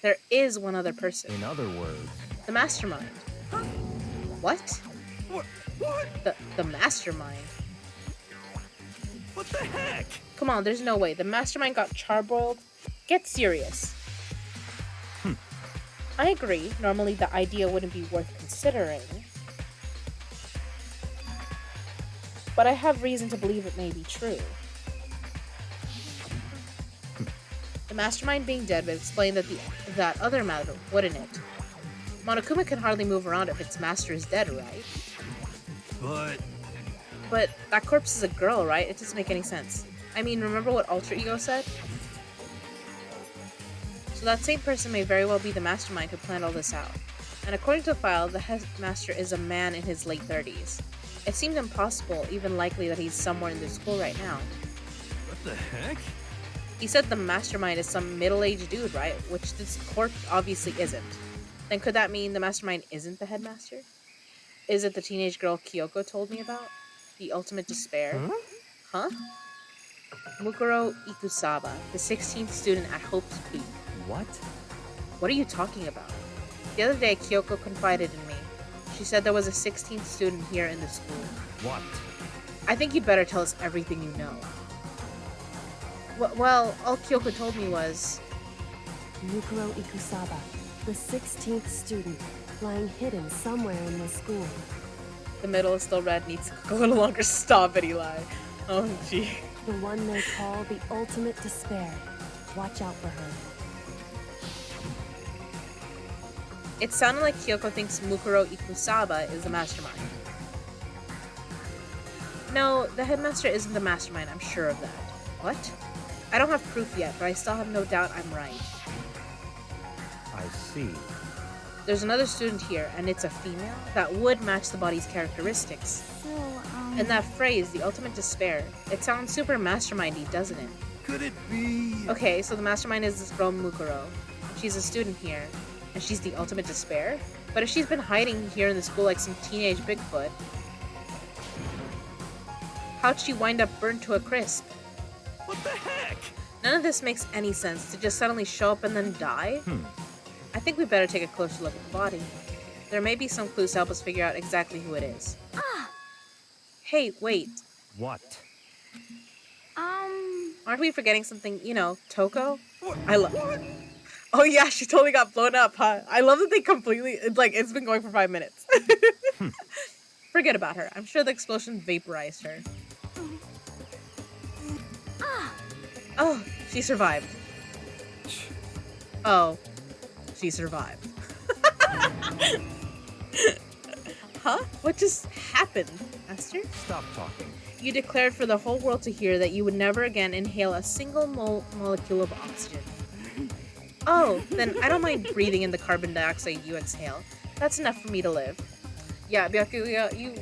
There is one other person.
In other words,
The mastermind. What?
What?
The mastermind?
What the heck?
Come on, there's no way. The mastermind got charboiled? Get serious. I agree. Normally the idea wouldn't be worth considering. But I have reason to believe it may be true. The mastermind being dead would explain that other matter, wouldn't it? Monokuma can hardly move around if its master is dead, right? But that corpse is a girl, right? It doesn't make any sense. I mean, remember what Alter Ego said? So that same person may very well be the mastermind who planned all this out. And according to the file, the headmaster is a man in his late 30s. It seemed impossible, even likely, that he's somewhere in the school right now.
What the heck?
He said the mastermind is some middle-aged dude, right? Which this corpse obviously isn't. Then could that mean the mastermind isn't the headmaster? Is it the teenage girl Kyoko told me about? The ultimate despair? Huh? Mukuro Ikusaba, the 16th student at Hope's Peak.
what?
What are you talking about? The other day, Kyoko confided in me. She said there was a 16th student here in the school.
What?
I think you'd better tell us everything you know. Well, all Kyoko told me was...
Mukuro Ikusaba, the 16th student, lying hidden somewhere in this school.
The middle is still red, needs to cook a little longer. Stop it, Eli. Oh, gee.
The one they call the ultimate despair. Watch out for her.
It sounded like Kyoko thinks Mukuro Ikusaba is the mastermind. No, the headmaster isn't the mastermind, I'm sure of that. What? I don't have proof yet, but I still have no doubt I'm right.
I see.
There's another student here, and it's a female, that would match the body's characteristics. And that phrase, the ultimate despair, it sounds super mastermindy, doesn't it?
Could it be?
Okay, so the mastermind is this girl Mukuro. She's a student here, and she's the ultimate despair? But if she's been hiding here in the school like some teenage Bigfoot, how'd she wind up burnt to a crisp?
What the heck?
None of this makes any sense, to just suddenly show up and then die? I think we better take a closer look at the body. There may be some clues to help us figure out exactly who it is. Hey, wait.
What?
Aren't we forgetting something, you know, Toko?
What?
What? Oh yeah, she totally got blown up, huh? I love that they completely, it's been going for 5 minutes. Forget about her. I'm sure the explosion vaporized her. Oh, she survived. Oh, she survived. Huh? What just happened, Esther?
Stop talking.
You declared for the whole world to hear that you would never again inhale a single molecule of oxygen. Oh, then I don't mind breathing in the carbon dioxide you exhale. That's enough for me to live. Yeah, Byakuya, you...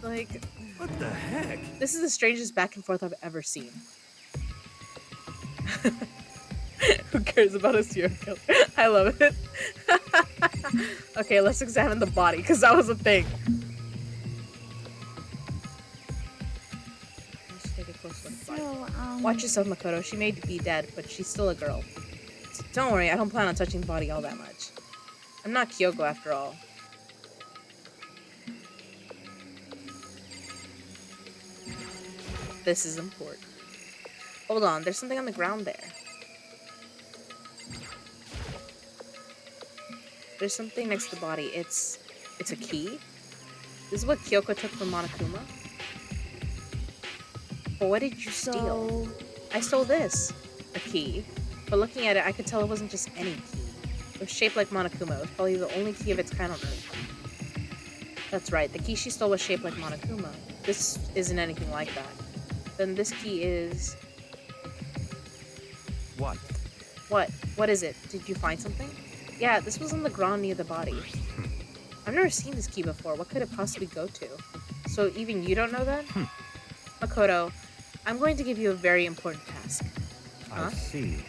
like...
What the heck?
This is the strangest back and forth I've ever seen. Who cares about a serial killer? I love it. Okay, let's examine the body, because that was a thing. Let's take a close look at the body. Watch yourself, Makoto. She may be dead, but she's still a girl. Don't worry, I don't plan on touching the body all that much. I'm not Kyoko after all. This is important. Hold on, there's something on the ground there. There's something next to the body. It's a key. This is what Kyoko took from Monokuma. But what did you steal? I stole this. A key. But looking at it, I could tell it wasn't just any key. It was shaped like Monokuma. It was probably the only key of its kind on Earth. That's right. The key she stole was shaped like Monokuma. This isn't anything like that. Then this key is...
What?
What? What is it? Did you find something? Yeah, this was on the ground near the body. I've never seen this key before. What could it possibly go to? So even you don't know that? Makoto, I'm going to give you a very important task. Huh?
I see.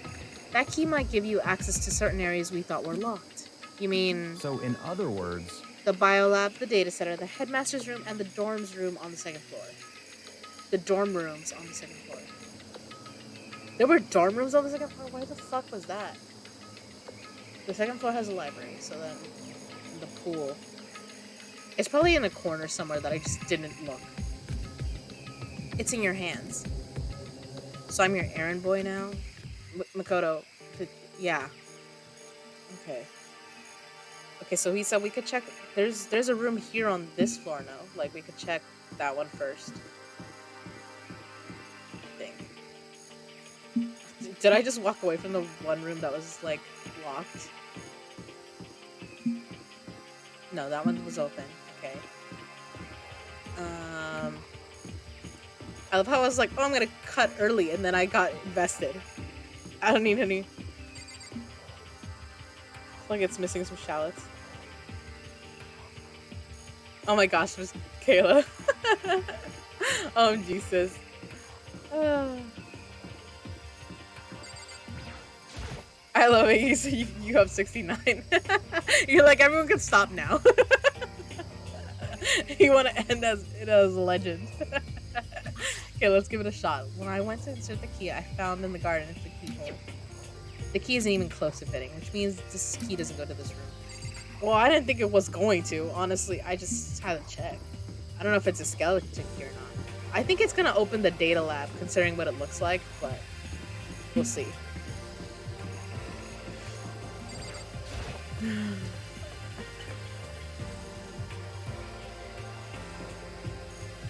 That key might give you access to certain areas we thought were locked. You mean...
So in other words...
The biolab, the data center, the headmaster's room, and the dorms room on the second floor. The dorm rooms on the second floor. There were dorm rooms on the second floor? Why the fuck was that? The second floor has a library, so then the pool. It's probably in a corner somewhere that I just didn't look. It's in your hands. So I'm your errand boy now? Makoto. Yeah. Okay. Okay, so he said we could check. There's a room here on this floor now. Like, we could check that one first. I think. Did I just walk away from the one room that was, like, locked? No, that one was open. Okay. I love how I was like, oh, I'm gonna cut early, and then I got invested. I don't need any. It's like it's missing some shallots. Oh my gosh, there's Kayla. Oh, Jesus. I love it. You have 69. You're like, everyone can stop now. You want to end it as a legend. Okay, let's give it a shot. When I went to insert the key, I found in the garden it's the keyhole. The key isn't even close to fitting, which means this key doesn't go to this room. Well, I didn't think it was going to. Honestly, I just had to check. I don't know if it's a skeleton key or not. I think it's going to open the data lab, considering what it looks like, but we'll see.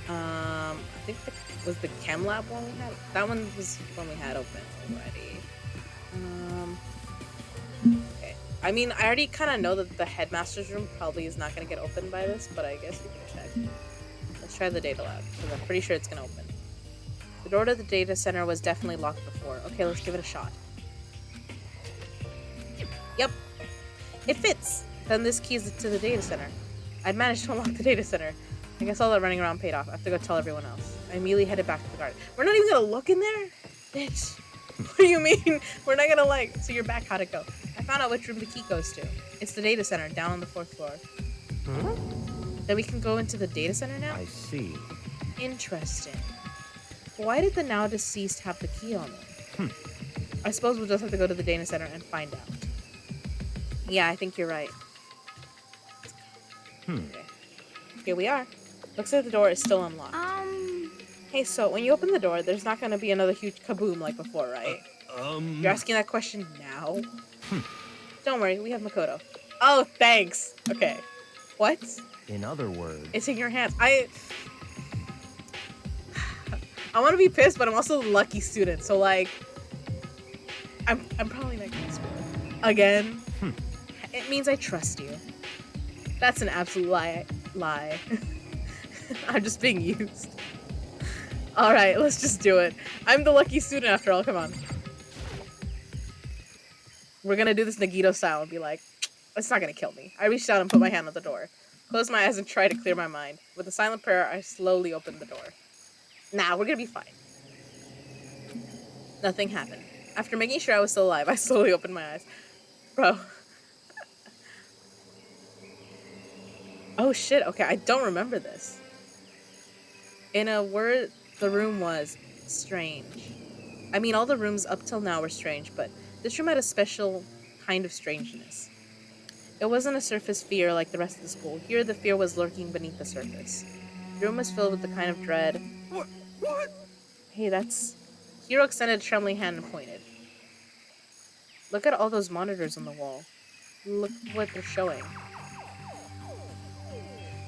I think was the chem lab one we had? That one was one we had open already. Okay. I mean, I already kind of know that the headmaster's room probably is not going to get opened by this, but I guess we can check. Let's try the data lab, because I'm pretty sure it's going to open. The door to the data center was definitely locked before. Okay, let's give it a shot. Yep. It fits! Then this key is to the data center. I'd managed to unlock the data center. I guess all that running around paid off. I have to go tell everyone else. I immediately headed back to the garden. We're not even gonna look in there? Bitch. What do you mean? We're not gonna like... So you're back, how'd it go? I found out which room the key goes to. It's the data center, down on the 4th floor.
Huh?
Then we can go into the data center now?
I see.
Interesting. Why did the now deceased have the key on them? I suppose we'll just have to go to the data center and find out. Yeah, I think you're right. Okay. Here we are. Looks like the door is still unlocked. Hey, so when you open the door, there's not gonna be another huge kaboom like before, right? You're asking that question now? Don't worry, we have Makoto. Oh, thanks! Okay. What?
In other words...
It's in your hands. I want to be pissed, but I'm also the lucky student, so like... I'm probably not gonna school. Again? It means I trust you. That's an absolute lie. I'm just being used. Alright, let's just do it. I'm the lucky student after all, come on. We're gonna do this Nagito style and be like, it's not gonna kill me. I reached out and put my hand on the door. Closed my eyes and tried to clear my mind. With a silent prayer, I slowly opened the door. Nah, we're gonna be fine. Nothing happened. After making sure I was still alive, I slowly opened my eyes. Bro. Oh shit, okay, I don't remember this. In a word, the room was strange. I mean, all the rooms up till now were strange, but this room had a special kind of strangeness. It wasn't a surface fear like the rest of the school. Here, the fear was lurking beneath the surface. The room was filled with the kind of dread...
What?
Hey, that's... Hiro extended a trembling hand and pointed. Look at all those monitors on the wall. Look what they're showing.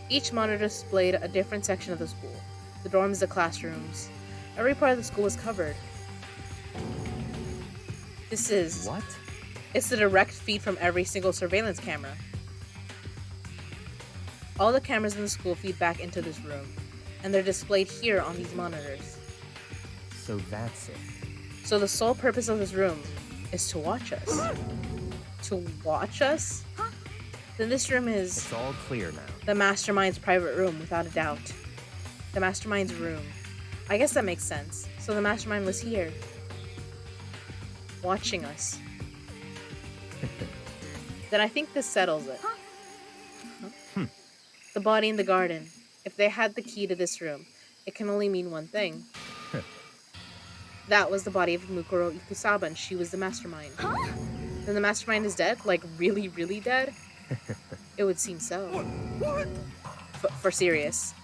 Each monitor displayed a different section of the school. The dorms, the classrooms. Every part of the school was covered. This is...
What?
It's the direct feed from every single surveillance camera. All the cameras in the school feed back into this room, and they're displayed here on these monitors.
So that's it.
So the sole purpose of this room is to watch us. To watch us? Then this room is
It's all clear now.
the mastermind's private room, without a doubt. The mastermind's room. I guess that makes sense. So the mastermind was here. Watching us. Then I think this settles it. The body in the garden. If they had the key to this room, it can only mean one thing. That was the body of Mukuro Ikusaba, and she was the mastermind. Then the mastermind is dead? Like, really, really dead? It would seem so.
What?
For serious.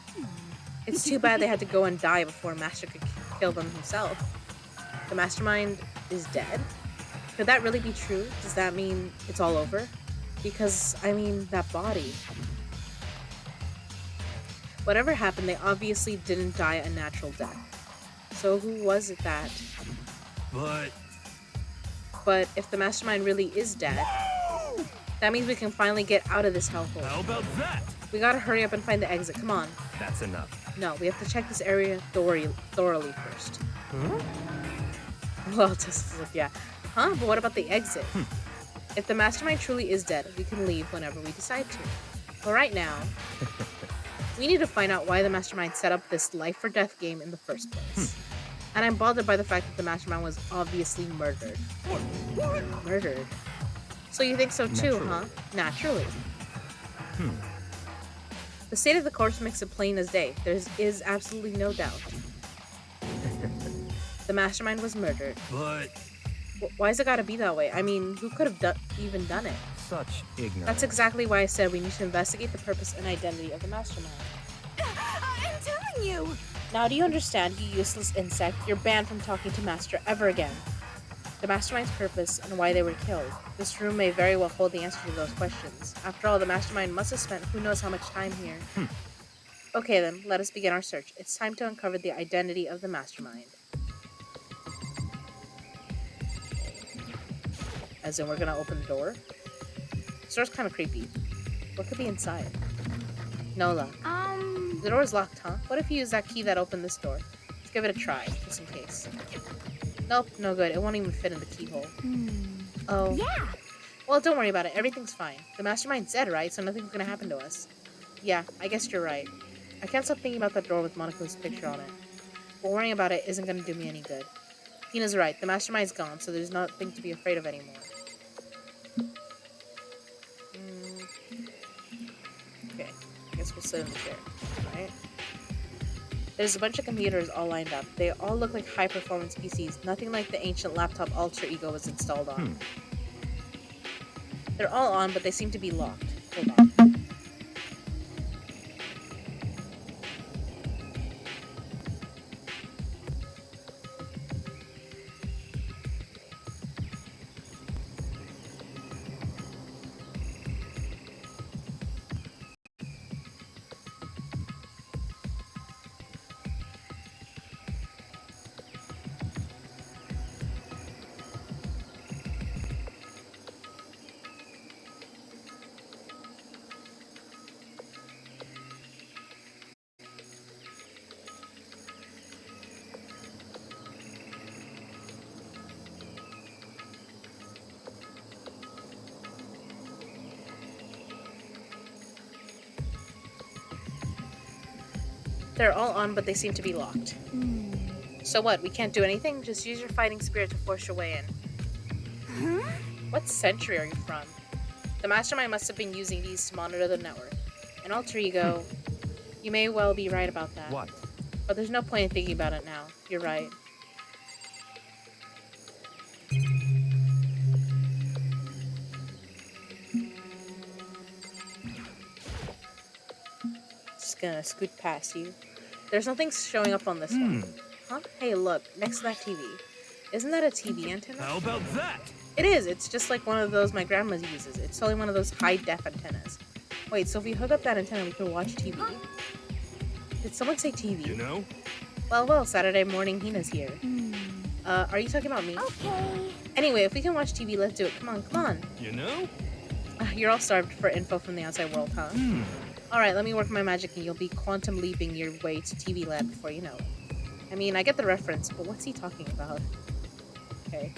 It's too bad they had to go and die before Master could kill them himself. The mastermind is dead? Could that really be true? Does that mean it's all over? Because, I mean, that body. Whatever happened, they obviously didn't die a natural death. So who was it that? But if the mastermind really is dead, that means we can finally get out of this hellhole.
How about that?
We gotta hurry up and find the exit. Come on.
That's enough.
No, we have to check this area thoroughly first. Well, just look, yeah. Huh? But what about the exit? If the mastermind truly is dead, we can leave whenever we decide to. But right now, we need to find out why the mastermind set up this life or death game in the first place. And I'm bothered by the fact that the mastermind was obviously murdered.
What?
Murdered? So you think so too, huh? Naturally. The state of the corpse makes it plain as day. There is absolutely no doubt. The mastermind was murdered.
But
Why has it gotta be that way? I mean, who could have even done it?
Such ignorance.
That's exactly why I said we need to investigate the purpose and identity of the mastermind.
I'm telling you!
Now, do you understand, you useless insect? You're banned from talking to Master ever again. The mastermind's purpose and why they were killed. This room may very well hold the answer to those questions. After all, the mastermind must have spent who knows how much time here. Okay then, let us begin our search. It's time to uncover the identity of the mastermind. As in, we're gonna open the door? This door's kind of creepy. What could be inside? No luck. The door is locked, huh? What if you use that key that opened this door? Let's give it a try, just in case. Nope, no good. It won't even fit in the keyhole. Oh.
Yeah.
Well, don't worry about it. Everything's fine. The mastermind's dead, right? So nothing's gonna happen to us. Yeah, I guess you're right. I can't stop thinking about that door with Monaco's picture on it. But worrying about it isn't gonna do me any good. Tina's right. The mastermind's gone, so there's nothing to be afraid of anymore. Okay, I guess we'll sit in the chair, right? There's a bunch of computers all lined up. They all look like high-performance PCs, nothing like the ancient laptop alter ego was installed on. They're all on, but they seem to be locked. Hold on. They're all on, but they seem to be locked. So what? We can't do anything? Just use your fighting spirit to force your way in. What century are you from? The mastermind must have been using these to monitor the network. An alter ego. You may well be right about that.
What?
But there's no point in thinking about it now. You're right. Just gonna scoot past you. There's nothing showing up on this one. Huh? Hey, look, next to that TV. Isn't that a TV antenna?
How about that?
It is. It's just like one of those my grandma uses. It's totally one of those high-def antennas. Wait, so if we hook up that antenna, we can watch TV? Did someone say TV?
You know?
Well, Saturday morning Hina's here. Are you talking about me?
Okay.
Anyway, if we can watch TV, let's do it. Come on.
You know?
You're all starved for info from the outside world, huh? Alright, let me work my magic and you'll be quantum leaping your way to TV land before you know it. I mean, I get the reference, but what's he talking about? Okay.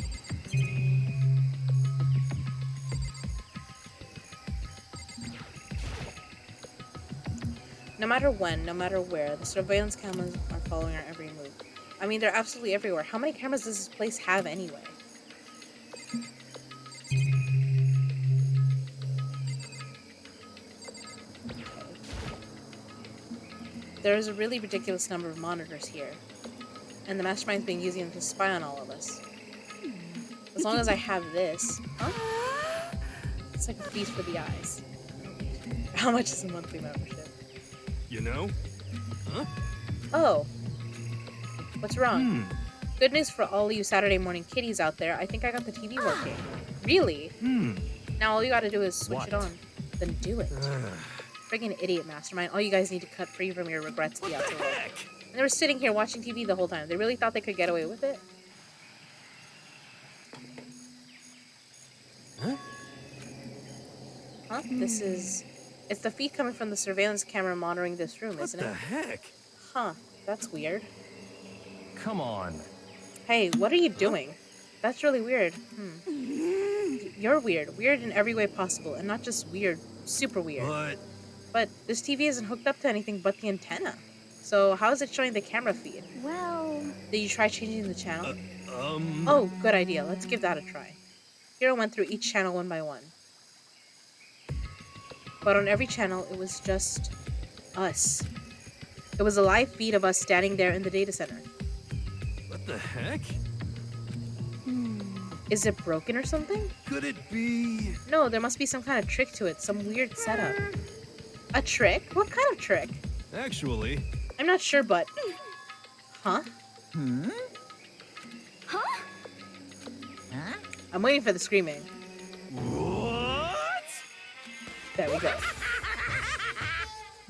No matter when, no matter where, the surveillance cameras are following our every move. I mean, they're absolutely everywhere. How many cameras does this place have anyway? Okay. There is a really ridiculous number of monitors here. And the mastermind's been using them to spy on all of us. As long as I have this... Huh? It's like a feast for the eyes. How much is a monthly membership?
You know? Huh?
Oh. What's wrong? Good news for all you Saturday morning kiddies out there. I think I got the TV working. Really? Now all you gotta do is switch it on. Then do it. Friggin' idiot mastermind. All you guys need to cut free from your regrets to the outside world. And they were sitting here watching TV the whole time. They really thought they could get away with it? Huh? This is... It's the feed coming from the surveillance camera monitoring this room, isn't it?
What the heck?
Huh. That's weird.
Come on.
Hey, what are you doing? That's really weird. You're weird. Weird in every way possible. And not just weird. Super weird. But this TV isn't hooked up to anything but the antenna. So how is it showing the camera feed?
Well...
Did you try changing the channel?
Oh,
Oh, good idea. Let's give that a try. Hiro went through each channel one by one. But on every channel, it was just us. It was a live feed of us standing there in the data center.
what the heck?
Is it broken or something?
Could it be?
No, there must be some kind of trick to it. Some weird setup. A trick? What kind of trick?
Actually,
I'm not sure, but... Huh?
Huh?
I'm waiting for the screaming.
what?
There we go.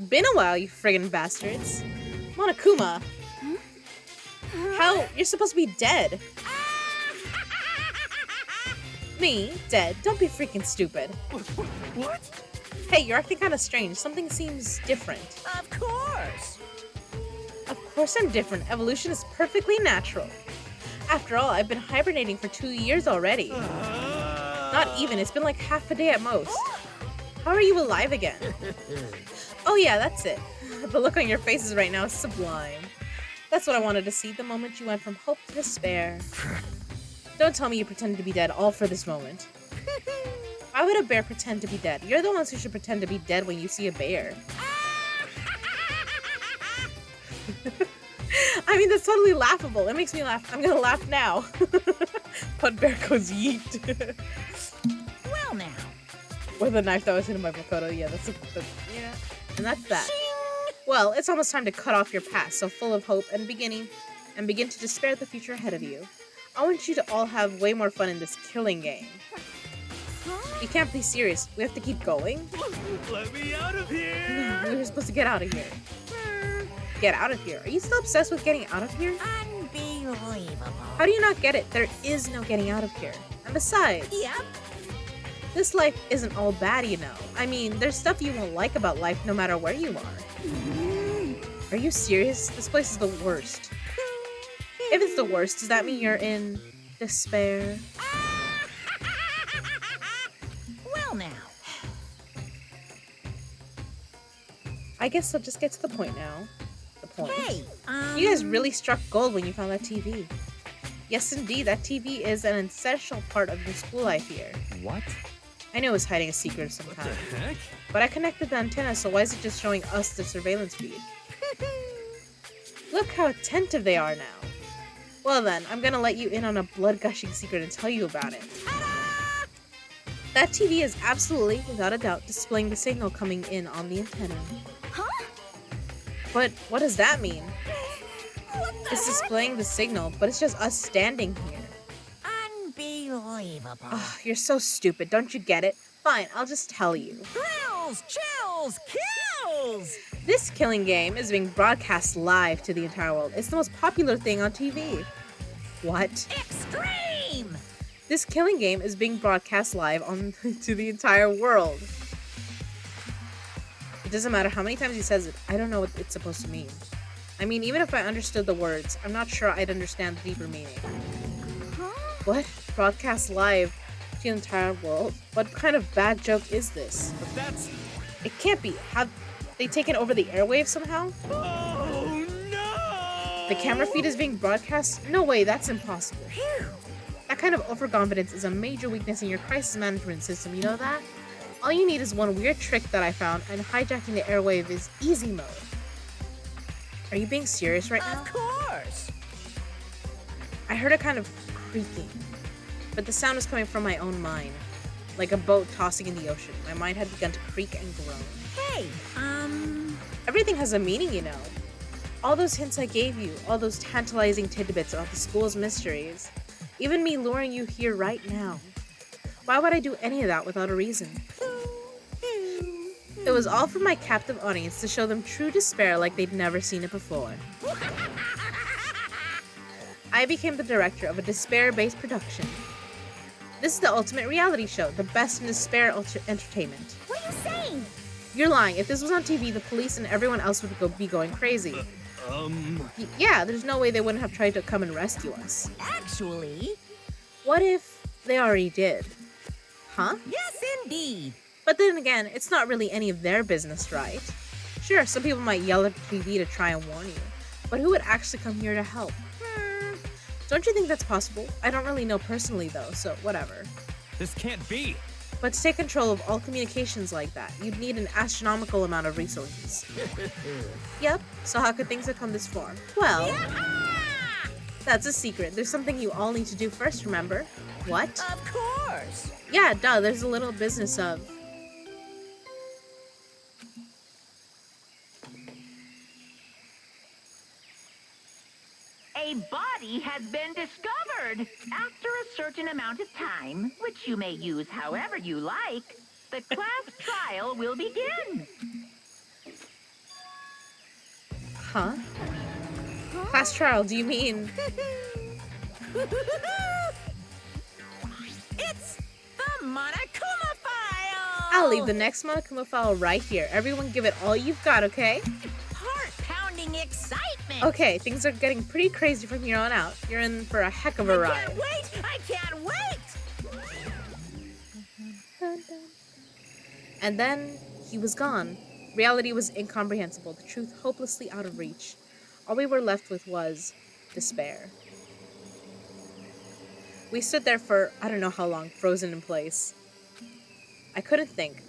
Been a while, you friggin' bastards. Monokuma. How? You're supposed to be dead. Me? Dead? Don't be freaking stupid.
What?
Hey, you're acting kind of strange. Something seems different.
Of course.
Of course I'm different. Evolution is perfectly natural. After all, I've been hibernating for 2 years already. Not even. It's been like half a day at most. How are you alive again? Oh yeah, that's it. The look on your faces right now is sublime. That's what I wanted to see, the moment you went from hope to despair. Don't tell me you pretended to be dead all for this moment. Why would a bear pretend to be dead? You're the ones who should pretend to be dead when you see a bear. I mean, that's totally laughable. It makes me laugh. I'm gonna laugh now. But bear goes yeet.
Well now.
With the knife that was in my Makoto. Yeah, yeah. And that's that. Well, it's almost time to cut off your past, so full of hope and begin to despair at the future ahead of you. I want you to all have way more fun in this killing game. You can't be serious. We have to keep going?
Let me out of here!
We were supposed to get out of here. Get out of here? Are you still obsessed with getting out of here?
Unbelievable.
How do you not get it? There is no getting out of here. And besides,
Yep.
this life isn't all bad, you know. I mean, there's stuff you won't like about life no matter where you are. Are you serious? This place is the worst. If it's the worst, does that mean you're in despair?
Well now.
I guess I'll just get to the point now. The point.
Hey,
You guys really struck gold when you found that TV. Yes, indeed, that TV is an essential part of the school life here.
What?
I knew it was hiding a secret of some
What
kind.
the heck?
But I connected the antenna, so why is it just showing us the surveillance feed? Look how attentive they are now. Well then, I'm gonna let you in on a blood-gushing secret and tell you about it. That TV is absolutely, without a doubt, displaying the signal coming in on the antenna.
Huh?
But what does that mean? It's displaying the signal, but it's just us standing here. Oh, you're so stupid. Don't you get it? Fine, I'll just tell you.
Thrills, chills, kills!
This killing game is being broadcast live to the entire world. It's the most popular thing on TV. What?
Extreme!
This killing game is being broadcast live on to the entire world. It doesn't matter how many times he says it, I don't know what it's supposed to mean. I mean, even if I understood the words, I'm not sure I'd understand the deeper meaning. What? Broadcast live to the entire world? What kind of bad joke is this?
But that's...
It can't be. Have they taken over the airwaves somehow?
Oh, no!
The camera feed is being broadcast? No way, that's impossible. That kind of overconfidence is a major weakness in your crisis management system, you know that? All you need is one weird trick that I found, and hijacking the airwave is easy mode. Are you being serious right now?
Of course!
I heard a kind of creaking, but the sound was coming from my own mind, like a boat tossing in the ocean. My mind had begun to creak and groan.
Hey,
Everything has a meaning, you know. All those hints I gave you, all those tantalizing tidbits about the school's mysteries, even me luring you here right now. Why would I do any of that without a reason? It was all for my captive audience to show them true despair like they'd never seen it before. I became the director of a despair-based production. This is the ultimate reality show, the best in despair entertainment.
What are you saying?
You're lying. If this was on TV, the police and everyone else would be going crazy. Yeah, there's no way they wouldn't have tried to come and rescue us.
actually,
What if they already did? Huh?
yes indeed.
But then again, it's not really any of their business, right? Sure, some people might yell at the TV to try and warn you, but who would actually come here to help? Don't you think that's possible? I don't really know personally though, so whatever.
This can't be.
But to take control of all communications like that, you'd need an astronomical amount of resources. Yep, so how could things have come this far? Well, that's a secret. There's something you all need to do first, remember? What?
Of course.
Yeah, duh, there's a little business of...
A body has been discovered. After a certain amount of time, which you may use however you like, the class trial will begin.
Huh? Class trial, do you mean...
It's the Monokuma file!
I'll leave the next Monokuma file right here. Everyone give it all you've got, okay?
Heart-pounding excitement!
Okay, things are getting pretty crazy from here on out. You're in for a heck of a
I
ride.
can't wait! I can't wait!
And then, he was gone. Reality was incomprehensible, the truth hopelessly out of reach. All we were left with was despair. We stood there for I don't know how long, frozen in place. I couldn't think.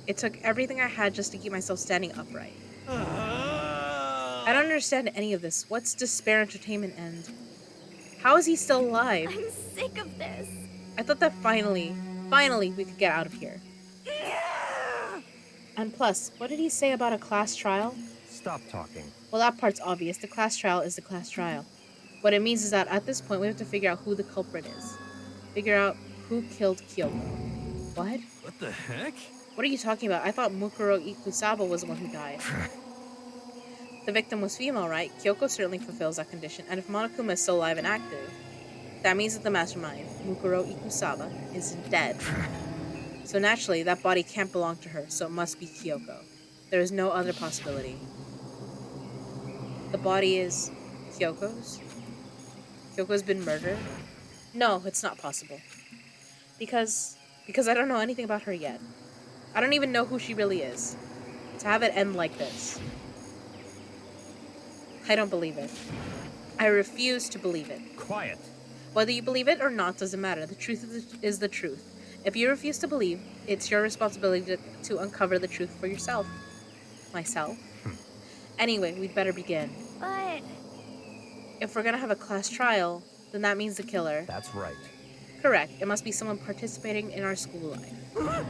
It took everything I had just to keep myself standing upright. I don't understand any of this. What's despair entertainment and how is he still alive?
I'm sick of this.
I thought that finally we could get out of here. And plus, what did he say about a class trial?
Stop talking.
Well, that part's obvious. The class trial is the class trial. What it means is that at this point, we have to figure out who the culprit is. Figure out who killed Kyoko. What?
What the heck?
What are you talking about? I thought Mukuro Ikusaba was the one who died. The victim was female, right? Kyoko certainly fulfills that condition, and if Monokuma is still alive and active, that means that the mastermind, Mukuro Ikusaba, is dead. So naturally, that body can't belong to her, so it must be Kyoko. There is no other possibility. The body is Kyoko's? Kyoko's been murdered? No, it's not possible. Because I don't know anything about her yet. I don't even know who she really is. To have it end like this. I don't believe it. I refuse to believe it.
Quiet.
Whether you believe it or not doesn't matter. The truth is the truth. If you refuse to believe, it's your responsibility to uncover the truth for yourself. Myself? Anyway, we'd better begin.
But
If we're gonna have a class trial, then that means the killer.
That's right.
Correct. It must be someone participating in our school life.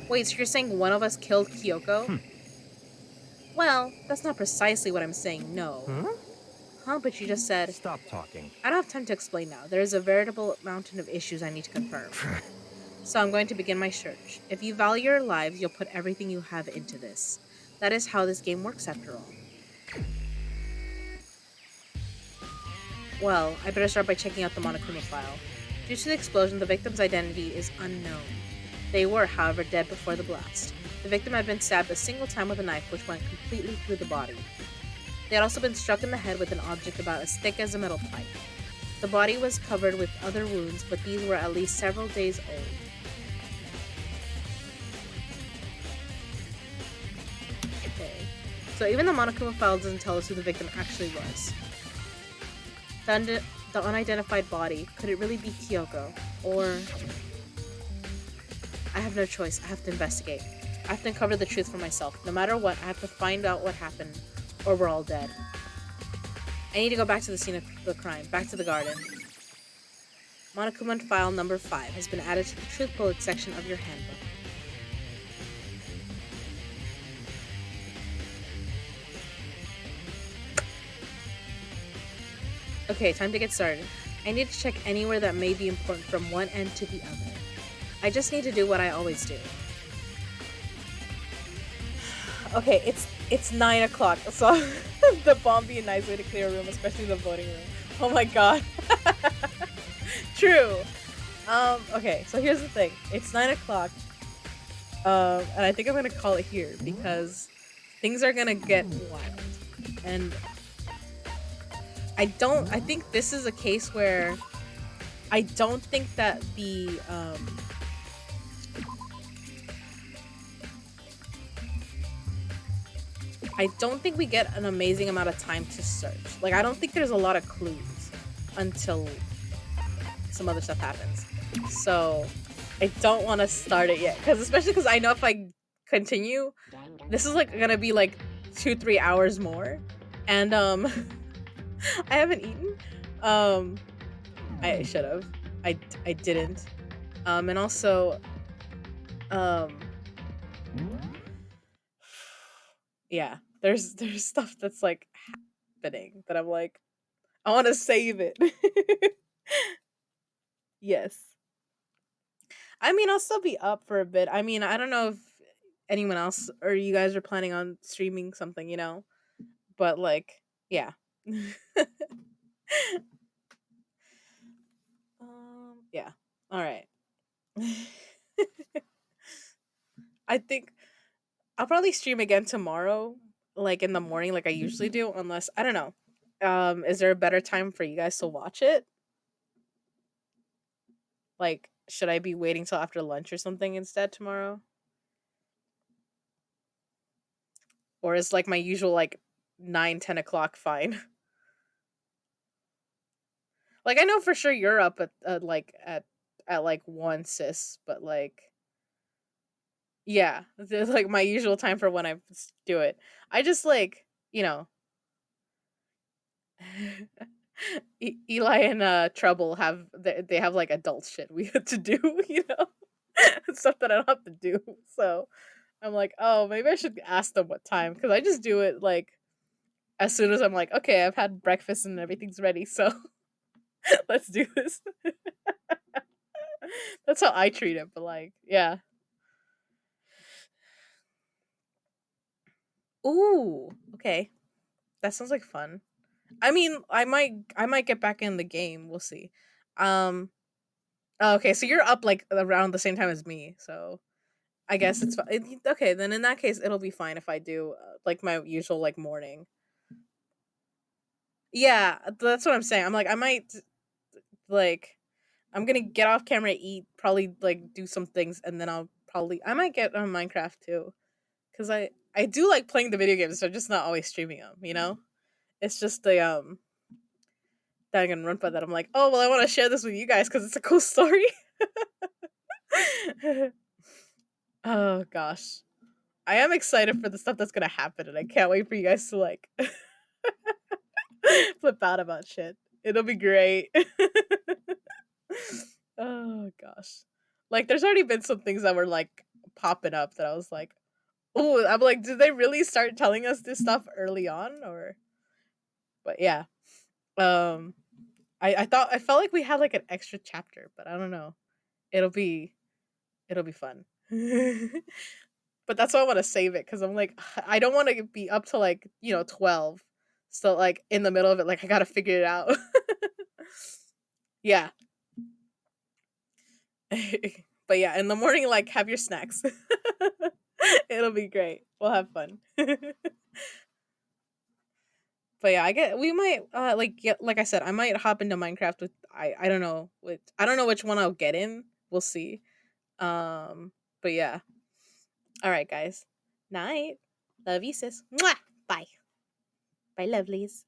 Wait, so you're saying one of us killed Kyoko? Well, that's not precisely what I'm saying, no. Huh? But you just said,
Stop talking.
I don't have time to explain now. There is a veritable mountain of issues I need to confirm. So I'm going to begin my search. If you value your lives, you'll put everything you have into this. That is how this game works after all. Well, I better start by checking out the Monokuma file. Due to the explosion, the victim's identity is unknown. They were, however, dead before the blast. The victim had been stabbed a single time with a knife, which went completely through the body. They had also been struck in the head with an object about as thick as a metal pipe. The body was covered with other wounds, but these were at least several days old. Okay. So even the Monokuma file doesn't tell us who the victim actually was. The unidentified body, could it really be Kyoko? Or... I have no choice, I have to investigate. I have to uncover the truth for myself. No matter what, I have to find out what happened, or we're all dead. I need to go back to the scene of the crime, back to the garden. Monokuma file number 5 has been added to the truth bullet section of your handbook. Okay, time to get started. I need to check anywhere that may be important from one end to the other. I just need to do what I always do. Okay, it's 9 o'clock, so the bomb be a nice way to clear a room, especially the voting room. Oh my god. True. Okay, so here's the thing. It's 9 o'clock. And I think I'm gonna call it here because things are gonna get wild. And I think this is a case where I don't think that I don't think we get an amazing amount of time to search. Like, I don't think there's a lot of clues until some other stuff happens. So, I don't want to start it yet. Especially because I know if I continue, this is, like, gonna be, like, 2-3 hours more. And, I haven't eaten. I should have. I didn't. And also, yeah, there's stuff that's like happening that I'm like, I want to save it. Yes. I mean, I'll still be up for a bit. I mean, I don't know if anyone else or you guys are planning on streaming something, you know, but like, yeah. Yeah. All right. I think I'll probably stream again tomorrow, like in the morning, like I usually do, unless I don't know. Is there a better time for you guys to watch it? Like, should I be waiting till after lunch or something instead tomorrow? Or is like my usual like 9-10 o'clock fine? Like I know for sure you're up at like at like 1, sis, but like yeah, it's like my usual time for when I do it. I just like, you know, Eli and Trouble have they have like adult shit we have to do, you know, stuff that I don't have to do. So I'm like, oh, maybe I should ask them what time because I just do it like as soon as I'm like, okay, I've had breakfast and everything's ready, so let's do this. That's how I treat it, but like, yeah. Ooh, okay, that sounds like fun. I mean, I might get back in the game. We'll see. Um. Okay, so you're up like around the same time as me, so I guess it's fine. Okay, then in that case, it'll be fine if I do like my usual like morning. Yeah, that's what I'm saying. I'm like, I might like, I'm gonna get off camera, eat, probably like do some things, and then I might get on Minecraft too, because I do like playing the video games. So I'm just not always streaming them. You know, it's just the Danganronpa that I'm like, oh well, I want to share this with you guys because it's a cool story. Oh gosh. I am excited for the stuff that's gonna happen, and I can't wait for you guys to like flip out about shit. It'll be great. Oh gosh. Like there's already been some things that were like popping up that I was like, oh, I'm like, did they really start telling us this stuff early on or but yeah. Um, I felt like we had like an extra chapter, but I don't know. It'll be it'll be fun. But that's why I want to save it because I'm like I don't want to be up to like 12. So like in the middle of it, like I gotta figure it out. Yeah. But yeah, in the morning, like have your snacks. It'll be great. We'll have fun. But yeah, we might like get like I said, I might hop into Minecraft with I don't know which one I'll get in. We'll see. Um but yeah. All right, guys. Night. Love you, sis. Mwah! Bye. Bye, lovelies.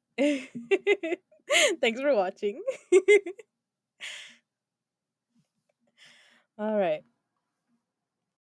Thanks for watching. All right.